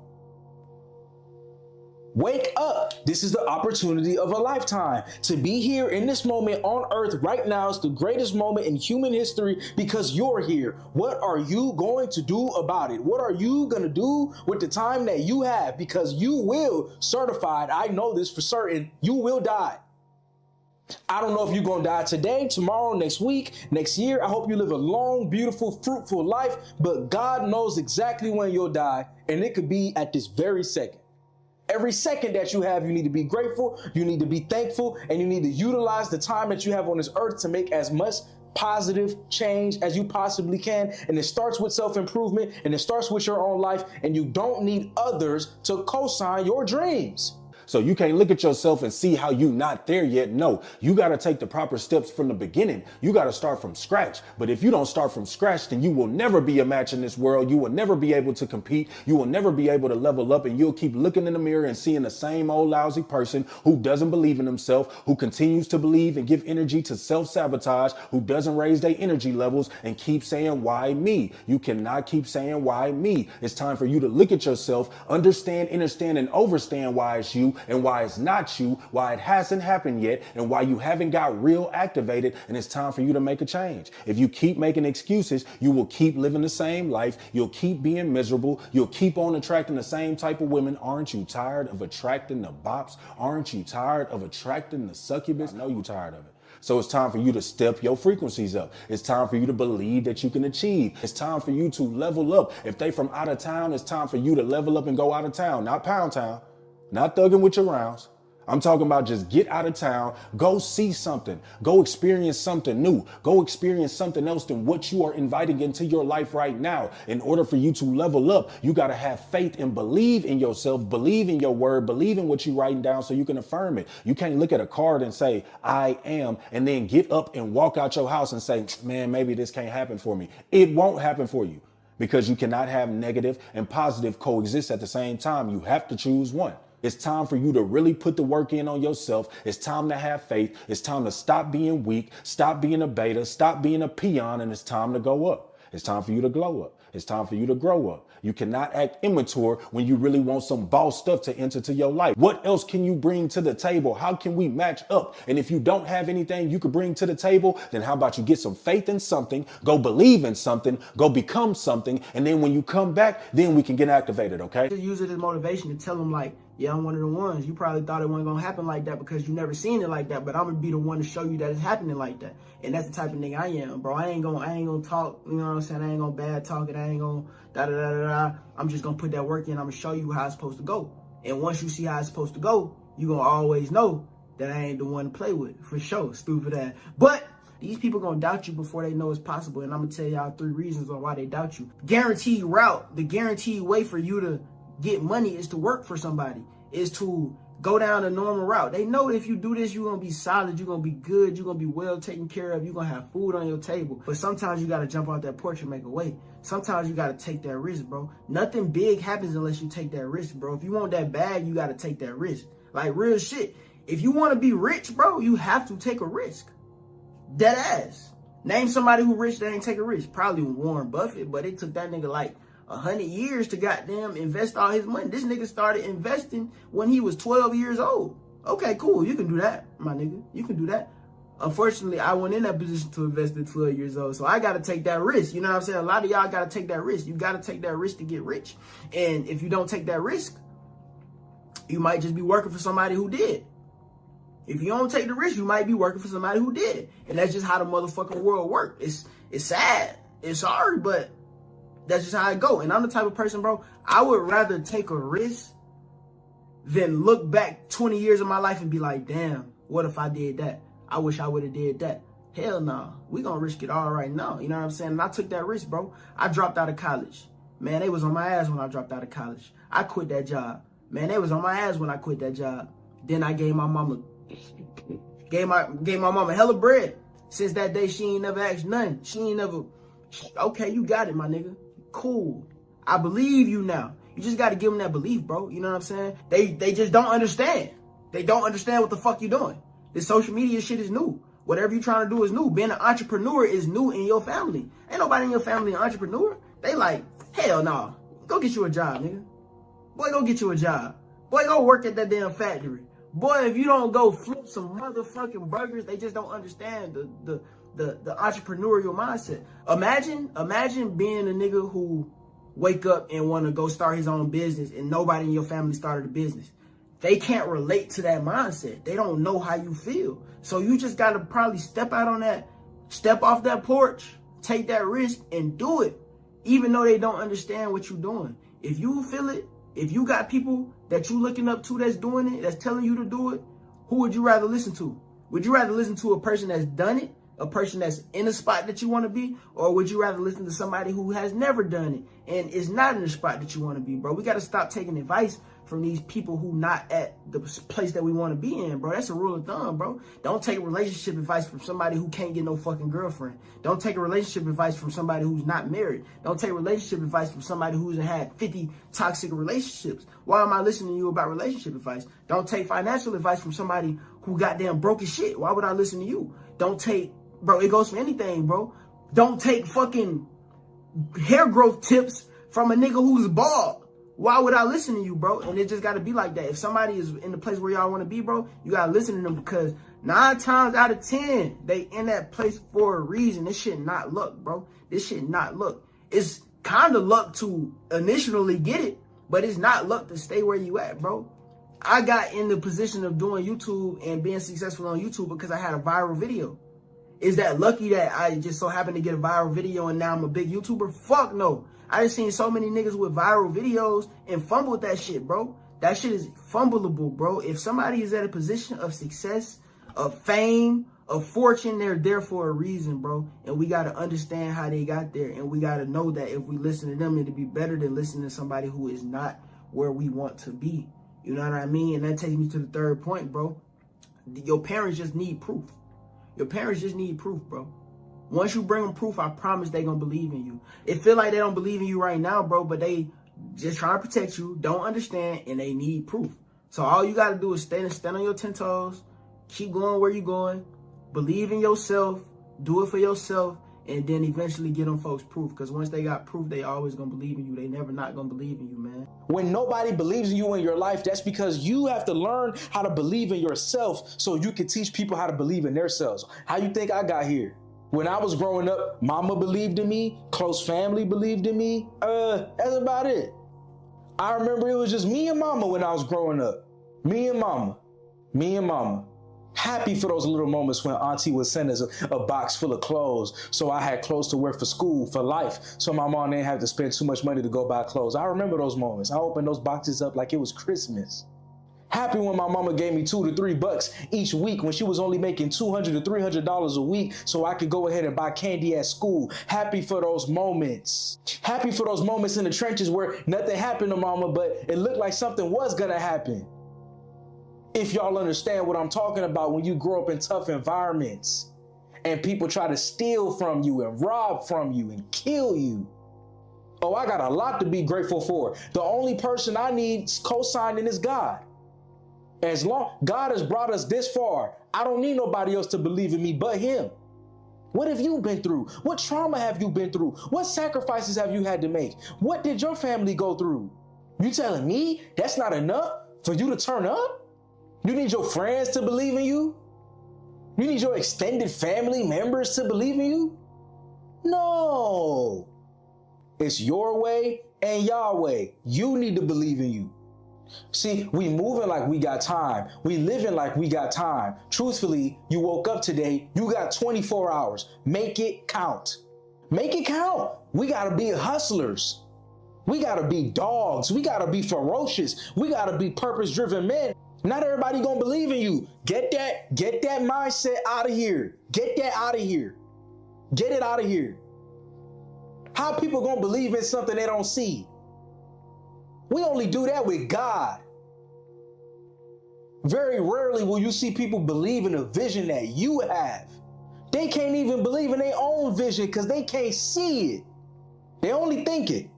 Wake up. This is the opportunity of a lifetime. To be here in this moment on earth right now is the greatest moment in human history because you're here. What are you going to do about it? What are you going to do with the time that you have? Because you will, certified, I know this for certain, you will die. I don't know if you're going to die today, tomorrow, next week, next year. I hope you live a long, beautiful, fruitful life, but God knows exactly when you'll die, and it could be at this very second. Every second that you have, you need to be grateful, you need to be thankful, and you need to utilize the time that you have on this earth to make as much positive change as you possibly can. And it starts with self-improvement, and it starts with your own life, and you don't need others to co-sign your dreams. So you can't look at yourself and see how you not there yet. No, you got to take the proper steps from the beginning. You got to start from scratch. But if you don't start from scratch, then you will never be a match in this world. You will never be able to compete. You will never be able to level up, and you'll keep looking in the mirror and seeing the same old lousy person who doesn't believe in himself, who continues to believe and give energy to self-sabotage, who doesn't raise their energy levels and keep saying, why me? You cannot keep saying, why me? It's time for you to look at yourself, understand, and overstand why it's you and why it's not you, why it hasn't happened yet, and why you haven't got real activated, and it's time for you to make a change. If you keep making excuses, you will keep living the same life, you'll keep being miserable, you'll keep on attracting the same type of women. Aren't you tired of attracting the bops? Aren't you tired of attracting the succubus? I know you're tired of it. So it's time for you to step your frequencies up. It's time for you to believe that you can achieve. It's time for you to level up. If they from out of town, it's time for you to level up and go out of town, not pound town. Not thugging with your rounds. I'm talking about just get out of town, go see something, go experience something new, go experience something else than what you are inviting into your life right now. In order for you to level up, you got to have faith and believe in yourself, believe in your word, believe in what you're writing down so you can affirm it. You can't look at a card and say, I am, and then get up and walk out your house and say, man, maybe this can't happen for me. It won't happen for you because you cannot have negative and positive coexist at the same time. You have to choose one. It's time for you to really put the work in on yourself. It's time to have faith. It's time to stop being weak, stop being a beta, stop being a peon, and it's time to go up. It's time for you to glow up. It's time for you to grow up. You cannot act immature when you really want some boss stuff to enter to your life. What else can you bring to the table? How can we match up? And if you don't have anything you could bring to the table, then how about you get some faith in something, go believe in something, go become something, and then when you come back, then we can get activated, okay? Use it as motivation to tell them like, yeah, I'm one of the ones. You probably thought it wasn't going to happen like that because you never seen it like that, but I'm going to be the one to show you that it's happening like that. And that's the type of nigga I am, bro. I ain't gonna talk, you know what I'm saying? I ain't gonna bad talk it. I ain't gonna da-da-da-da-da. I'm just going to put that work in. I'm going to show you how it's supposed to go. And once you see how it's supposed to go, you're going to always know that I ain't the one to play with, for sure, stupid ass. But these people going to doubt you before they know it's possible. And I'm going to tell y'all 3 reasons on why they doubt you. Guaranteed route, the guaranteed way for you to get money is to work for somebody, is to go down the normal route. They know if you do this, you're going to be solid, you're going to be good, you're going to be well taken care of, you're going to have food on your table. But sometimes you got to jump out that porch and make a way. Sometimes you got to take that risk, bro. Nothing big happens unless you take that risk, bro. If you want that bag, you got to take that risk. Like real shit. If you want to be rich, bro, you have to take a risk. Dead ass. Name somebody who rich that ain't take a risk. Probably Warren Buffett, but it took that nigga like 100 years to goddamn invest all his money. This nigga started investing when he was 12 years old. Okay, cool. You can do that, my nigga. You can do that. Unfortunately, I wasn't in that position to invest at 12 years old. So I got to take that risk. You know what I'm saying? A lot of y'all got to take that risk. You got to take that risk to get rich. And if you don't take that risk, you might just be working for somebody who did. If you don't take the risk, you might be working for somebody who did it. And that's just how the motherfucking world works. It's sad. It's sorry, but that's just how it go. And I'm the type of person, bro, I would rather take a risk than look back 20 years of my life and be like, damn, what if I did that? I wish I would have did that. Hell no. We gonna risk it all right now. You know what I'm saying? And I took that risk, bro. I dropped out of college. Man, they was on my ass when I dropped out of college. I quit that job. Man, they was on my ass when I quit that job. Then I gave my mama hella bread. Since that day, she ain't never asked nothing. She ain't never, okay, you got it, my nigga. Cool. I believe you now. You just got to give them that belief, bro. You know what I'm saying? They just don't understand. They don't understand what the fuck you doing. This social media shit is new. Whatever you trying to do is new. Being an entrepreneur is new in your family. Ain't nobody in your family an entrepreneur. They like, hell no. Go get you a job, nigga. Boy, go get you a job. Boy, go work at that damn factory. Boy, if you don't go flip some motherfucking burgers, they just don't understand the entrepreneurial mindset. Imagine being a nigga who wake up and want to go start his own business and nobody in your family started a business. They can't relate to that mindset. They don't know how you feel. So you just got to probably step off that porch, take that risk and do it, even though they don't understand what you're doing. If you feel it, if you got people that you looking up to that's doing it, that's telling you to do it, who would you rather listen to? Would you rather listen to a person that's done it, a person that's in a spot that you want to be, or would you rather listen to somebody who has never done it and is not in the spot that you want to be, bro? We got to stop taking advice from these people who not at the place that we want to be in, bro. That's a rule of thumb, bro. Don't take relationship advice from somebody who can't get no fucking girlfriend. Don't take a relationship advice from somebody who's not married. Don't take relationship advice from somebody who's had 50 toxic relationships. Why am I listening to you about relationship advice? Don't take financial advice from somebody who goddamn broke as shit. Why would I listen to you? Don't take, bro, it goes for anything, bro. Don't take fucking hair growth tips from a nigga who's bald. Why would I listen to you, bro? And it just got to be like that. If somebody is in the place where y'all want to be, bro, you got to listen to them because 9 times out of 10, they in that place for a reason. This shit not luck, bro. This shit not luck. It's kind of luck to initially get it, but it's not luck to stay where you at, bro. I got in the position of doing YouTube and being successful on YouTube because I had a viral video. Is that lucky that I just so happened to get a viral video and now I'm a big YouTuber? Fuck no. I done seen so many niggas with viral videos and fumbled that shit, bro. That shit is fumbleable, bro. If somebody is at a position of success, of fame, of fortune, they're there for a reason, bro. And we got to understand how they got there. And we got to know that if we listen to them, it'll be better than listening to somebody who is not where we want to be. You know what I mean? And that takes me to the third point, bro. Your parents just need proof. Your parents just need proof, bro. Once you bring them proof, I promise they gonna believe in you. It feel like they don't believe in you right now, bro, but they just trying to protect you, don't understand, and they need proof. So all you gotta do is stand on your 10 toes, keep going where you're going, believe in yourself, do it for yourself, and then eventually get them folks proof. Because once they got proof, they always gonna believe in you. They never not gonna believe in you, man. When nobody believes in you in your life, that's because you have to learn how to believe in yourself so you can teach people how to believe in themselves. How you think I got here? When I was growing up, mama believed in me, close family believed in me. That's about it. I remember it was just me and mama when I was growing up. Me and mama. Happy for those little moments when auntie would send us a box full of clothes so I had clothes to wear for school, for life, so my mom didn't have to spend too much money to go buy clothes. I remember those moments. I opened those boxes up like it was Christmas. Happy when my mama gave me $2 to $3 each week when she was only making $200 to $300 a week so I could go ahead and buy candy at school. Happy for those moments. Happy for those moments in the trenches where nothing happened to mama, but it looked like something was gonna happen. If y'all understand what I'm talking about when you grow up in tough environments and people try to steal from you and rob from you and kill you. Oh, I got a lot to be grateful for. The only person I need co-signing is God. As long God has brought us this far, I don't need nobody else to believe in me but him. What have you been through? What trauma have you been through? What sacrifices have you had to make? What did your family go through? You telling me that's not enough for you to turn up? You need your friends to believe in you? You need your extended family members to believe in you? No. It's your way and Yahweh. You need to believe in you. See, we moving like we got time. We living like we got time. Truthfully, you woke up today, you got 24 hours. Make it count. Make it count. We gotta be hustlers. We gotta be dogs. We gotta be ferocious. We gotta be purpose-driven men. Not everybody gonna believe in you. Get that mindset out of here. Get that out of here. Get it out of here. How people gonna believe in something they don't see? We only do that with God. Very rarely will you see people believe in a vision that you have. They can't even believe in their own vision because they can't see it. They only think it.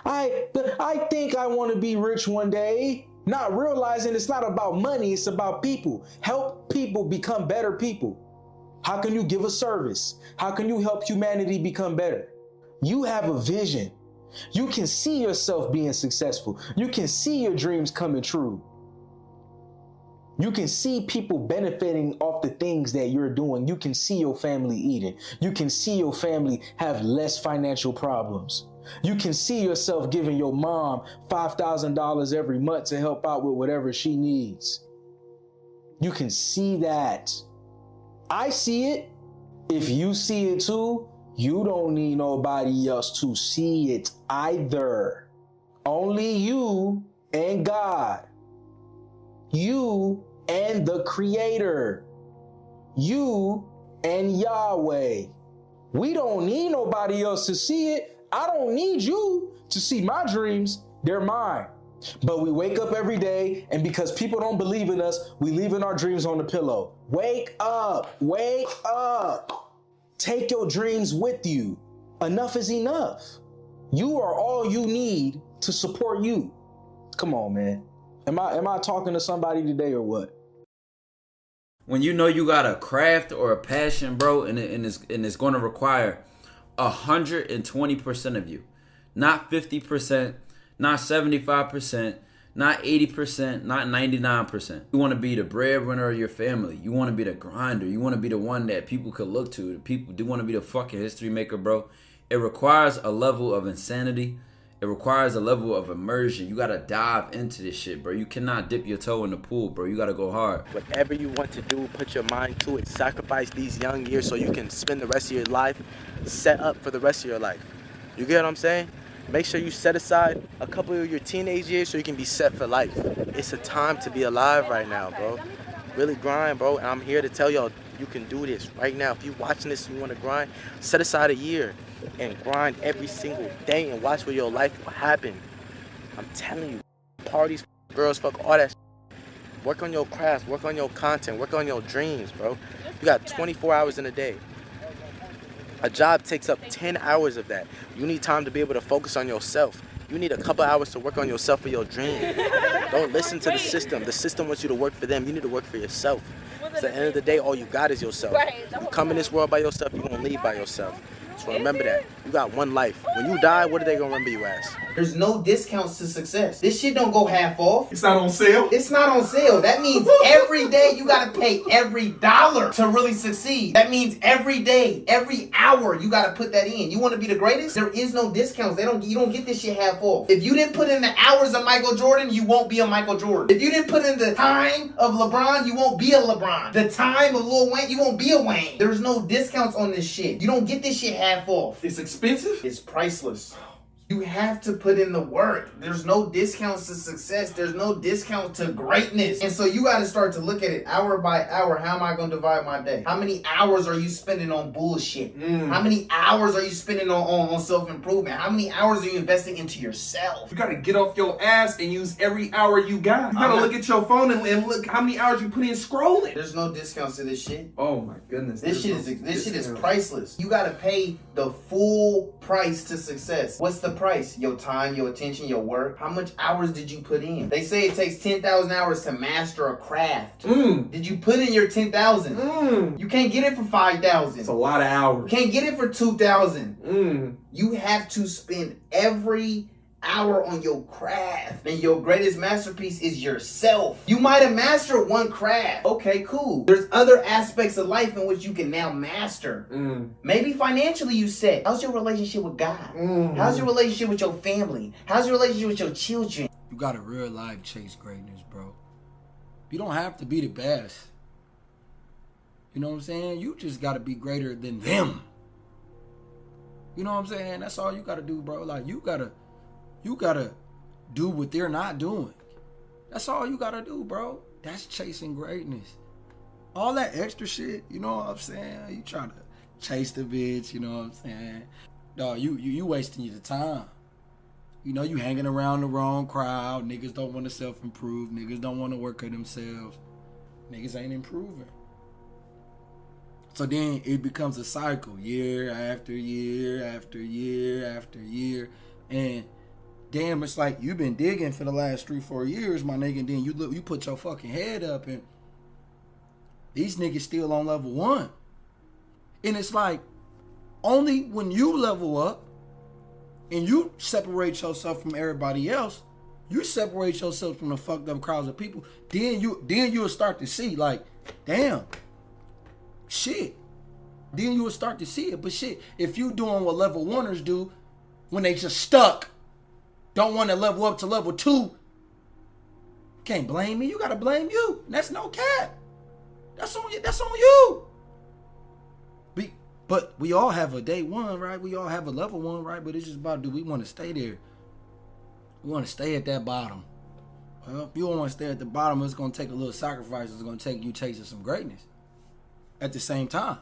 I think I want to be rich one day, not realizing it's not about money, it's about people. Help people become better people. How can you give a service? How can you help humanity become better? You have a vision. You can see yourself being successful. You can see your dreams coming true. You can see people benefiting off the things that you're doing. You can see your family eating. You can see your family have less financial problems. You can see yourself giving your mom $5,000 every month to help out with whatever she needs. You can see that. I see it. If you see it too, you don't need nobody else to see it either. Only you and God. You and the Creator. You and Yahweh. We don't need nobody else to see it. I don't need you to see my dreams. They're mine. But we wake up every day, and because people don't believe in us, we leaving our dreams on the pillow. Wake up. Wake up. Take your dreams with you. Enough is enough. You are all you need to support you. Come on, man. Am I talking to somebody today or what? When you know you got a craft or a passion, bro, and it's going to require 120% of you, not 50%, not 75%, not 80%, not 99%. You want to be the breadwinner of your family. You want to be the grinder. You want to be the one that people could look to. People do want to be the fucking history maker, bro. It requires a level of insanity. It requires a level of immersion. You got to dive into this shit, bro. You cannot dip your toe in the pool, bro. You got to go hard. Whatever you want to do, put your mind to it. Sacrifice these young years so you can spend the rest of your life set up for the rest of your life. You get what I'm saying? Make sure you set aside a couple of your teenage years so you can be set for life. It's a time to be alive right now, bro. Really grind, bro. And I'm here to tell y'all, you can do this right now. If you're watching this and you want to grind, set aside a year and grind every single day and watch where your life will happen. I'm telling you, parties, girls, fuck all that shit. Work on your craft, work on your content, work on your dreams, bro. You got 24 hours in a day. A job takes up 10 hours of that. You need time to be able to focus on yourself. You need a couple hours to work on yourself for your dream. Don't listen to the system. The system wants you to work for them. You need to work for yourself. At the end of the day, all you got is yourself. You come in this world by yourself, you're gonna leave by yourself. So remember that. You got one life. When you die, what are they gonna remember you as? There's no discounts to success. This shit don't go half off. It's not on sale? It's not on sale. That means every day you gotta pay every dollar to really succeed. That means every day, every hour you gotta put that in. You wanna be the greatest? There is no discounts. You don't get this shit half off. If you didn't put in the hours of Michael Jordan, you won't be a Michael Jordan. If you didn't put in the time of LeBron, you won't be a LeBron. The time of Lil Wayne, you won't be a Wayne. There's no discounts on this shit. You don't get this shit half off. It's expensive? It's priceless. You have to put in the work. There's no discounts to success. There's no discount to greatness. And so you got to start to look at it hour by hour. How am I going to divide my day? How many hours are you spending on bullshit? How many hours are you spending on self-improvement? How many hours are you investing into yourself? You got to get off your ass and use every hour you got. You got to look at your phone and look how many hours you put in scrolling. There's no discounts to this shit. Oh my goodness. This shit is priceless. You got to pay the full price to success. What's the price? Your time, your attention, your work. How much hours did you put in? They say it takes 10,000 hours to master a craft. Did you put in your 10,000? You can't get it for 5,000. It's a lot of hours. You can't get it for 2,000. You have to spend every hour on your craft. And your greatest masterpiece is yourself. You might have mastered one craft. Okay, cool. There's other aspects of life in which you can now master. Maybe financially you set. How's your relationship with God? How's your relationship with your family? How's your relationship with your children? You gotta real life chase greatness, bro. You don't have to be the best. You know what I'm saying? You just gotta be greater than them. You know what I'm saying? That's all you gotta do, bro. Like you gotta do what they're not doing. That's all you gotta do, bro. That's chasing greatness. All that extra shit, you know what I'm saying? You try to chase the bitch, you know what I'm saying? Dog, you wasting your time. You know, you hanging around the wrong crowd. Niggas don't want to self-improve. Niggas don't want to work on themselves. Niggas ain't improving. So then it becomes a cycle, year after year after year after year. And damn, it's like you've been digging for the last 3-4 years, my nigga, and then you put your fucking head up and these niggas still on level 1. And it's like only when you level up and you separate yourself from everybody else, you separate yourself from the fucked up crowds of people, then you'll start to see like, damn, shit. Then you will start to see it. But shit, if you doing what level 1ers do when they just stuck, don't want to level up to level 2, can't blame me. You gotta blame you. That's no cap. That's on you. That's on you. But we all have a day 1, right? We all have a level 1, right? But it's just about, do we want to stay there? We want to stay at that bottom. Well, if you don't want to stay at the bottom, it's going to take a little sacrifice. It's going to take you chasing some greatness. At the same time,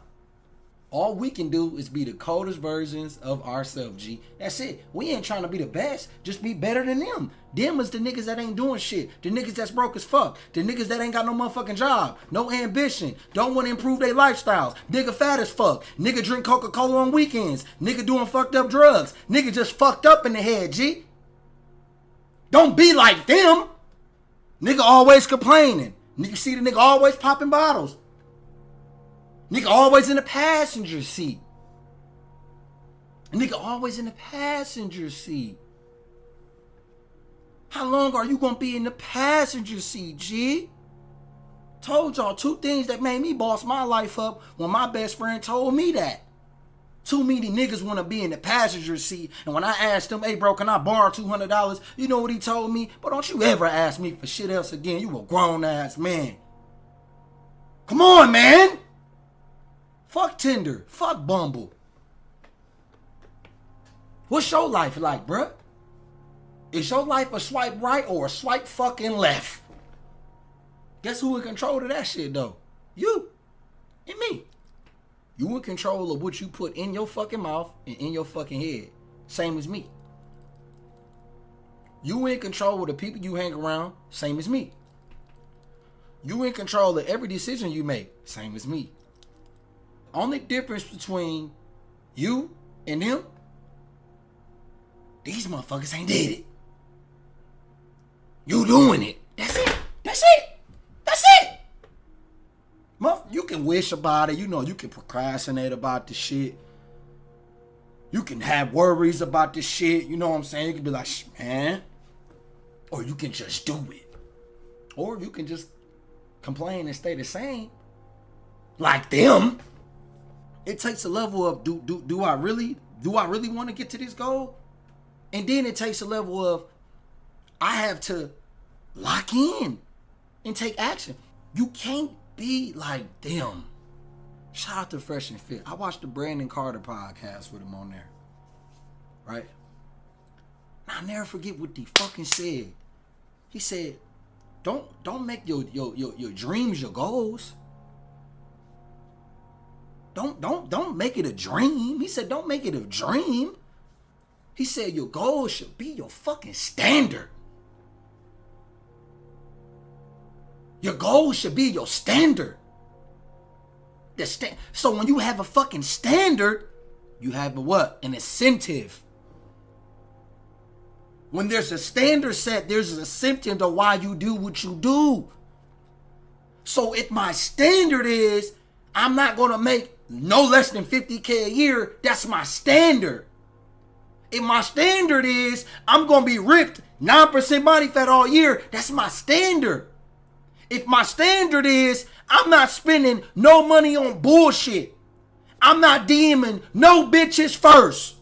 all we can do is be the coldest versions of ourselves, G. That's it. We ain't trying to be the best. Just be better than them. Them is the niggas that ain't doing shit. The niggas that's broke as fuck. The niggas that ain't got no motherfucking job. No ambition. Don't want to improve their lifestyles. Nigga fat as fuck. Nigga drink Coca-Cola on weekends. Nigga doing fucked up drugs. Nigga just fucked up in the head, G. Don't be like them. Nigga always complaining. Nigga see the nigga always popping bottles. Nigga always in the passenger seat. Nigga always in the passenger seat. How long are you gonna be in the passenger seat, G? Told y'all 2 things that made me boss my life up when my best friend told me that. Too many niggas wanna be in the passenger seat, and when I asked him, hey bro, can I borrow $200? You know what he told me? But don't you ever ask me for shit else again. You a grown ass man. Come on, man. Fuck Tinder. Fuck Bumble. What's your life like, bruh? Is your life a swipe right or a swipe fucking left? Guess who in control of that shit, though? You and me. You in control of what you put in your fucking mouth and in your fucking head. Same as me. You in control of the people you hang around. Same as me. You in control of every decision you make. Same as me. Only difference between you and them, these motherfuckers ain't did it. You doing it. That's it. That's it. That's it. You can wish about it. You know, you can procrastinate about the shit. You can have worries about this shit. You know what I'm saying? You can be like, man. Or you can just do it. Or you can just complain and stay the same. Like them. It takes a level of do I really want to get to this goal? And then it takes a level of I have to lock in and take action. You can't be like them. Shout out to Fresh and Fit. I watched the Brandon Carter podcast with him on there. Right? I'll never forget what he fucking said. He said, don't make your dreams your goals. Don't make it a dream. He said, don't make it a dream. He said, your goal should be your fucking standard. Your goal should be your standard. So when you have a fucking standard, you have a what? An incentive. When there's a standard set, there's an incentive to why you do what you do. So if my standard is, I'm not going to make no less than $50K a year, that's my standard. If my standard is I'm going to be ripped 9% body fat all year, that's my standard. If my standard is I'm not spending no money on bullshit, I'm not DMing no bitches first.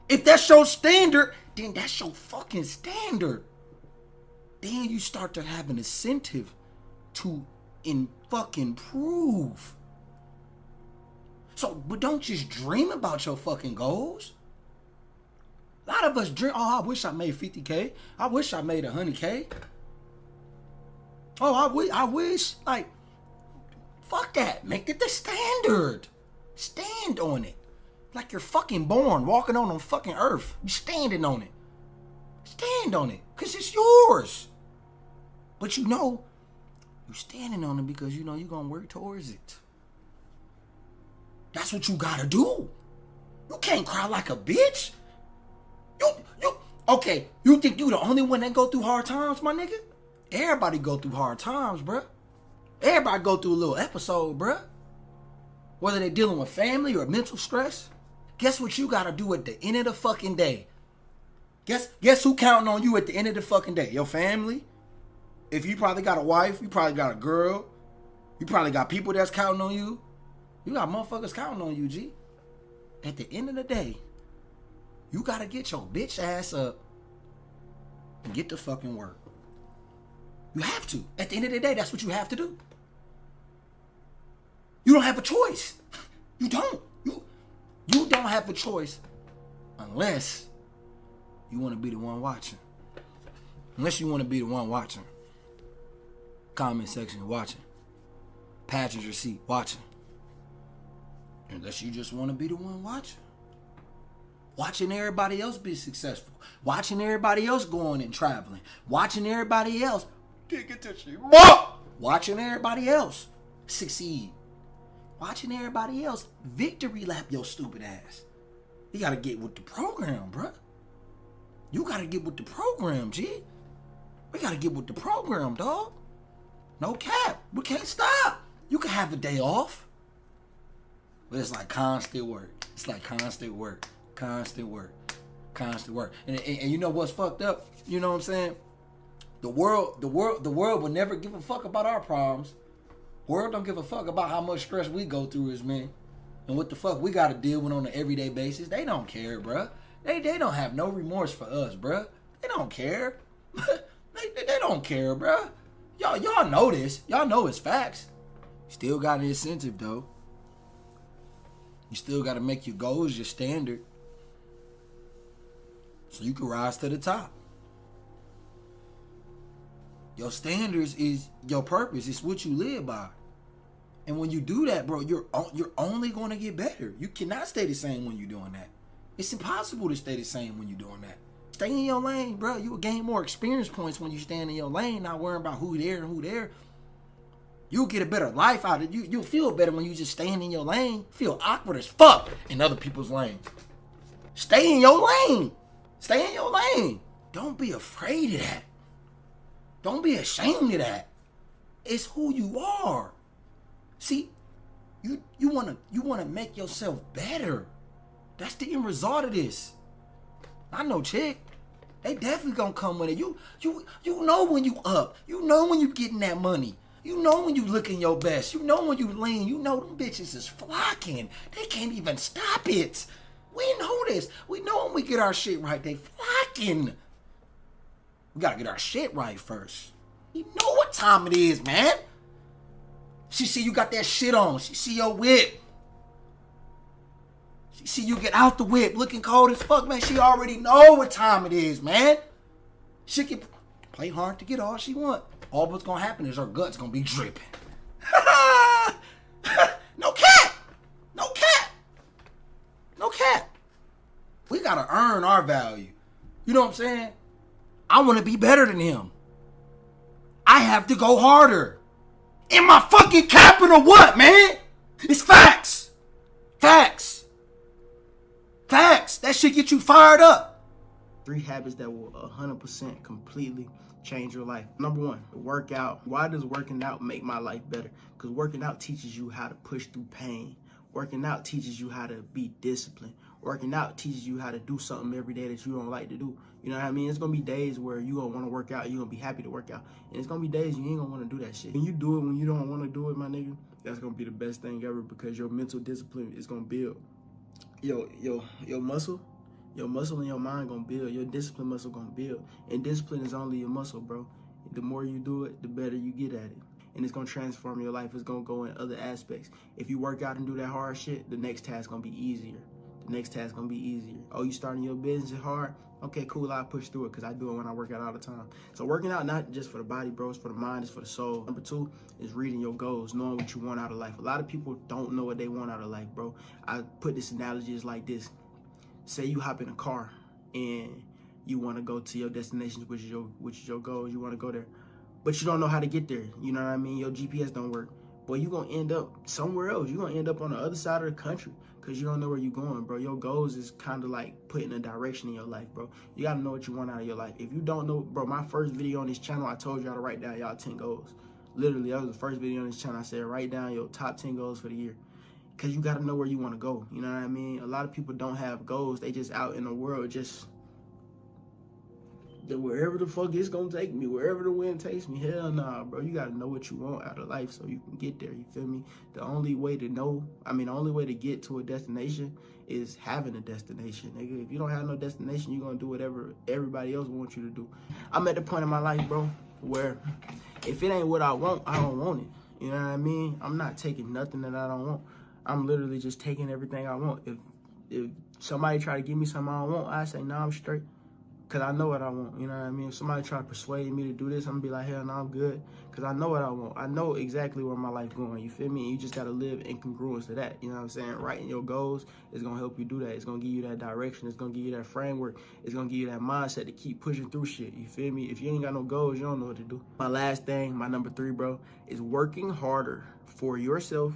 If that's your standard, then that's your fucking standard. Then you start to have an incentive to fucking prove. So, but don't just dream about your fucking goals. A lot of us dream, oh, I wish I made 50K. I wish I made 100K. Oh, I wish, like, fuck that. Make it the standard. Stand on it. Like you're fucking born, walking on fucking earth. You standing on it. Stand on it, because it's yours. But you know, you're standing on it because you know you're going to work towards it. That's what you got to do. You can't cry like a bitch. Okay, you think you the only one that go through hard times, my nigga? Everybody go through hard times, bruh. Everybody go through a little episode, bruh. Whether they're dealing with family or mental stress. Guess what you gotta do at the end of the fucking day? Guess who counting on you at the end of the fucking day? Your family? If you probably got a wife, you probably got a girl. You probably got people that's counting on you. You got motherfuckers counting on you, G. At the end of the day, you gotta get your bitch ass up and get to fucking work. You have to. At the end of the day, that's what you have to do. You don't have a choice. You don't. You don't have a choice unless you want to be the one watching. Unless you want to be the one watching. Comment section watching. Passenger seat watching. Unless you just want to be the one watching. Watching everybody else be successful. Watching everybody else going and traveling. Watching everybody else watching everybody else succeed. Watching everybody else victory lap your stupid ass. You gotta get with the program, bruh. You gotta get with the program, G. We gotta get with the program, dog. No cap. We can't stop. You can have a day off. But it's like constant work. It's like constant work. Constant work. Constant work. And you know what's fucked up? You know what I'm saying? The world will never give a fuck about our problems. World don't give a fuck about how much stress we go through as men. And what the fuck we gotta deal with on an everyday basis. They don't care, bruh. They don't have no remorse for us, bruh. They don't care. they don't care, bruh. Y'all know this. Y'all know it's facts. Still got an incentive though. You still gotta make your goals your standard. So you can rise to the top. Your standards is your purpose. It's what you live by. And when you do that, bro, you're only going to get better. You cannot stay the same when you're doing that. It's impossible to stay the same when you're doing that. Stay in your lane, bro. You will gain more experience points when you stand in your lane, not worrying about who there and who there. You'll get a better life out of it. You'll feel better when you just stand in your lane. Feel awkward as fuck in other people's lanes. Stay in your lane. Stay in your lane. Don't be afraid of that. Don't be ashamed of that. It's who you are. See, you wanna make yourself better. That's the end result of this. I know, chick. They definitely gonna come with it. You know when you up. You know when you getting that money. You know when you looking your best. You know when you lean. You know them bitches is flocking. They can't even stop it. We know this. We know when we get our shit right, they flocking. We gotta get our shit right first. You know what time it is, man. She see you got that shit on. She see your whip. She see you get out the whip looking cold as fuck, man. She already know what time it is, man. She can play hard to get all she want. All what's gonna happen is her gut's gonna be dripping. No cap. No cap. No cap. We gotta earn our value. You know what I'm saying? I want to be better than him. I have to go harder. Am I fucking capping or what, man? It's facts. Facts. Facts. That shit get you fired up. 3 habits that will 100% completely change your life. Number 1, work out. Why does working out make my life better? Because working out teaches you how to push through pain. Working out teaches you how to be disciplined. Working out teaches you how to do something every day that you don't like to do. You know what I mean? It's gonna be days where you gonna want to work out, you're gonna be happy to work out. And it's gonna be days you ain't gonna want to do that shit. When you do it when you don't want to do it, my nigga, that's gonna be the best thing ever, because your mental discipline is gonna build. Your muscle and your mind gonna build. Your discipline muscle gonna build. And discipline is only your muscle, bro. The more you do it, the better you get at it. And it's gonna transform your life. It's gonna go in other aspects. If you work out and do that hard shit, the next task gonna be easier. The next task gonna be easier. Oh, you starting your business hard? Okay, cool, I'll push through it, because I do it when I work out all the time. So working out, not just for the body, bro, it's for the mind, it's for the soul. Number 2 is reading your goals, knowing what you want out of life. A lot of people don't know what they want out of life, bro. I put this analogy as like this. Say you hop in a car and you want to go to your destination, which is your goal. You want to go there, but you don't know how to get there. You know what I mean? Your GPS don't work. Boy, you're going to end up somewhere else. You're going to end up on the other side of the country because you don't know where you're going, bro. Your goals is kind of like putting a direction in your life, bro. You got to know what you want out of your life. If you don't know, bro, my first video on this channel, I told y'all to write down y'all 10 goals. Literally, that was the first video on this channel. I said, write down your top 10 goals for the year. Because you got to know where you want to go. You know what I mean? A lot of people don't have goals. They just out in the world, just wherever the fuck it's going to take me, wherever the wind takes me. Hell nah, bro. You got to know what you want out of life so you can get there. You feel me? The only way to know, the only way to get to a destination is having a destination, nigga. If you don't have no destination, you're going to do whatever everybody else wants you to do. I'm at the point in my life, bro, where if it ain't what I want, I don't want it. You know what I mean? I'm not taking nothing that I don't want. I'm literally just taking everything I want. If somebody try to give me something I don't want, I say, nah, I'm straight. Because I know what I want, you know what I mean? If somebody try to persuade me to do this, I'm going to be like, hell no, I'm good. Because I know what I want. I know exactly where my life's going, you feel me? You just got to live in congruence to that, you know what I'm saying? Writing your goals is going to help you do that. It's going to give you that direction. It's going to give you that framework. It's going to give you that mindset to keep pushing through shit, you feel me? If you ain't got no goals, you don't know what to do. My last thing, my number 3, bro, is working harder for yourself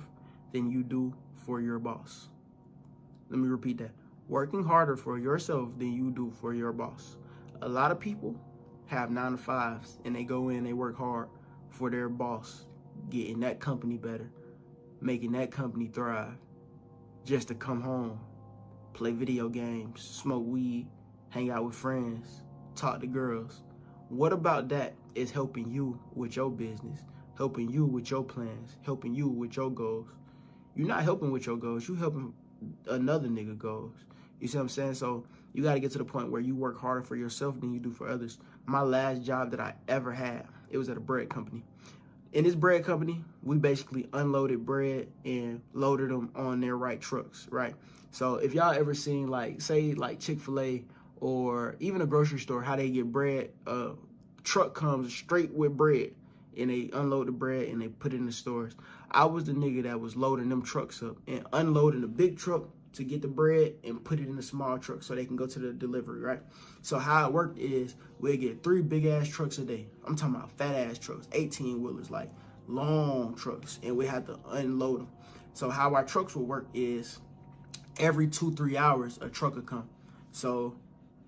than you do for your boss. Let me repeat that. Working harder for yourself than you do for your boss. A lot of people have 9 to 5s and they go in, they work hard for their boss, getting that company better, making that company thrive, just to come home, play video games, smoke weed, hang out with friends, talk to girls. What about that is helping you with your business, helping you with your plans, helping you with your goals? You're not helping with your goals, you helping another nigga goals. You see what I'm saying? So you got to get to the point where you work harder for yourself than you do for others. My last job that I ever had, it was at a bread company. In this bread company, we basically unloaded bread and loaded them on their right trucks, right? So if y'all ever seen, like, say, like Chick-fil-A or even a grocery store, how they get bread, truck comes straight with bread and they unload the bread and they put it in the stores. I was the nigga that was loading them trucks up and unloading the big truck to get the bread and put it in the small truck so they can go to the delivery, right? So how it worked is we'll get 3 big ass trucks a day. I'm talking about fat ass trucks, 18-wheelers, like long trucks, and we had to unload them. So how our trucks will work is every 2-3 hours a truck will come. So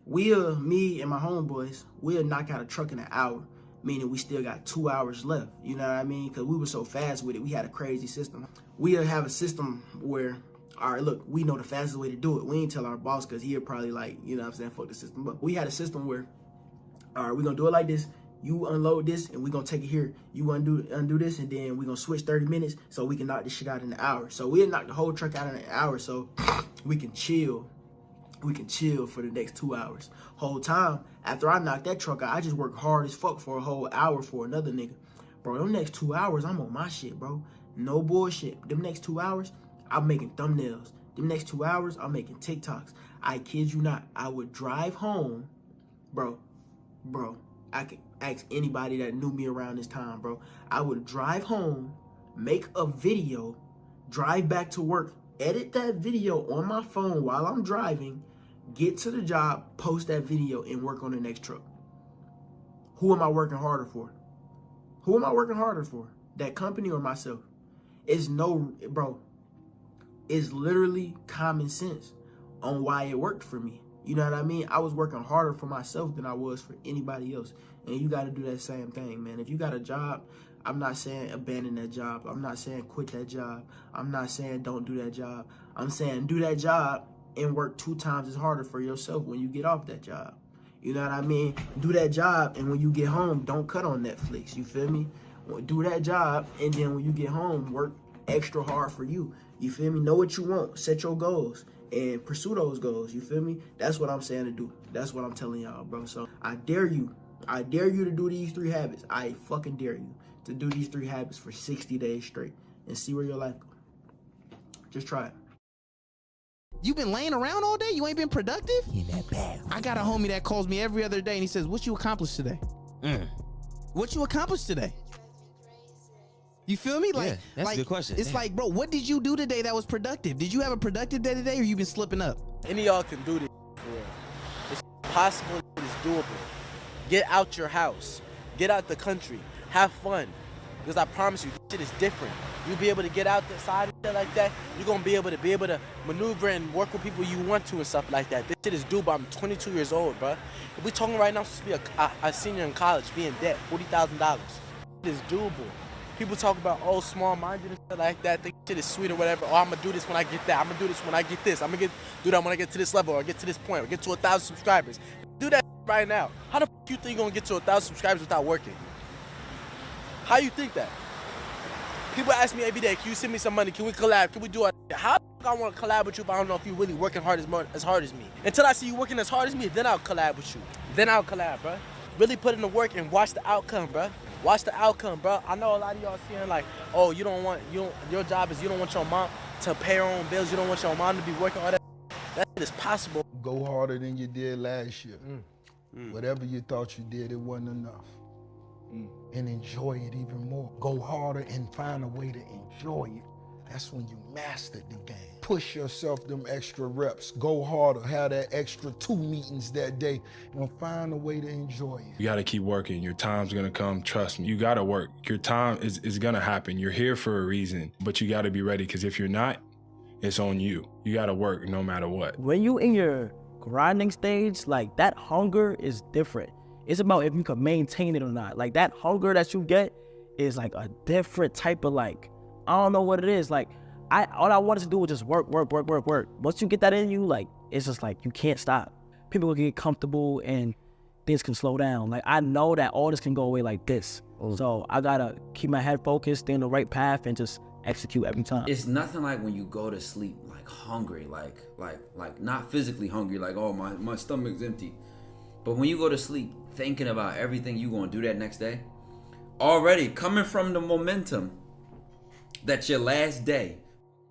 me and my homeboys, we'll knock out a truck in an hour, meaning we still got 2 hours left. You know what I mean? Because we were so fast with it. We had a crazy system. We'll have a system where, all right, look, we know the fastest way to do it. We ain't tell our boss because he'll probably like, you know what I'm saying, fuck the system. But we had a system where, all right, we're going to do it like this. You unload this and we're going to take it here. You undo this and then we're going to switch 30 minutes so we can knock this shit out in an hour. So we'll knock the whole truck out in an hour so we can chill. We can chill for the next 2 hours. Whole time, after I knock that truck out, I just work hard as fuck for a whole hour for another nigga. Bro, them next 2 hours, I'm on my shit, bro. No bullshit. Them next 2 hours, I'm making thumbnails. Them next 2 hours, I'm making TikToks. I kid you not. I would drive home, bro, I can ask anybody that knew me around this time, bro. I would drive home, make a video, drive back to work, edit that video on my phone while I'm driving, get to the job, post that video, and work on the next truck. Who am I working harder for? Who am I working harder for? That company or myself? It's literally common sense on why it worked for me. You know what I mean? I was working harder for myself than I was for anybody else. And you got to do that same thing, man. If you got a job, I'm not saying abandon that job. I'm not saying quit that job. I'm not saying don't do that job. I'm saying do that job and work 2 times as harder for yourself when you get off that job. You know what I mean? Do that job, and when you get home, don't cut on Netflix. You feel me? Do that job, and then when you get home, work extra hard for you. You feel me? Know what you want. Set your goals and pursue those goals. You feel me? That's what I'm saying to do. That's what I'm telling y'all, bro. So I dare you. I dare you to do these 3 habits. I fucking dare you to do these 3 habits for 60 days straight and see where your life goes. Just try it. You been laying around all day? You ain't been productive? Yeah, that bad. I got a homie that calls me every other day and he says, what you accomplished today? What you accomplished today? You feel me? Like, that's a good question. It's like, bro, what did you do today that was productive? Did you have a productive day today or you been slipping up? Any of y'all can do this for real. It's possible, it's doable. Get out your house. Get out the country. Have fun. Because I promise you, this shit is different. You'll be able to get out the side and shit like that. You're gonna be able to maneuver and work with people you want to and stuff like that. This shit is doable. I'm 22 years old, bro. If we talking right now, I'm supposed to be a senior in college, be in debt, $40,000. It is doable. People talk about, oh, small-minded and shit like that. Think shit is sweet or whatever. Oh, I'm gonna do this when I get that. I'm gonna do this when I get this. I'm gonna do that when I get to this level or get to this point or get to 1,000 subscribers. Do that right now. How the fuck you think you're gonna get to 1,000 subscribers without working? How you think that? People ask me every day, can you send me some money? Can we collab? Can we do it? How the fuck I want to collab with you if I don't know if you're really working hard as hard as me? Until I see you working as hard as me, then I'll collab with you. Then I'll collab, bro. Really put in the work and watch the outcome, bro. Watch the outcome, bro. I know a lot of y'all saying like, oh, your job is you don't want your mom to pay her own bills. You don't want your mom to be working all that. That is possible. Go harder than you did last year. Whatever you thought you did, it wasn't enough. And enjoy it even more. Go harder and find a way to enjoy it. That's when you mastered the game. Push yourself them extra reps. Go harder, have that extra 2 meetings that day, and find a way to enjoy it. You gotta keep working. Your time's gonna come, trust me. You gotta work. Your time is gonna happen. You're here for a reason, but you gotta be ready, because if you're not, it's on you. You gotta work no matter what. When you in your grinding stage, like that hunger is different. It's about if you can maintain it or not. Like that hunger that you get is like a different type of like, I don't know what it is. Like all I wanted to do was just work. Once you get that in you, like it's just like you can't stop. People will get comfortable and things can slow down. Like I know that all this can go away like this. So I gotta keep my head focused, stay on the right path, and just execute every time. It's nothing like when you go to sleep like hungry, like not physically hungry, like oh my stomach's empty. But when you go to sleep thinking about everything you're gonna do that next day, already coming from the momentum that your last day,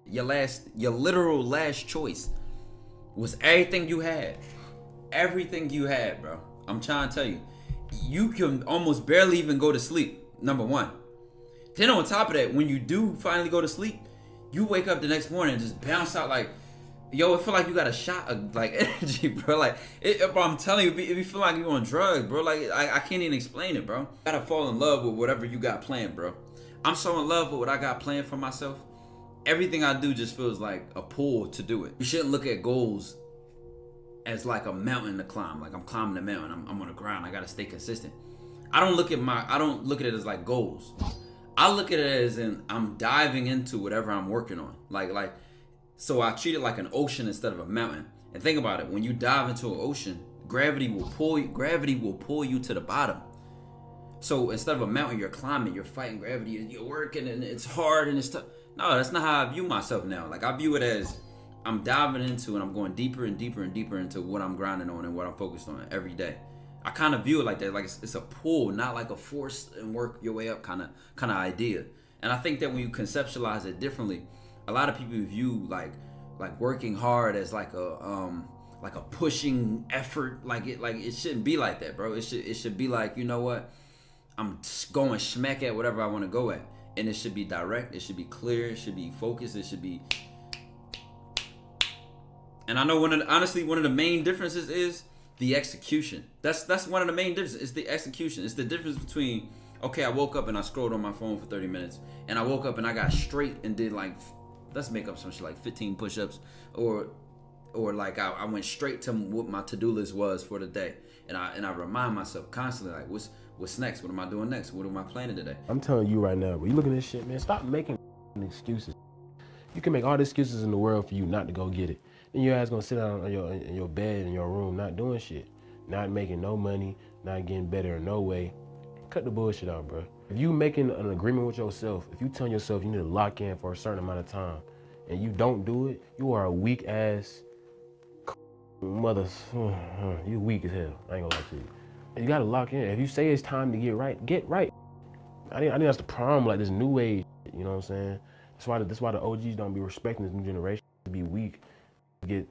your literal last choice was everything you had. Everything you had, bro. I'm trying to tell you, you can almost barely even go to sleep, number one. Then on top of that, when you do finally go to sleep, you wake up the next morning and just bounce out like, yo, it feel like you got a shot of like energy, bro. Like, I'm telling you, it feel like you on drugs, bro. Like, I can't even explain it, bro. You gotta fall in love with whatever you got planned, bro. I'm so in love with what I got planned for myself. Everything I do just feels like a pull to do it. You shouldn't look at goals as like a mountain to climb. Like I'm climbing the mountain, I'm on the ground. I gotta stay consistent. I don't look at it as like goals. I look at it as in I'm diving into whatever I'm working on. Like. So I treat it like an ocean instead of a mountain. And think about it, when you dive into an ocean, gravity will pull you to the bottom. So instead of a mountain, you're climbing, you're fighting gravity, you're working, and it's hard and it's tough. No, that's not how I view myself now. Like I view it as I'm diving into and I'm going deeper and deeper and deeper into what I'm grinding on and what I'm focused on every day. I kind of view it like that, like it's a pull, not like a force and work your way up kind of idea. And I think that when you conceptualize it differently, a lot of people view like working hard as like a pushing effort. Like it shouldn't be like that, bro. It should be like, you know what? I'm going smack at whatever I want to go at, and it should be direct. It should be clear. It should be focused. It should be. And I know honestly one of the main differences is the execution. That's one of the main differences. It's the execution. It's the difference between, okay, I woke up and I scrolled on my phone for 30 minutes, and I woke up and I got straight and did like, let's make up some shit like 15 push-ups, or like I went straight to what my to-do list was for the day, and I remind myself constantly like what's What's next? What am I doing next? What am I planning today? I'm telling you right now, bro. You looking at this shit, man. Stop making excuses. You can make all the excuses in the world for you not to go get it. Then your ass gonna sit down on in your bed in your room, not doing shit, not making no money, not getting better in no way. Cut the bullshit out, bro. If you making an agreement with yourself, if you telling yourself you need to lock in for a certain amount of time, and you don't do it, you are a weak ass mother. You weak as hell. I ain't gonna lie to you. And you gotta lock in. If you say it's time to get right, get right. I think that's the problem, like this new age, you know what I'm saying? That's why the OGs don't be respecting this new generation. They be weak, get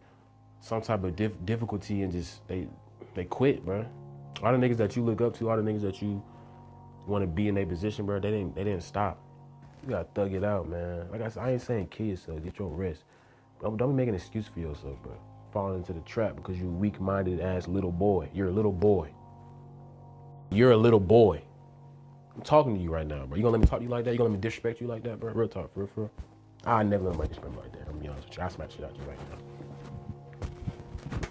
some type of difficulty, and just they quit, bro. All the niggas that you look up to, all the niggas that you want to be in their position, bro, they didn't stop. You gotta thug it out, man. Like I said, I ain't saying kill yourself, get your rest. Don't be making an excuse for yourself, bro. Falling into the trap because you weak-minded ass little boy. You're a little boy. You're a little boy. I'm talking to you right now, bro. You gonna let me talk to you like that? You gonna let me disrespect you like that, bro? Real talk, for real. I never let my disrespect me like that. I'm gonna be honest with you. I smack shit out you right now.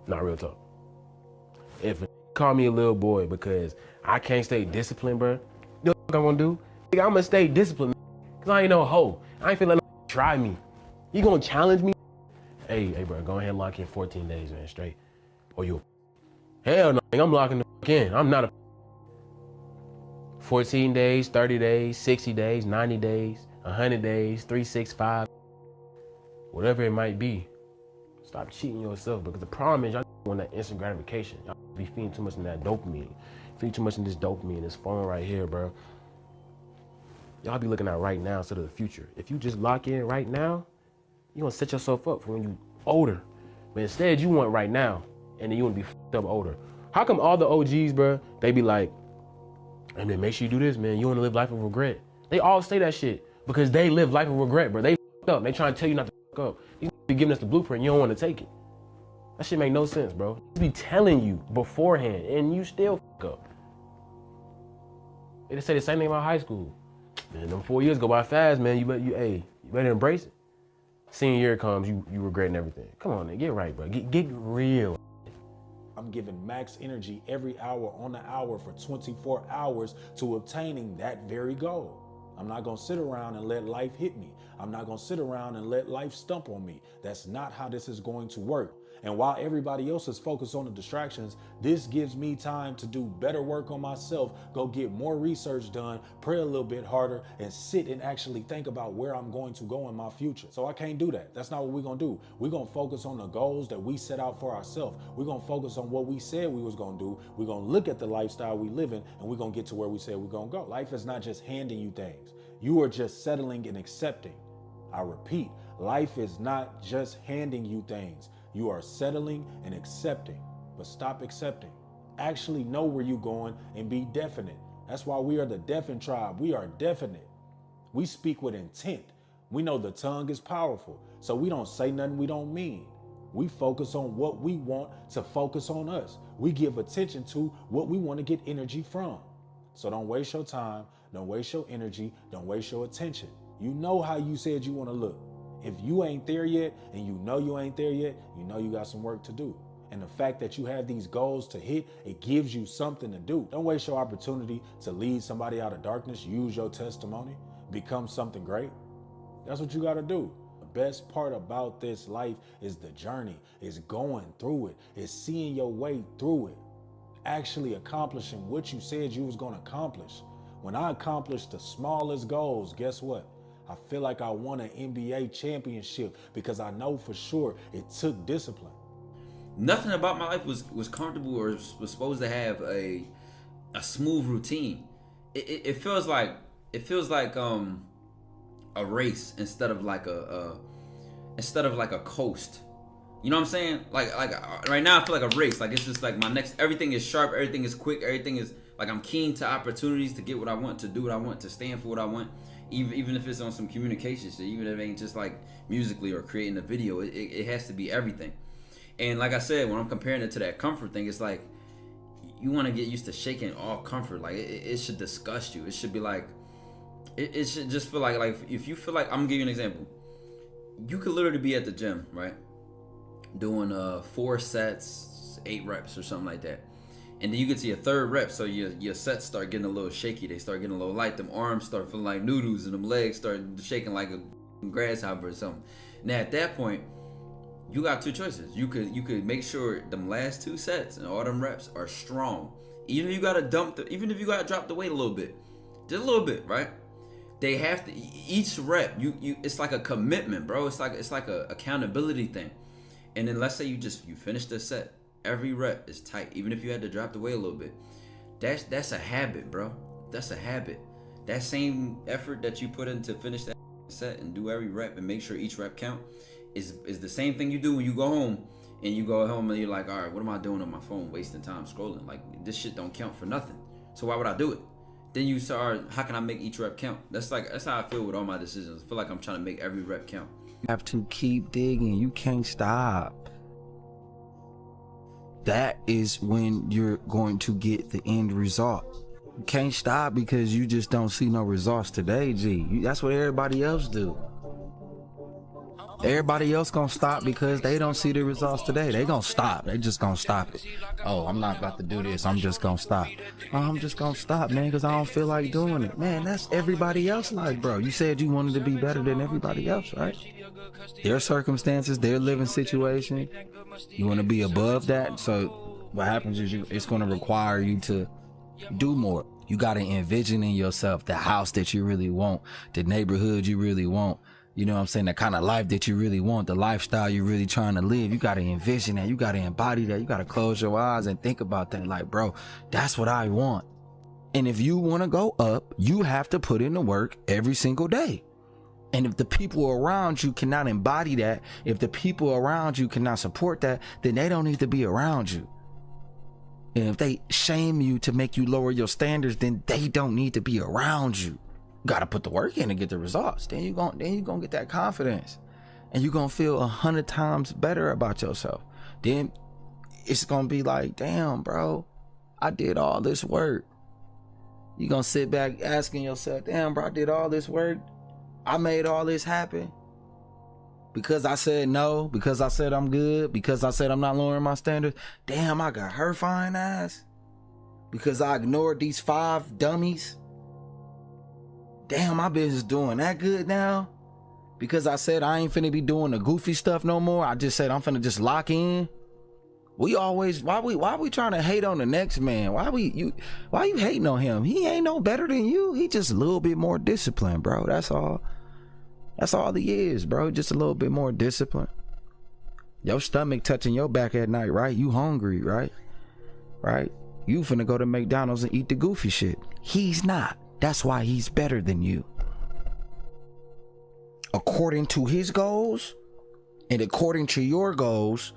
Not real talk. If call me a little boy because I can't stay disciplined, bro, you know what I'm gonna do? Nigga, I'm gonna stay disciplined because I ain't no hoe. I ain't finna let no try me. You gonna challenge me? Hey, bro, go ahead and lock in 14 days, man, straight. Or you hell no, I'm locking the fuck in. I'm not a 14 days, 30 days, 60 days, 90 days, 100 days, 365, whatever it might be. Stop cheating yourself, because the problem is y'all want that instant gratification. Y'all be feeding too much in that dopamine. Feeding too much in this dopamine, this phone right here, bro. Y'all be looking at right now instead of the future. If you just lock in right now, you're gonna set yourself up for when you older. But instead, you want right now, and then you wanna be fucked up older. How come all the OGs, bro, they be like, hey man, make sure you do this, man. You wanna live life of regret. They all say that shit because they live life of regret, bro. They fucked up. They trying to tell you not to fuck up. You be giving us the blueprint, you don't wanna take it. That shit make no sense, bro. They be telling you beforehand, and you still fuck up. They say the same thing about high school. Man, them 4 years go by fast, man. You better embrace it. Senior year comes, you regretting everything. Come on, man, get right, bro. Get real. I'm giving max energy every hour on the hour for 24 hours to obtaining that very goal. I'm not gonna sit around and let life hit me. I'm not gonna sit around and let life stump on me. That's not how this is going to work. And while everybody else is focused on the distractions, this gives me time to do better work on myself, go get more research done, pray a little bit harder, and sit and actually think about where I'm going to go in my future. So I can't do that. That's not what we're gonna do. We're gonna focus on the goals that we set out for ourselves. We're gonna focus on what we said we was gonna do. We're gonna look at the lifestyle we live in, and we're gonna get to where we said we're gonna go. Life is not just handing you things. You are just settling and accepting. I repeat, life is not just handing you things. You are settling and accepting, but stop accepting. Actually know where you're going and be definite. That's why we are the deafened tribe. We are definite. We speak with intent. We know the tongue is powerful, so we don't say nothing we don't mean. We focus on what we want to focus on us. We give attention to what we want to get energy from. So don't waste your time, don't waste your energy, don't waste your attention. You know how you said you want to look. If you ain't there yet, and you know you ain't there yet, you know you got some work to do. And the fact that you have these goals to hit, it gives you something to do. Don't waste your opportunity to lead somebody out of darkness. Use your testimony, become something great. That's what you got to do. The best part about this life is the journey, is going through it, is seeing your way through it, actually accomplishing what you said you was going to accomplish. When I accomplished the smallest goals, guess what? I feel like I won an NBA championship because I know for sure it took discipline. Nothing about my life was comfortable or was supposed to have a smooth routine. It feels like a race instead of like a coast. You know what I'm saying? Like right now I feel like a race. Like it's just like my next, everything is sharp, everything is quick, everything is like I'm keen to opportunities to get what I want, to do what I want, to stand for what I want. Even if it's on some communication shit, even if it ain't just like musically or creating a video, it has to be everything. And like I said, when I'm comparing it to that comfort thing, it's like you want to get used to shaking all comfort. Like it should disgust you. It should be like, it should just feel like if you feel like, I'm gonna give you an example. You could literally be at the gym, right? Doing 4 sets, 8 reps or something like that. And then you get to your third rep, so your sets start getting a little shaky. They start getting a little light. Them arms start feeling like noodles, and them legs start shaking like a grasshopper or something. Now at that point, you got two choices. You could make sure them last 2 sets and all them reps are strong. Even if you gotta even if you gotta drop the weight a little bit, just a little bit, right? They have to each rep. It's like a commitment, bro. It's like a accountability thing. And then let's say you finish the set. Every rep is tight, even if you had to drop the weight a little bit. That's a habit, bro. That's a habit. That same effort that you put in to finish that set and do every rep and make sure each rep count is the same thing you do when you go home. And you go home and you're like, all right, what am I doing on my phone? Wasting time scrolling. Like, this shit don't count for nothing. So why would I do it? Then you start, how can I make each rep count? That's how I feel with all my decisions. I feel like I'm trying to make every rep count. You have to keep digging. You can't stop. That is when you're going to get the end result. You can't stop because you just don't see no results today, G. That's what everybody else do. Everybody else gonna stop because they don't see the results today. They gonna stop. They just gonna stop it. Oh, I'm not about to do this. I'm just gonna stop. Oh, I'm just gonna stop, man, because I don't feel like doing it. Man, that's everybody else like, bro. You said you wanted to be better than everybody else, right? Their circumstances, their living situation. You want to be above that. So what happens is it's gonna require you to do more. You gotta envision in yourself the house that you really want, the neighborhood you really want. You know what I'm saying? The kind of life that you really want, the lifestyle you're really trying to live. You got to envision that. You got to embody that. You got to close your eyes and think about that. Like, bro, that's what I want. And if you want to go up, you have to put in the work every single day. And if the people around you cannot embody that, if the people around you cannot support that, then they don't need to be around you. And if they shame you to make you lower your standards, then they don't need to be around you. Gotta put the work in to get the results. Then you gonna get that confidence, and you gonna feel 100 times better about yourself. Then it's gonna be like, damn, bro, I did all this work. You gonna sit back asking yourself, damn, bro, I did all this work. I made all this happen because I said no, because I said I'm good, because I said I'm not lowering my standards. Damn, I got her fine ass because I ignored these 5 dummies. Damn, my business doing that good now because I said I ain't finna be doing the goofy stuff no more. I just said I'm finna just lock in. Why we trying to hate on the next man? Why you hating on him? He ain't no better than you. He just a little bit more disciplined, bro. That's all he is, bro. Just a little bit more disciplined. Your stomach touching your back at night, right? You hungry, right? Right? You finna go to McDonald's and eat the goofy shit. He's not. That's why he's better than you. According to his goals and according to your goals,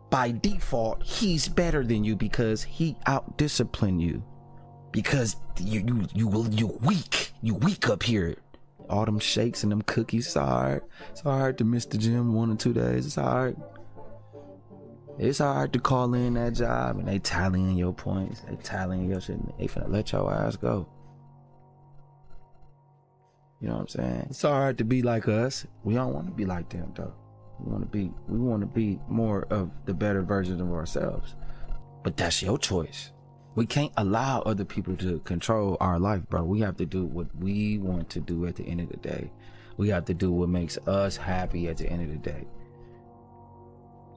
by default, he's better than you because he out-disciplined you. Because you weak. You weak up here. All them shakes and them cookies, it's hard. It's hard to miss the gym 1 or 2 days. It's hard. It's hard to call in that job and they tallying your points. They tallying your shit. They finna let your ass go. You know what I'm saying? It's hard to be like us. We don't want to be like them though. We want to be more of the better version of ourselves. But that's your choice. We can't allow other people to control our life, bro. We have to do what we want to do at the end of the day. We have to do what makes us happy at the end of the day,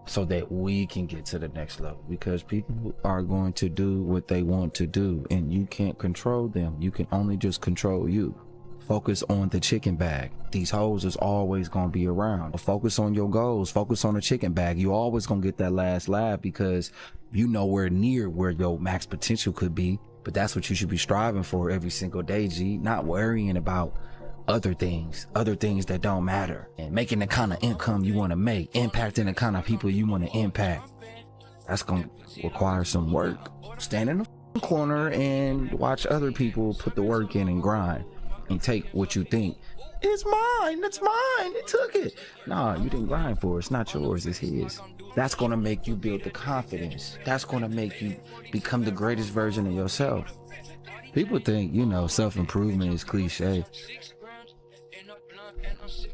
so that we can get to the next level. Because people are going to do what they want to do and you can't control them. You can only just control you. Focus on the chicken bag. These hoes is always gonna be around. Focus on your goals. Focus on the chicken bag. You always gonna get that last laugh because you nowhere near where your max potential could be. But that's what you should be striving for every single day, G. Not worrying about other things that don't matter, and making the kind of income you want to make, impacting the kind of people you want to impact. That's gonna require some work. Stand in the corner and watch other people put the work in and grind and take what you think it's mine, it's mine, it took it. Nah, you didn't grind for it. It's not yours, it's his. That's gonna make you build the confidence. That's gonna make you become the greatest version of yourself. People think, self-improvement is cliche.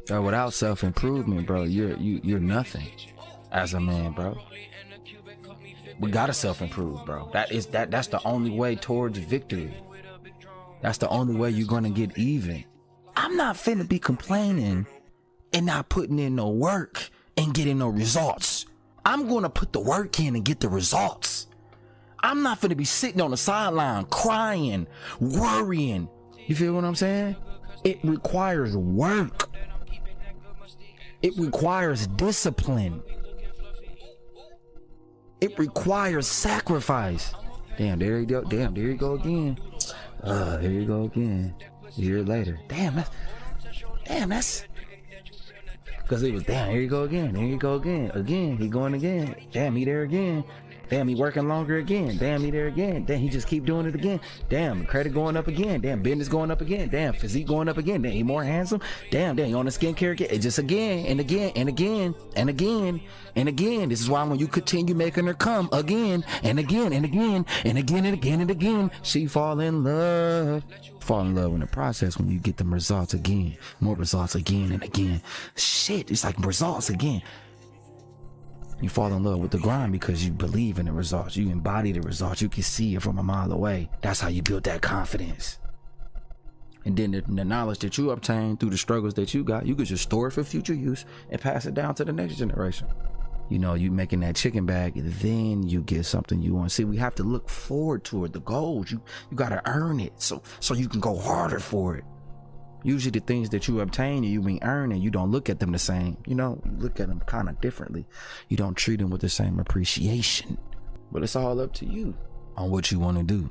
Bro, without self-improvement, bro, you're nothing as a man, bro. We gotta self-improve, bro. That's the only way towards victory. That's the only way you're gonna get even. I'm not finna be complaining and not putting in no work and getting no results. I'm gonna put the work in and get the results. I'm not finna be sitting on the sideline crying, worrying. You feel what I'm saying? It requires work. It requires discipline. It requires sacrifice. Damn, there you go. Damn, there you go again. There you go again. A year later. Damn, that's because it was, damn, here you go again. There you go again. Again, he going again. Damn, he there again. Damn, he working longer again. Damn, he there again. Damn, he just keep doing it again. Damn, credit going up again. Damn, business going up again. Damn, physique going up again. Damn, he more handsome. Damn, he on the skincare again. It's just again and again and again and again and again. This is why when you continue making her come again and again and again and again and again and again, she fall in love. Fall in love in the process when you get them results again. More results again and again. Shit, it's like results again. You fall in love with the grind because you believe in the results. You embody the results. You can see it from a mile away. That's how you build that confidence. And then the knowledge that you obtain through the struggles that you got, you could just store it for future use and pass it down to the next generation. You know, you making that chicken bag, then you get something you want. See, we have to look forward toward the goals. You got to earn it so you can go harder for it. Usually the things that you obtain and you been earning, you don't look at them the same. You know, you look at them kind of differently. You don't treat them with the same appreciation. But it's all up to you on what you want to do.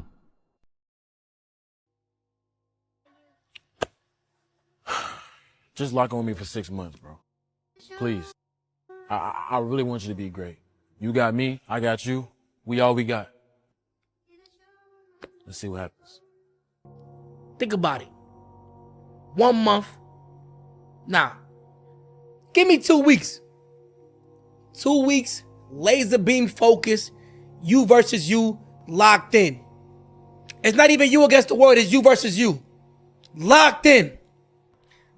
Just lock on me for 6 months, bro. Please. I really want you to be great. You got me, I got you. We all we got. Let's see what happens. Think about it. 1 month. Nah. Give me 2 weeks. 2 weeks, laser beam focus, you versus you, locked in. It's not even you against the world, it's you versus you. Locked in.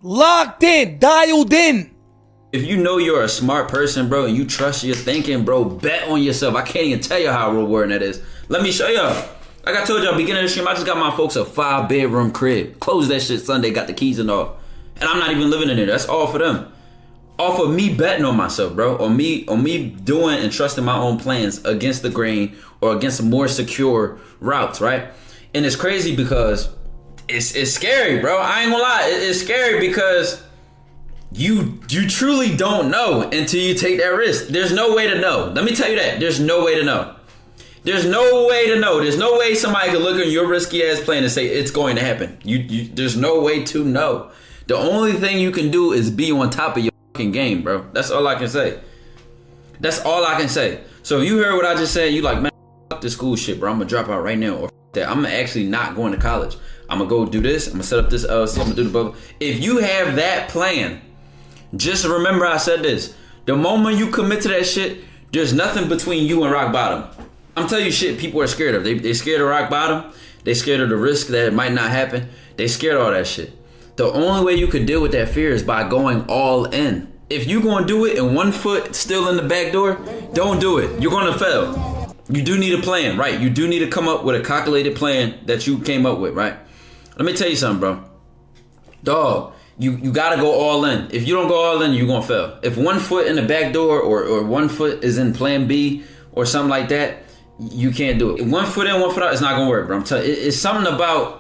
Locked in, dialed in. If you know you're a smart person, bro, and you trust your thinking, bro, bet on yourself. I can't even tell you how rewarding that is. Let me show y'all. Like I told y'all, beginning of the stream, I just got my folks a 5-bedroom crib. Closed that shit Sunday, got the keys and all. And I'm not even living in it. That's all for them. All for me betting on myself, bro. Or me doing and trusting my own plans against the grain or against more secure routes, right? And it's crazy because it's scary, bro. I ain't gonna lie. It's scary because you truly don't know until you take that risk. There's no way to know. Let me tell you that. There's no way to know. There's no way to know. There's no way somebody can look at your risky ass plan and say it's going to happen. There's no way to know. The only thing you can do is be on top of your fucking game, bro. That's all I can say. That's all I can say. So if you heard what I just said, you like, man, fuck this school shit, bro. I'm gonna drop out right now, or that I'm actually not going to college. I'm gonna go do this. I'm gonna set up this LLC. I'm gonna do the bubble. If you have that plan, just remember I said this. The moment you commit to that shit, there's nothing between you and rock bottom. I'm telling you shit people are scared of. They scared of rock bottom. They scared of the risk that it might not happen. They scared of all that shit. The only way you could deal with that fear is by going all in. If you gonna do it and 1 foot still in the back door, don't do it. You're gonna fail. You do need a plan, right? You do need to come up with a calculated plan that you came up with, right? Let me tell you something, bro. Dog, you gotta go all in. If you don't go all in, you're gonna fail. If 1 foot in the back door or 1 foot is in plan B or something like that, you can't do it. 1 foot in, 1 foot out, it's not gonna work, bro. I'm telling you, it's something about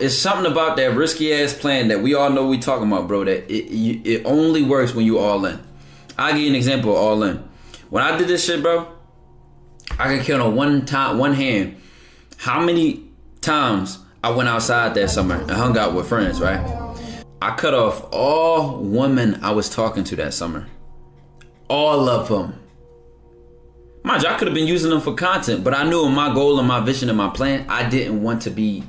that risky ass plan that we all know we talking about, bro. That it only works when you all in. I'll give you an example of all in. When I did this shit, bro, I can count on one hand how many times I went outside that summer and hung out with friends, right? I cut off all women I was talking to that summer. All of them. Mind you, I could have been using them for content, but I knew in my goal and my vision and my plan, I didn't want to be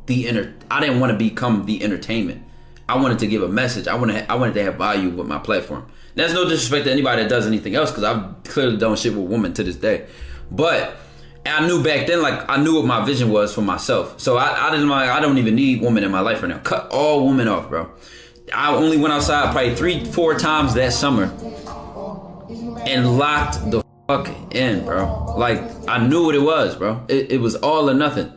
I didn't want to become the entertainment. I wanted to give a message. I wanted to have value with my platform. There's no disrespect to anybody that does anything else, because I've clearly done shit with women to this day. But I knew back then, like, I knew what my vision was for myself. So I don't even need women in my life right now. Cut all women off, bro. I only went outside probably 3-4 times that summer and locked the fuck in, bro. Like, I knew what it was, bro. It was all or nothing.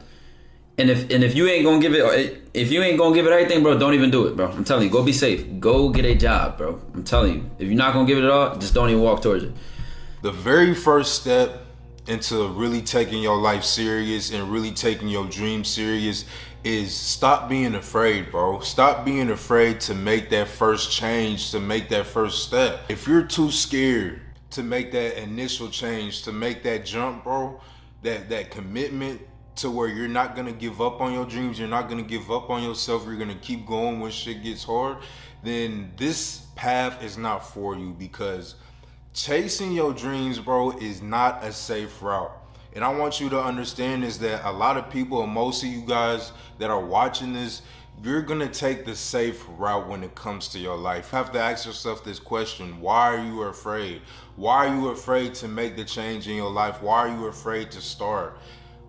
And if you ain't gonna give it everything, bro, don't even do it, bro. I'm telling you, go be safe. Go get a job, bro. I'm telling you. If you're not gonna give it all, just don't even walk towards it. The very first step into really taking your life serious and really taking your dream serious is stop being afraid, bro. Stop being afraid to make that first change, to make that first step. If you're too scared to make that initial change, to make that jump, bro, that commitment to where you're not gonna give up on your dreams, you're not gonna give up on yourself, you're gonna keep going when shit gets hard, then this path is not for you, because chasing your dreams, bro, is not a safe route. And I want you to understand is that a lot of people, and most of you guys that are watching this, you're gonna take the safe route when it comes to your life. You have to ask yourself this question: why are you afraid? Why are you afraid to make the change in your life? Why are you afraid to start?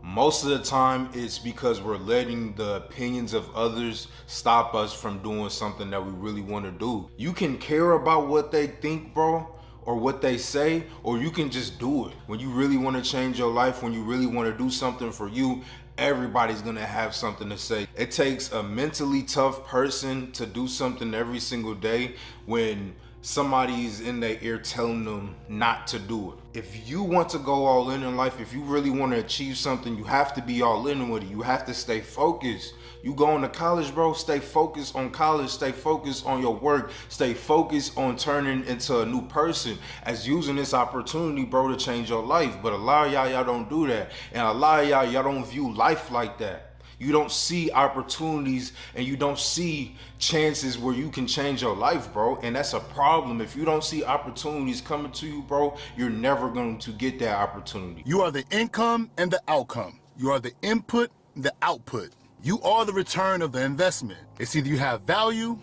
Most of the time, it's because we're letting the opinions of others stop us from doing something that we really want to do. You can care about what they think, bro, or what they say, or you can just do it. When you really want to change your life, when you really want to do something for you, everybody's gonna have something to say. It takes a mentally tough person to do something every single day when somebody's in their ear telling them not to do it. If you want to go all in life, if you really want to achieve something, you have to be all in with it. You have to stay focused. You going to college, bro, stay focused on college, stay focused on your work, stay focused on turning into a new person, as using this opportunity, bro, to change your life. But a lot of y'all don't do that. And a lot of y'all don't view life like that. You don't see opportunities and you don't see chances where you can change your life, bro. And that's a problem. If you don't see opportunities coming to you, bro, you're never going to get that opportunity. You are the income and the outcome. You are the input and the output. You are the return of the investment. It's either you have value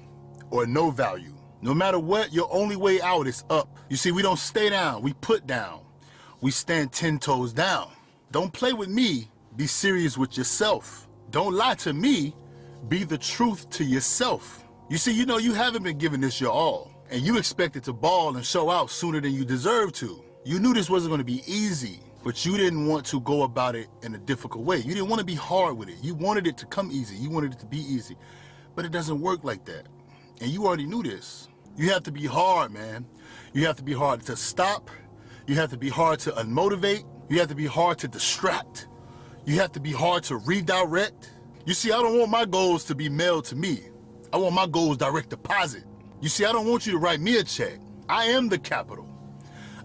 or no value. No matter what, your only way out is up. You see, we don't stay down, we put down. We stand 10 toes down. Don't play with me, be serious with yourself. Don't lie to me, be the truth to yourself. You see, you know you haven't been giving this your all, and you expected to ball and show out sooner than you deserve to. You knew this wasn't gonna be easy, but you didn't want to go about it in a difficult way. You didn't want to be hard with it. You wanted it to come easy. You wanted it to be easy, but it doesn't work like that. And you already knew this. You have to be hard, man. You have to be hard to stop. You have to be hard to unmotivate. You have to be hard to distract. You have to be hard to redirect. You see, I don't want my goals to be mailed to me. I want my goals direct deposit. You see, I don't want you to write me a check. I am the capital.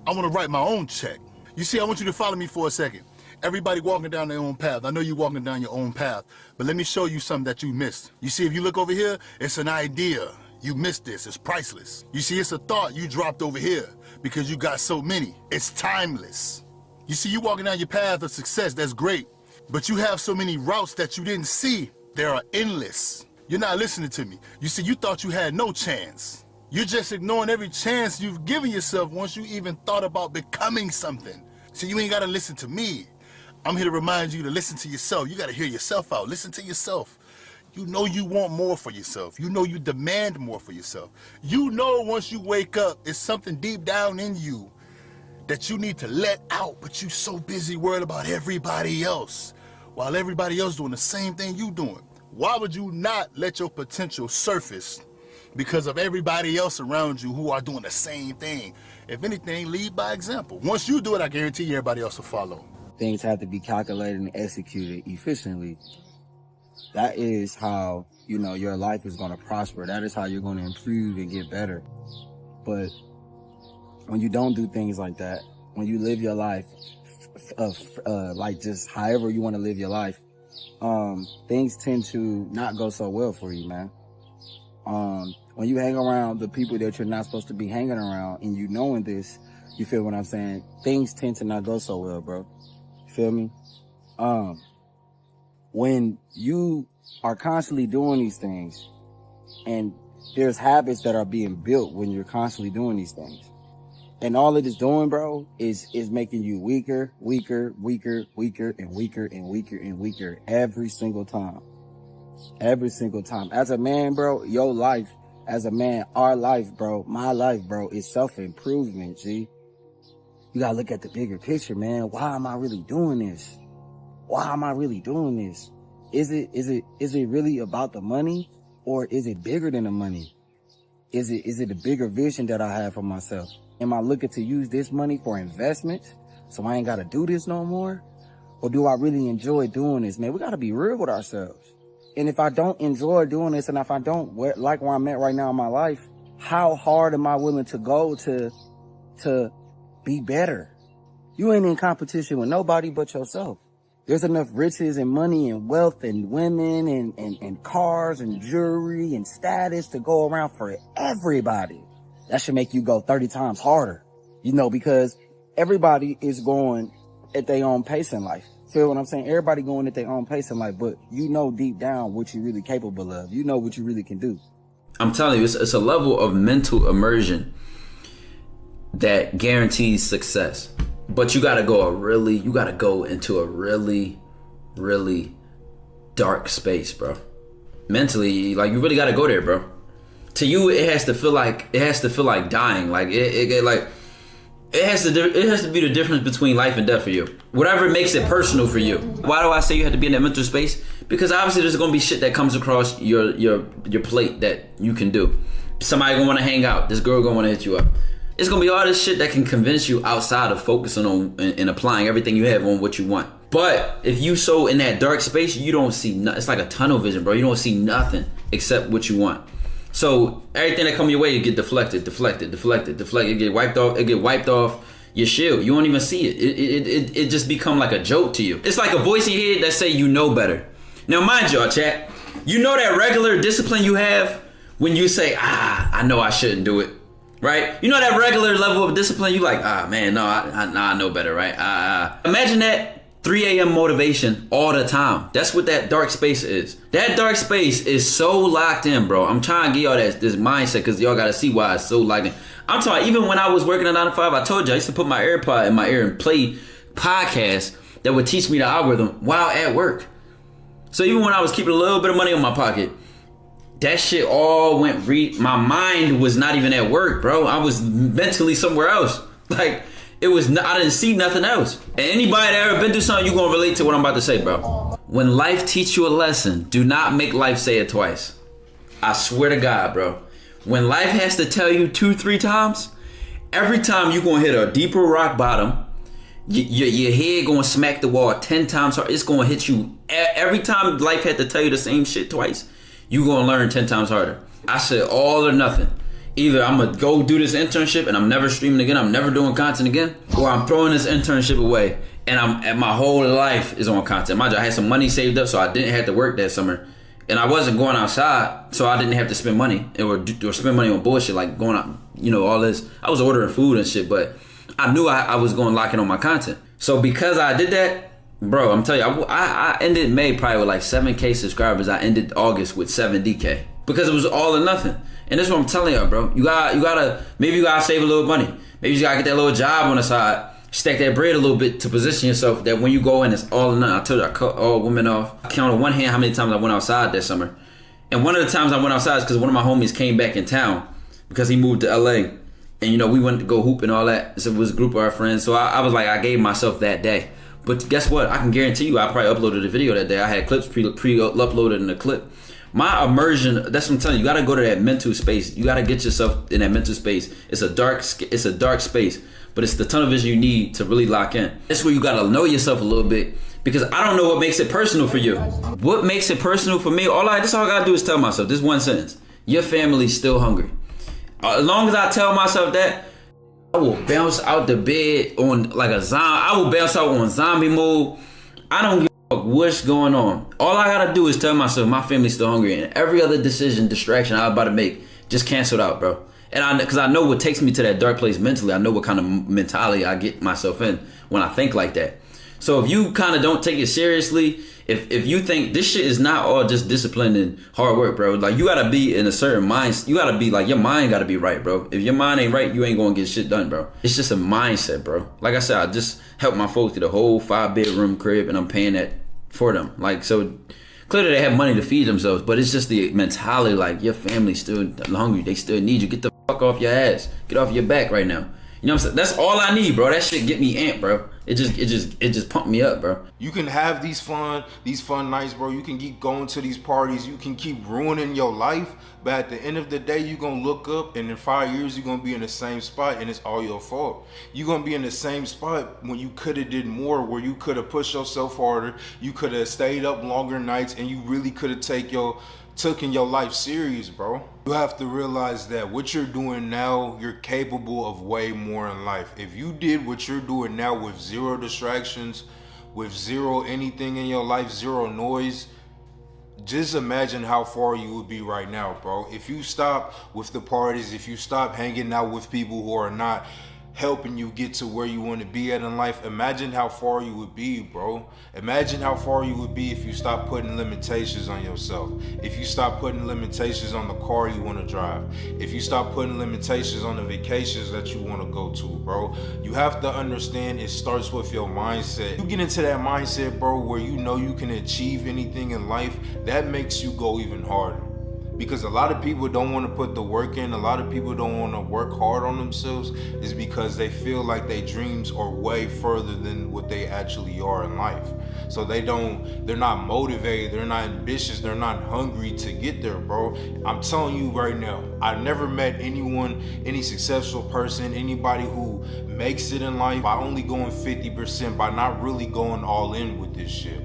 I want to write my own check. You see, I want you to follow me for a second. Everybody walking down their own path. I know you're walking down your own path, but let me show you something that you missed. You see, if you look over here, it's an idea. You missed this, it's priceless. You see, it's a thought you dropped over here because you got so many. It's timeless. You see, you walking down your path of success, that's great. But you have so many routes that you didn't see. They are endless. You're not listening to me. You see, you thought you had no chance. You're just ignoring every chance you've given yourself once you even thought about becoming something. See, you ain't gotta listen to me. I'm here to remind you to listen to yourself. You gotta hear yourself out. Listen to yourself. You know you want more for yourself. You know you demand more for yourself. You know once you wake up, it's something deep down in you that you need to let out, but you so busy worried about everybody else while everybody else doing the same thing you doing. Why would you not let your potential surface because of everybody else around you who are doing the same thing? If anything, lead by example. Once you do it, I guarantee you everybody else will follow. Things have to be calculated and executed efficiently. That is how, you know, your life is going to prosper. That is how you're going to improve and get better. But when you don't do things like that, when you live your life like just however you want to live your life, things tend to not go so well for you, man. When you hang around the people that you're not supposed to be hanging around, and you knowing this, you feel what I'm saying? Things tend to not go so well, bro. You feel me? When you are constantly doing these things, and there's habits that are being built when you're constantly doing these things, and all it is doing, bro, is making you weaker, and weaker every single time. Every single time. As a man, bro, your life, as a man, our life, bro, my life, bro, is self-improvement, G. You gotta look at the bigger picture, man. Why am I really doing this? Why am I really doing this? Is it really about the money, or is it bigger than the money? Is it a bigger vision that I have for myself? Am I looking to use this money for investments so I ain't gotta do this no more? Or do I really enjoy doing this, man? We gotta be real with ourselves. And if I don't enjoy doing this, and if I don't like where I'm at right now in my life, how hard am I willing to go to be better? You ain't in competition with nobody but yourself. There's enough riches and money and wealth and women and cars and jewelry and status to go around for everybody. That should make you go 30 times harder, because everybody is going at their own pace in life. Feel what I'm saying? Everybody going at their own pace in life, but deep down what you're really capable of. What you really can do. I'm telling you, it's a level of mental immersion that guarantees success. But you gotta go into a really, really dark space, bro. Mentally, like, you really gotta go there, bro. To you, it has to feel like dying. Like it has to be the difference between life and death for you. Whatever makes it personal for you. Why do I say you have to be in that mental space? Because obviously there's gonna be shit that comes across your plate that you can do. Somebody gonna wanna hang out. This girl gonna wanna hit you up. It's gonna be all this shit that can convince you outside of focusing on and applying everything you have on what you want. But if you so in that dark space, you don't see nothing. It's like a tunnel vision, bro. You don't see nothing except what you want. So everything that come your way, you get deflected. It get wiped off your shield. You don't even see it. It just become like a joke to you. It's like a voice in your head that say you know better. Now mind y'all, chat, you know that regular discipline you have when you say, I know I shouldn't do it, right? You know that regular level of discipline, you like, man, no, I know better, right? Imagine that 3 a.m. motivation all the time. That's what that dark space is. That dark space is so locked in, bro. I'm trying to get y'all this mindset because y'all got to see why it's so locked in. I'm talking, even when I was working at 9 to 5, I told you I used to put my AirPod in my ear and play podcasts that would teach me the algorithm while at work. So even when I was keeping a little bit of money in my pocket, that shit all went my mind was not even at work, bro. I was mentally somewhere else. Like, I didn't see nothing else. And anybody that ever been through something, you gonna relate to what I'm about to say, bro. When life teach you a lesson, do not make life say it twice. I swear to God, bro. When life has to tell you 2-3 times, every time you gonna hit a deeper rock bottom, your head gonna smack the wall 10 times hard. It's gonna hit you. Every time life had to tell you the same shit twice, you gonna learn 10 times harder. I said all or nothing. Either I'm gonna go do this internship and I'm never streaming again, I'm never doing content again, or I'm throwing this internship away and my whole life is on content. Mind you, I had some money saved up so I didn't have to work that summer. And I wasn't going outside, so I didn't have to spend money or spend money on bullshit like going out, all this. I was ordering food and shit, but I knew I was going to lock in on my content. So because I did that, bro, I'm telling you, I ended May probably with like 7K subscribers. I ended August with 70K because it was all or nothing. And that's what I'm telling y'all, bro. You gotta save a little money. Maybe you gotta get that little job on the side, stack that bread a little bit to position yourself that when you go in, it's all or nothing. I told you I cut all women off. I count on one hand how many times I went outside that summer. And one of the times I went outside is because one of my homies came back in town because he moved to LA. And we went to go hoop and all that. So it was a group of our friends. So I was like, I gave myself that day. But guess what? I can guarantee you I probably uploaded a video that day. I had clips pre-uploaded in the clip. My immersion, that's what I'm telling you. You gotta go to that mental space. You gotta get yourself in that mental space. It's a dark space, but it's the tunnel vision you need to really lock in. That's where you gotta know yourself a little bit, because I don't know what makes it personal for you. What makes it personal for me? This all I gotta do is tell myself this one sentence: your family's still hungry. As long as I tell myself that, I will bounce out the bed on like a zombie. I will bounce out on zombie mode. I don't give a fuck what's going on. All I gotta do is tell myself my family's still hungry, and every other distraction I'm about to make, just cancel it out, bro. And because I know what takes me to that dark place mentally. I know what kind of mentality I get myself in when I think like that. So if you kind of don't take it seriously, if you think this shit is not all just discipline and hard work, bro, like you gotta be in a certain mind. You gotta be like, your mind gotta be right, bro. If your mind ain't right, you ain't gonna get shit done, bro. It's just a mindset, bro. Like I said, I just helped my folks get a whole 5-bedroom crib, and I'm paying that for them. Like, so clearly they have money to feed themselves, but it's just the mentality, like your family's still hungry. They still need you. Get the fuck off your ass. Get off your back right now. You know what I'm saying? That's all I need, bro. That shit get me amped, bro. It just pumped me up, bro. You can have these fun nights, bro. You can keep going to these parties. You can keep ruining your life. But at the end of the day, you're going to look up, and in 5 years, you're going to be in the same spot, and it's all your fault. You're going to be in the same spot when you could have did more, where you could have pushed yourself harder. You could have stayed up longer nights, and you really could have taken your life serious, bro. You have to realize that what you're doing now, you're capable of way more in life. If you did what you're doing now with zero distractions, with zero anything in your life, zero noise, just imagine how far you would be right now, bro. If you stop with the parties, if you stop hanging out with people who are not helping you get to where you want to be at in life, imagine how far you would be, bro. Imagine how far you would be if you stop putting limitations on yourself. If you stop putting limitations on the car you want to drive. If you stop putting limitations on the vacations that you want to go to, bro. You have to understand it starts with your mindset. You get into that mindset, bro, where you know you can achieve anything in life, that makes you go even harder. Because a lot of people don't want to put the work in, a lot of people don't want to work hard on themselves, is because they feel like their dreams are way further than what they actually are in life. So they're not motivated, they're not ambitious, they're not hungry to get there, bro. I'm telling you right now, I've never met anyone, any successful person, anybody who makes it in life by only going 50%, by not really going all in with this shit.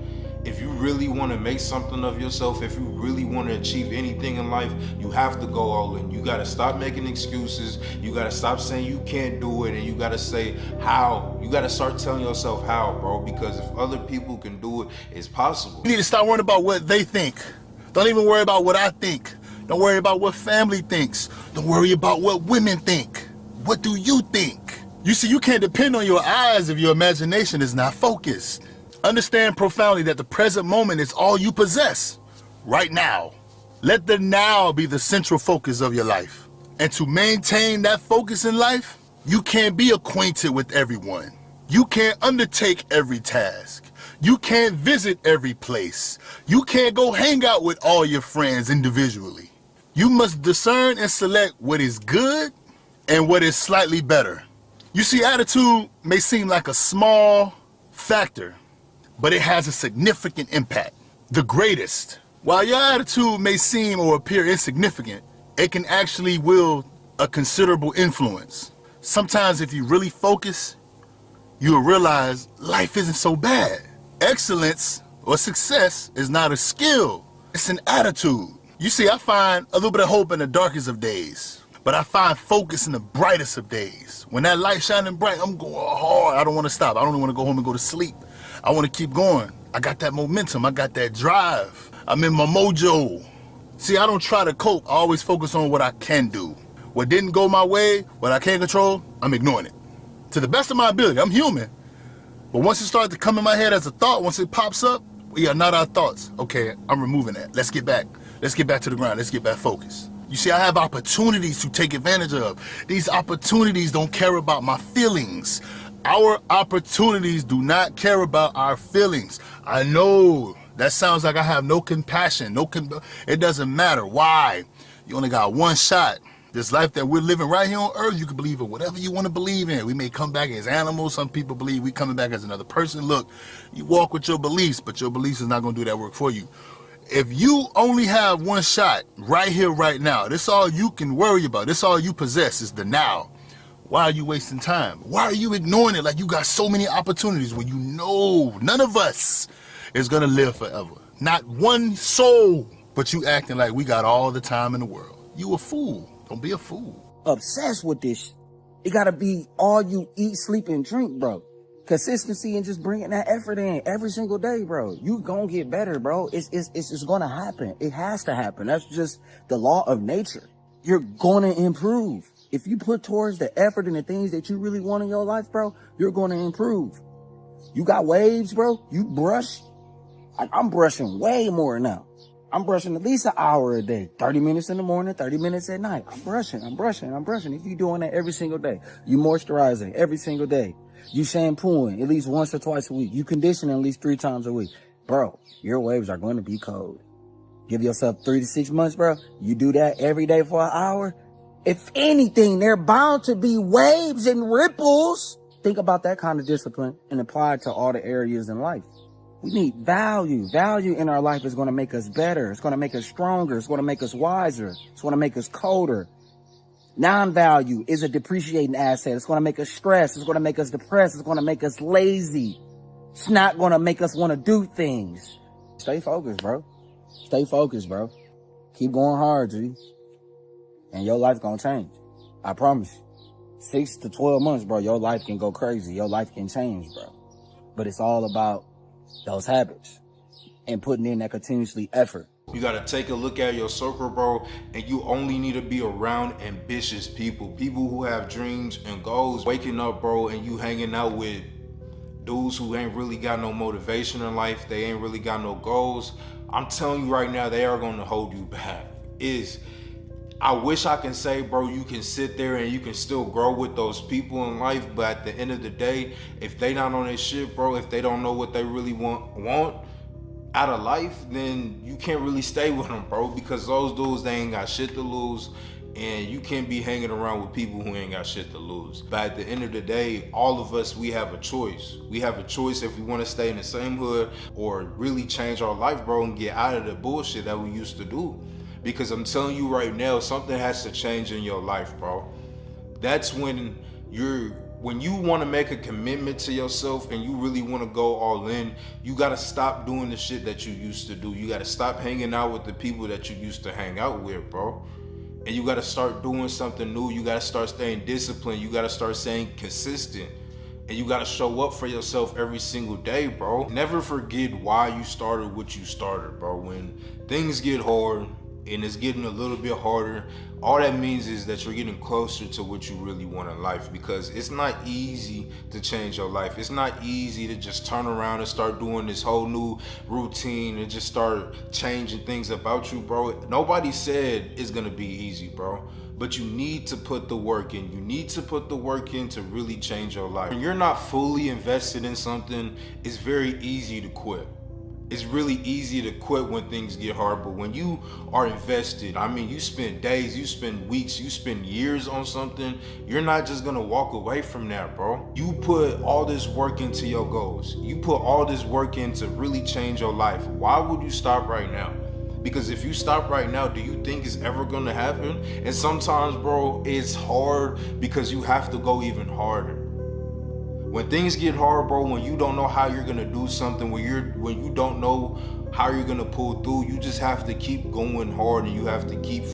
If you really want to make something of yourself, if you really want to achieve anything in life, you have to go all in. You got to stop making excuses. You got to stop saying you can't do it, and you got to say how. You got to start telling yourself how, bro, because if other people can do it, it's possible. You need to stop worrying about what they think. Don't even worry about what I think. Don't worry about what family thinks. Don't worry about what women think. What do you think? You see, you can't depend on your eyes if your imagination is not focused. Understand profoundly that the present moment is all you possess right now. Let the now be the central focus of your life. And to maintain that focus in life, you can't be acquainted with everyone. You can't undertake every task. You can't visit every place. You can't go hang out with all your friends individually. You must discern and select what is good and what is slightly better. You see, attitude may seem like a small factor, but it has a significant impact. The greatest. While your attitude may seem or appear insignificant, it can actually wield a considerable influence. Sometimes if you really focus, you'll realize life isn't so bad. Excellence or success is not a skill, it's an attitude. You see, I find a little bit of hope in the darkest of days, but I find focus in the brightest of days. When that light shining bright, I'm going hard. I don't want to stop. I don't want to go home and go to sleep. I want to keep going. I got that momentum. I got that drive. I'm in my mojo. See, I don't try to cope. I always focus on what I can do. What didn't go my way, what I can't control, I'm ignoring it. To the best of my ability, I'm human. But once it starts to come in my head as a thought, once it pops up, we are not our thoughts. Okay, I'm removing that. Let's get back. Let's get back to the ground. Let's get back focused. You see, I have opportunities to take advantage of. These opportunities don't care about my feelings. Our opportunities do not care about our feelings. I know that sounds like I have no compassion. It doesn't matter. Why? You only got one shot. This life that we're living right here on earth, you can believe in whatever you want to believe in. We may come back as animals. Some people believe we coming back as another person. Look, you walk with your beliefs, but your beliefs is not going to do that work for you. If you only have one shot right here, right now, this all you can worry about. This all you possess is the now. Why are you wasting time? Why are you ignoring it like you got so many opportunities when you know none of us is gonna live forever? Not one soul, but you acting like we got all the time in the world. You a fool. Don't be a fool. Obsessed with this. It gotta be all you eat, sleep, and drink, bro. Consistency and just bringing that effort in every single day, bro. You gonna get better, bro. It's just gonna happen. It has to happen. That's just the law of nature. You're gonna improve. If you put towards the effort and the things that you really want in your life, bro, you're going to improve. You got waves, bro. You brush. I'm brushing way more now. I'm brushing at least an hour a day. 30 minutes in the morning, 30 minutes at night. I'm brushing. If you're doing that every single day, you moisturizing every single day. You shampooing at least once or twice a week. You conditioning at least 3 times a week. Bro, your waves are going to be cold. Give yourself 3 to 6 months, bro. You do that every day for an hour. If anything, there are bound to be waves and ripples. Think about that kind of discipline and apply it to all the areas in life. We need value. Value in our life is going to make us better. It's going to make us stronger. It's going to make us wiser. It's going to make us colder. Non-value is a depreciating asset. It's going to make us stressed. It's going to make us depressed. It's going to make us lazy. It's not going to make us want to do things. Stay focused, bro. Stay focused, bro. Keep going hard, G. And your life going to change. I promise you. 6 to 12 months, bro, your life can go crazy. Your life can change, bro. But it's all about those habits and putting in that continuously effort. You gotta take a look at your circle, bro, and you only need to be around ambitious people. People who have dreams and goals. Waking up, bro, and you hanging out with dudes who ain't really got no motivation in life. They ain't really got no goals. I'm telling you right now, they are gonna hold you back. I wish I can say, bro, you can sit there and you can still grow with those people in life, but at the end of the day, if they not on their shit, bro, if they don't know what they really want out of life, then you can't really stay with them, bro, because those dudes, they ain't got shit to lose, and you can't be hanging around with people who ain't got shit to lose. But at the end of the day, all of us, we have a choice. We have a choice if we want to stay in the same hood or really change our life, bro, and get out of the bullshit that we used to do. Because I'm telling you right now, something has to change in your life, bro. That's when you want to make a commitment to yourself and you really want to go all in, you got to stop doing the shit that you used to do. You got to stop hanging out with the people that you used to hang out with, bro. And you got to start doing something new. You got to start staying disciplined. You got to start staying consistent. And you got to show up for yourself every single day, bro. Never forget why you started what you started, bro. When things get hard, and it's getting a little bit harder, all that means is that you're getting closer to what you really want in life, because it's not easy to change your life. It's not easy to just turn around and start doing this whole new routine and just start changing things about you, bro. Nobody said it's gonna be easy, bro. But you need to put the work in. You need to put the work in to really change your life. When you're not fully invested in something, it's very easy to quit. It's really easy to quit when things get hard, but when you are invested, I mean, you spend days, you spend weeks, you spend years on something, you're not just gonna walk away from that, bro. You put all this work into your goals. You put all this work in to really change your life. Why would you stop right now? Because if you stop right now, do you think it's ever gonna happen? And sometimes, bro, it's hard because you have to go even harder. When things get hard, bro, when you don't know how you're gonna do something, when you don't know how you're gonna pull through, you just have to keep going hard and you have to keep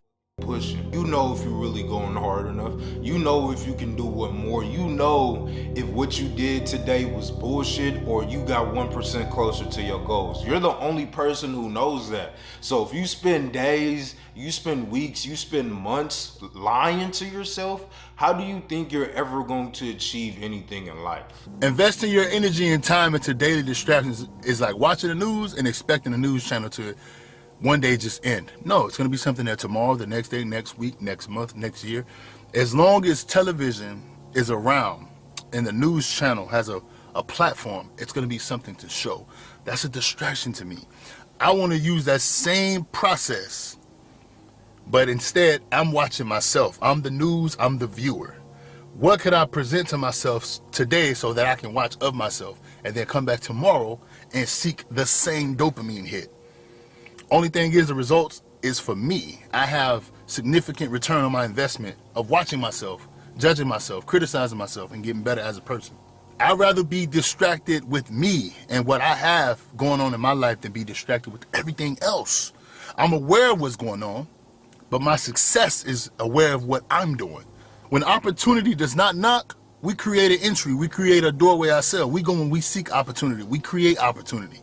pushing. You know if you're really going hard enough. You know if you can do one more. You know if what you did today was bullshit or you got 1% closer to your goals. You're the only person who knows that. So if you spend days, you spend weeks, you spend months lying to yourself, how do you think you're ever going to achieve anything in life? Investing your energy and time into daily distractions is like watching the news and expecting the news channel to one day just end. No, it's going to be something that tomorrow, the next day, next week, next month, next year, as long as television is around and the news channel has a platform, it's going to be something to show. That's a distraction to me. I want to use that same process, but instead I'm watching myself. I'm the news, I'm the viewer. What could I present to myself today so that I can watch of myself and then come back tomorrow and seek the same dopamine hit? Only thing is, the results is for me. I have significant return on my investment of watching myself, judging myself, criticizing myself, and getting better as a person. I'd rather be distracted with me and what I have going on in my life than be distracted with everything else. I'm aware of what's going on, but my success is aware of what I'm doing. When opportunity does not knock, we create an entry, we create a doorway ourselves. We go and we seek opportunity, we create opportunity.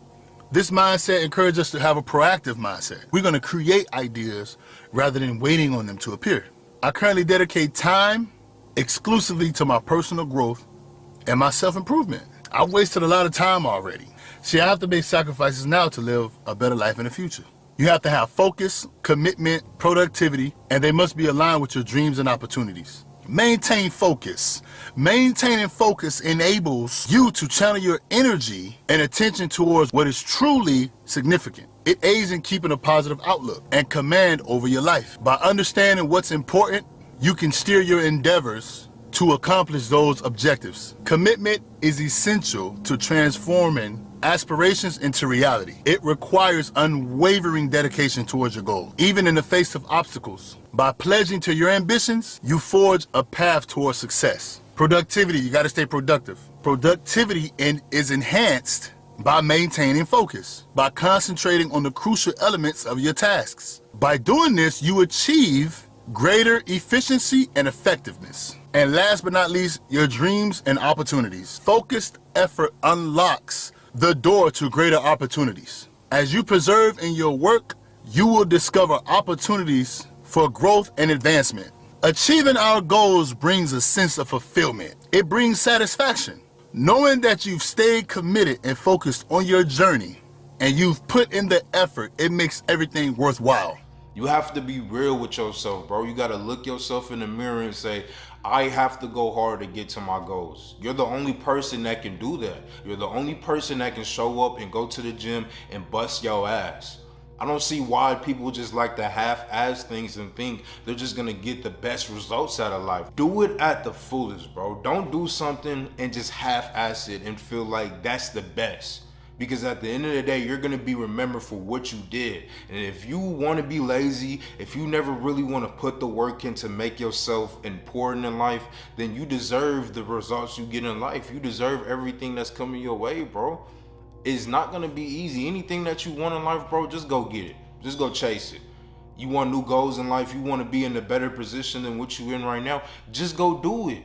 This mindset encourages us to have a proactive mindset. We're going to create ideas rather than waiting on them to appear. I currently dedicate time exclusively to my personal growth and my self-improvement. I've wasted a lot of time already. See, I have to make sacrifices now to live a better life in the future. You have to have focus, commitment, productivity, and they must be aligned with your dreams and opportunities. Maintain focus. Maintaining focus enables you to channel your energy and attention towards what is truly significant. It aids in keeping a positive outlook and command over your life. By understanding what's important, you can steer your endeavors to accomplish those objectives. Commitment is essential to transforming aspirations into reality. It requires unwavering dedication towards your goal, even in the face of obstacles. By pledging to your ambitions, you forge a path towards success. Productivity, you gotta stay productive. Productivity is enhanced by maintaining focus, by concentrating on the crucial elements of your tasks. By doing this, you achieve greater efficiency and effectiveness. And last but not least, your dreams and opportunities. Focused effort unlocks the door to greater opportunities. As you persevere in your work, you will discover opportunities for growth and advancement. Achieving our goals brings a sense of fulfillment. It brings satisfaction. Knowing that you've stayed committed and focused on your journey and you've put in the effort, it makes everything worthwhile. You have to be real with yourself, bro. You gotta look yourself in the mirror and say, I have to go hard to get to my goals. You're the only person that can do that. You're the only person that can show up and go to the gym and bust your ass. I don't see why people just like to half-ass things and think they're just gonna get the best results out of life. Do it at the fullest, bro. Don't do something and just half-ass it and feel like that's the best. Because at the end of the day, you're gonna be remembered for what you did. And if you wanna be lazy, if you never really wanna put the work in to make yourself important in life, then you deserve the results you get in life. You deserve everything that's coming your way, bro. It's not gonna be easy. Anything that you want in life, bro, just go get it. Just go chase it. You want new goals in life, you wanna be in a better position than what you're in right now, just go do it.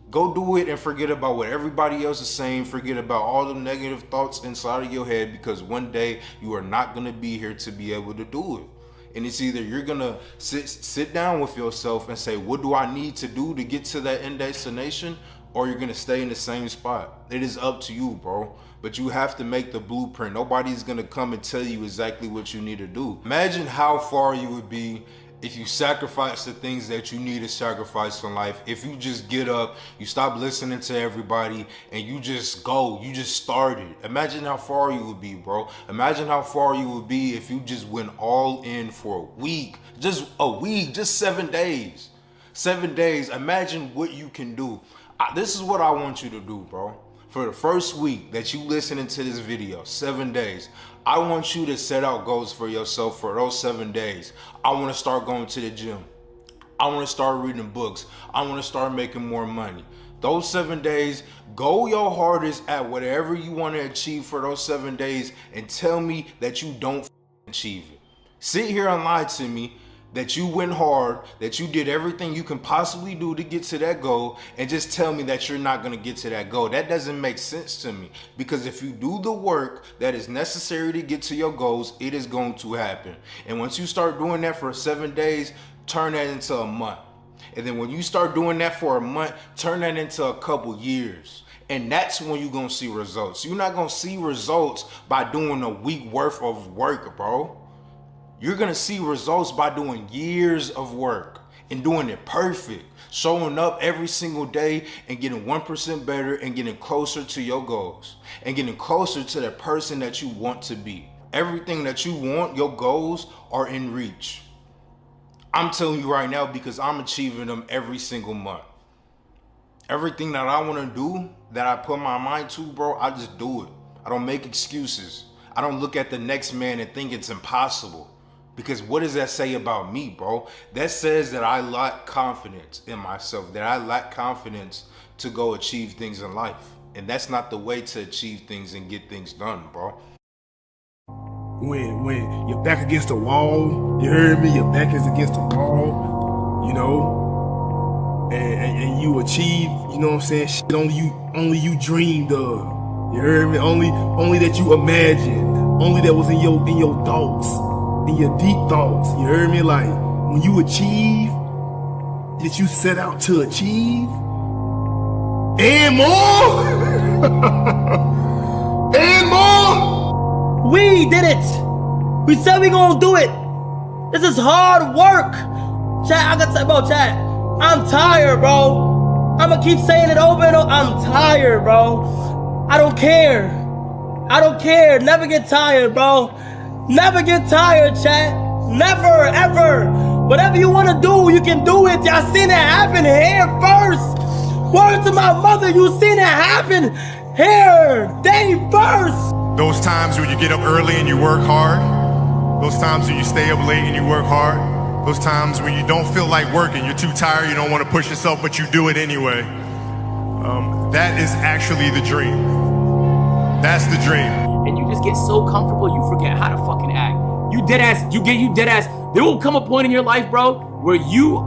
Go do it and forget about what everybody else is saying. Forget about all the negative thoughts inside of your head, because one day you are not gonna be here to be able to do it. And it's either you're gonna sit down with yourself and say, what do I need to do to get to that end destination? Or you're gonna stay in the same spot. It is up to you, bro. But you have to make the blueprint. Nobody's gonna come and tell you exactly what you need to do. Imagine how far you would be if you sacrifice the things that you need to sacrifice in life. If you just get up, you stop listening to everybody, and you just go, you just started. Imagine how far you would be, bro. Imagine how far you would be if you just went all in for a week. Just a week, just 7 days. 7 days, imagine what you can do. This is what I want you to do, bro. For the first week that you listening to this video, 7 days, I want you to set out goals for yourself for those 7 days. I want to start going to the gym. I want to start reading books. I want to start making more money. Those 7 days, go your hardest at whatever you want to achieve for those 7 days, and tell me that you don't achieve it. Sit here and lie to me that you went hard, that you did everything you can possibly do to get to that goal, and just tell me that you're not gonna get to that goal. That doesn't make sense to me, because if you do the work that is necessary to get to your goals, it is going to happen. And once you start doing that for 7 days, turn that into a month. And then when you start doing that for a month, turn that into a couple years. And that's when you're gonna see results. You're not gonna see results by doing a week worth of work, bro. You're gonna see results by doing years of work and doing it perfect, showing up every single day and getting 1% better and getting closer to your goals and getting closer to the person that you want to be. Everything that you want, your goals are in reach. I'm telling you right now, because I'm achieving them every single month. Everything that I wanna do, that I put my mind to, bro, I just do it. I don't make excuses. I don't look at the next man and think it's impossible. Because what does that say about me, bro? That says that I lack confidence in myself, that I lack confidence to go achieve things in life. And that's not the way to achieve things and get things done, bro. When you're back against the wall, you heard me, your back is against the wall, you know, and you achieve, you know what I'm saying, shit only you dreamed of. You heard me? Only that you imagined, only that was in your thoughts. In your deep thoughts, you heard me? Like, when you achieve that you set out to achieve, and more, and more. We did it. We said we gonna do it. This is hard work. Chat, I got to bro, chat. I'm tired, bro. I'ma keep saying it over and over. I'm tired, bro. I don't care. I don't care. Never get tired, bro. Never get tired, chat. Never, ever. Whatever you want to do, you can do it. Y'all seen it happen here first. Word to my mother, you seen it happen here. They first. Those times when you get up early and you work hard. Those times when you stay up late and you work hard. Those times when you don't feel like working, you're too tired, you don't want to push yourself, but you do it anyway. That is actually the dream. That's the dream. And you just get so comfortable, you forget how to fucking act. You dead ass. There will come a point in your life, bro, where you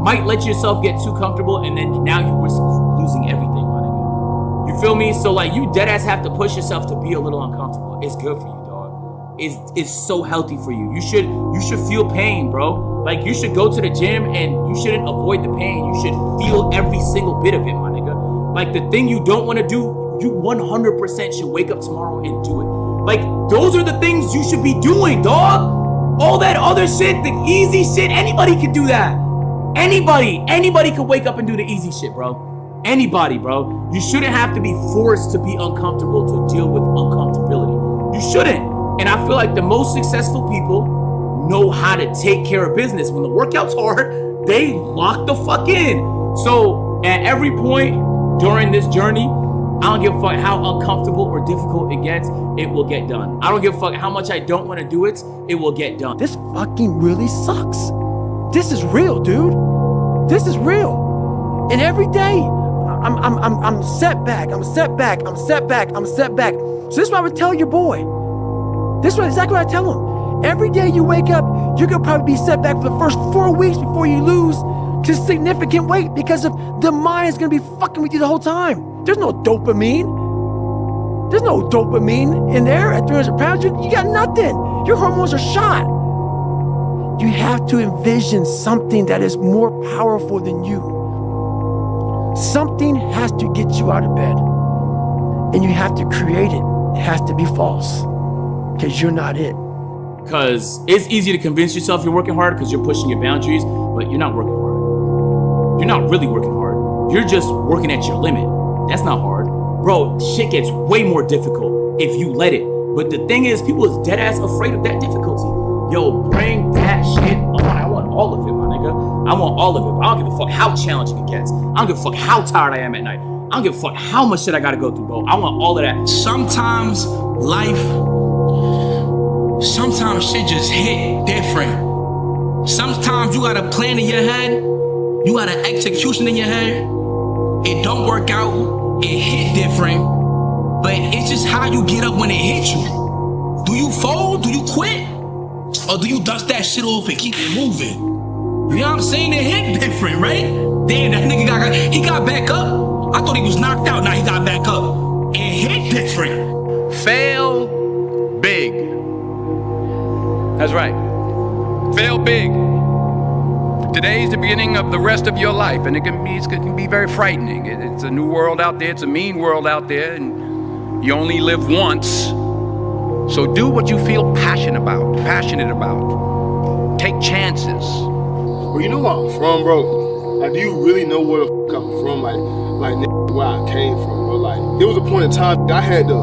might let yourself get too comfortable, and then now you risk losing everything, my nigga. You feel me? So like, you dead ass have to push yourself to be a little uncomfortable. It's good for you, dog. It's so healthy for you. You should feel pain, bro. Like, you should go to the gym and you shouldn't avoid the pain. You should feel every single bit of it, my nigga. Like, the thing you don't want to do, you 100% should wake up tomorrow and do it. Like, those are the things you should be doing, dog. All that other shit, the easy shit, anybody can do that. Anybody can wake up and do the easy shit, bro. Anybody, bro. You shouldn't have to be forced to be uncomfortable to deal with uncomfortability. You shouldn't. And I feel like the most successful people know how to take care of business. When the workout's hard, they lock the fuck in. So at every point during this journey, I don't give a fuck how uncomfortable or difficult it gets, it will get done. I don't give a fuck how much I don't want to do it, it will get done. This fucking really sucks. This is real, dude. This is real. And every day, I'm set back. So this is what I would tell your boy. This is exactly what I tell him. Every day you wake up, you're gonna probably be set back for the first 4 weeks before you lose to significant weight, because of the mind's gonna be fucking with you the whole time. There's no dopamine. There's no dopamine in there at 300 pounds. You got nothing. Your hormones are shot. You have to envision something that is more powerful than you. Something has to get you out of bed. And you have to create it. It has to be false. Because you're not it. Because it's easy to convince yourself you're working hard because you're pushing your boundaries, but you're not working hard. You're not really working hard. You're just working at your limit. That's not hard. Bro, shit gets way more difficult if you let it. But the thing is, people is dead ass afraid of that difficulty. Yo, bring that shit on. I want all of it, my nigga. I want all of it. I don't give a fuck how challenging it gets. I don't give a fuck how tired I am at night. I don't give a fuck how much shit I gotta go through, bro. I want all of that. Sometimes shit just hit different. Sometimes you got a plan in your head. You got an execution in your head. It don't work out, it hit different, but it's just how you get up when it hits you. Do you fold? Do you quit? Or do you dust that shit off and keep it moving? You know what I'm saying? It hit different, right? Damn, that nigga he got back up. I thought he was knocked out, now he got back up. It hit different. Fail big. That's right. Fail big. Today is the beginning of the rest of your life, and it can be very frightening. It's a new world out there. It's a mean world out there, and you only live once. So do what you feel passionate about. Take chances. Well, you know where I'm from, bro. Like, do you really know where the fuck I'm from? Like where I came from, bro. Like, there was a point in time that I had to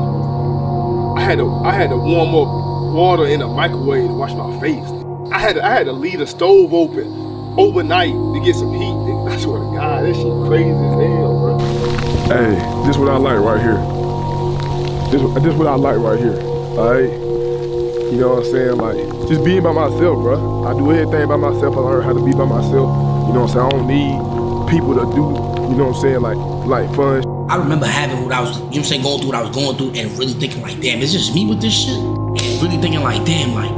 warm up water in a microwave to wash my face. I had to leave the stove open overnight to get some heat. I swear to God, that shit crazy as hell, bro. Hey, this what I like right here. This what I like right here. Alright? You know what I'm saying? Like, just being by myself, bro. I do everything by myself. I learned how to be by myself. You know what I'm saying? I don't need people to do, you know what I'm saying, like fun. I remember having what I was, you know what I'm saying, going through what I was going through and really thinking like, damn, it's just me with this shit? And really thinking like, damn, like,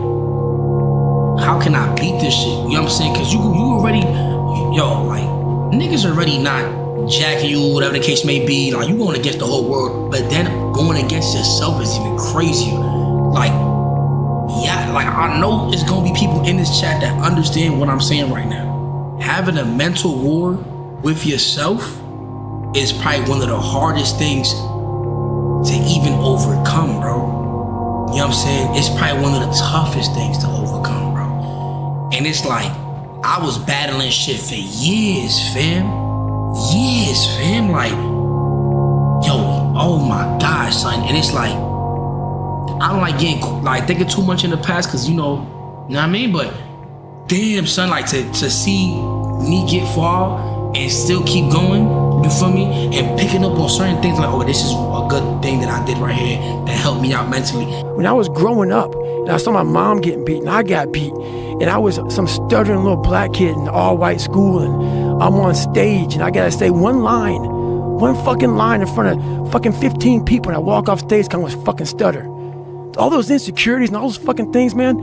how can I beat this shit? You know what I'm saying? Cause you already, like, niggas already not jacking you, whatever the case may be. Like, you going against the whole world, but then going against yourself is even crazier. Like, yeah, like, I know it's gonna be people in this chat that understand what I'm saying right now. Having a mental war with yourself is probably one of the hardest things to even overcome, bro. You know what I'm saying? It's probably one of the toughest things to overcome, bro. And it's like, I was battling shit for years, fam. Like, yo, oh my gosh, son. And it's like, I don't like getting, like, thinking too much in the past, cause you know what I mean? But damn, son, like to see me get far and still keep going, you feel me? And picking up on certain things like, oh, this is a good thing that I did right here that helped me out mentally. When I was growing up, and I saw my mom getting beat, and I got beat, and I was some stuttering little black kid in an all-white school, and I'm on stage, and I gotta say one fucking line in front of fucking 15 people, and I walk off stage because I was fucking stutter. All those insecurities and all those fucking things, man,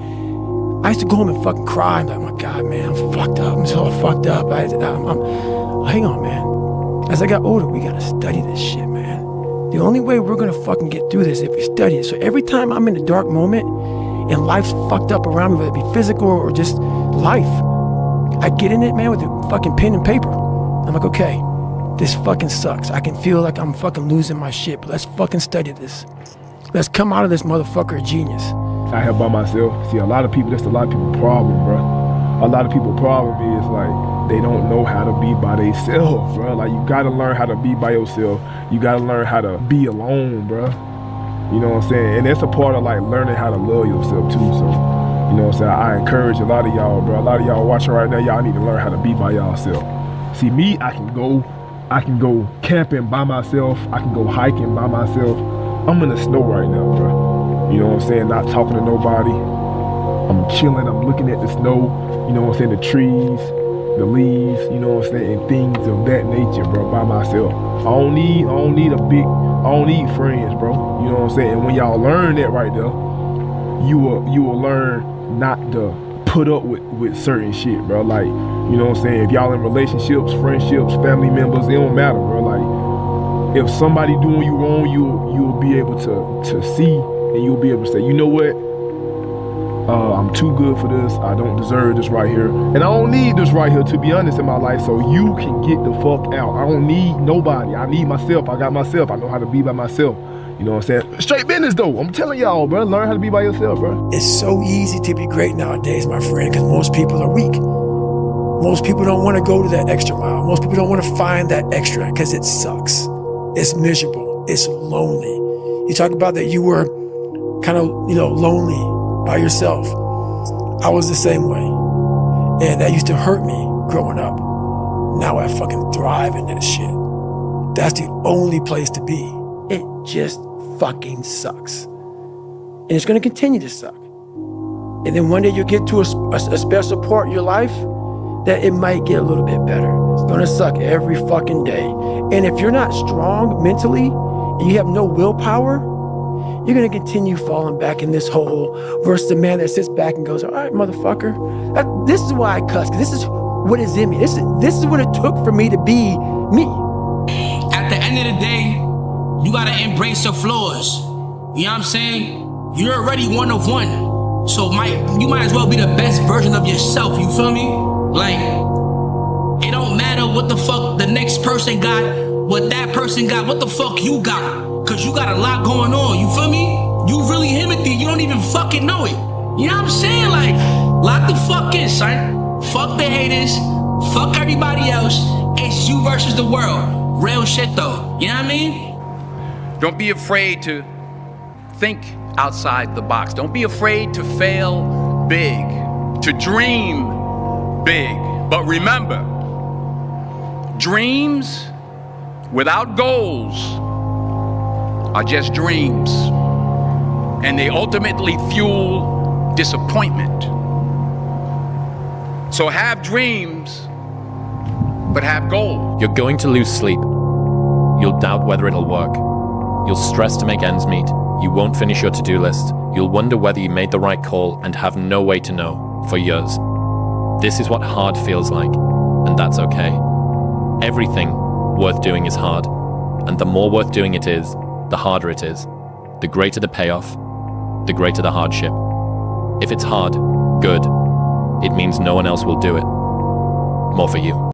I used to go home and fucking cry. I'm like, oh my God, man, I'm fucked up. I'm so fucked up. Hang on, man. As I got older, we gotta study this shit, man. The only way we're gonna fucking get through this is if we study it. So every time I'm in a dark moment and life's fucked up around me, whether it be physical or just life, I get in it, man, with a fucking pen and paper. I'm like, okay, this fucking sucks. I can feel like I'm fucking losing my shit, but let's fucking study this. Let's come out of this motherfucker a genius. I have by myself. See, that's a lot of people's problem, bro. A lot of people's problem is like, they don't know how to be by themselves, bro. Like, you gotta learn how to be by yourself. You gotta learn how to be alone, bro. You know what I'm saying? And that's a part of like learning how to love yourself too. So, you know what I'm saying? I encourage a lot of y'all, bro. A lot of y'all watching right now, y'all need to learn how to be by yourself. See, me, I can go camping by myself. I can go hiking by myself. I'm in the snow right now, bro. You know what I'm saying? Not talking to nobody. I'm chilling, I'm looking at the snow, you know what I'm saying, the trees, the leaves, you know what I'm saying, and things of that nature, bro, by myself. I don't need friends, bro. You know what I'm saying? And when y'all learn that right there, you will learn not to put up with certain shit, bro. Like, you know what I'm saying? If y'all in relationships, friendships, family members, it don't matter, bro. Like, if somebody doing you wrong, you'll be able to see, and you'll be able to say, you know what? I'm too good for this. I don't deserve this right here. And I don't need this right here, to be honest, in my life, so you can get the fuck out. I don't need nobody. I need myself. I got myself. I know how to be by myself. You know what I'm saying? Straight business, though. I'm telling y'all, bro. Learn how to be by yourself, bro. It's so easy to be great nowadays, my friend, because most people are weak. Most people don't want to go to that extra mile. Most people don't want to find that extra because it sucks. It's miserable. It's lonely. You talk about that you were kind of, lonely by yourself. I was the same way. And that used to hurt me growing up. Now I fucking thrive in that shit. That's the only place to be. It just fucking sucks. And it's gonna continue to suck. And then one day you'll get to a special part in your life that it might get a little bit better. It's gonna suck every fucking day. And if you're not strong mentally, and you have no willpower, you're gonna continue falling back in this hole versus the man that sits back and goes, all right, motherfucker. This is why I cuss, because this is what is in me. This is what it took for me to be me. At the end of the day, you gotta embrace your flaws. You know what I'm saying? You're already one of one. So you might as well be the best version of yourself, you feel me? Like, it don't matter what the fuck the next person got, what that person got, what the fuck you got. Cause you got a lot going on, you feel me? You really Himothy, you don't even fucking know it. You know what I'm saying? Like, lock the fuck in, son. Fuck the haters, fuck everybody else. It's you versus the world. Real shit though, you know what I mean? Don't be afraid to think outside the box. Don't be afraid to fail big, to dream big. But remember, dreams without goals are just dreams, and they ultimately fuel disappointment. So have dreams, but have goals. You're going to lose sleep. You'll doubt whether it'll work. You'll stress to make ends meet. You won't finish your to-do list. You'll wonder whether you made the right call and have no way to know for years. This is what hard feels like, and that's okay. Everything worth doing is hard, and the more worth doing it is, the harder it is. The greater the payoff, the greater the hardship. If it's hard, good. It means no one else will do it. More for you.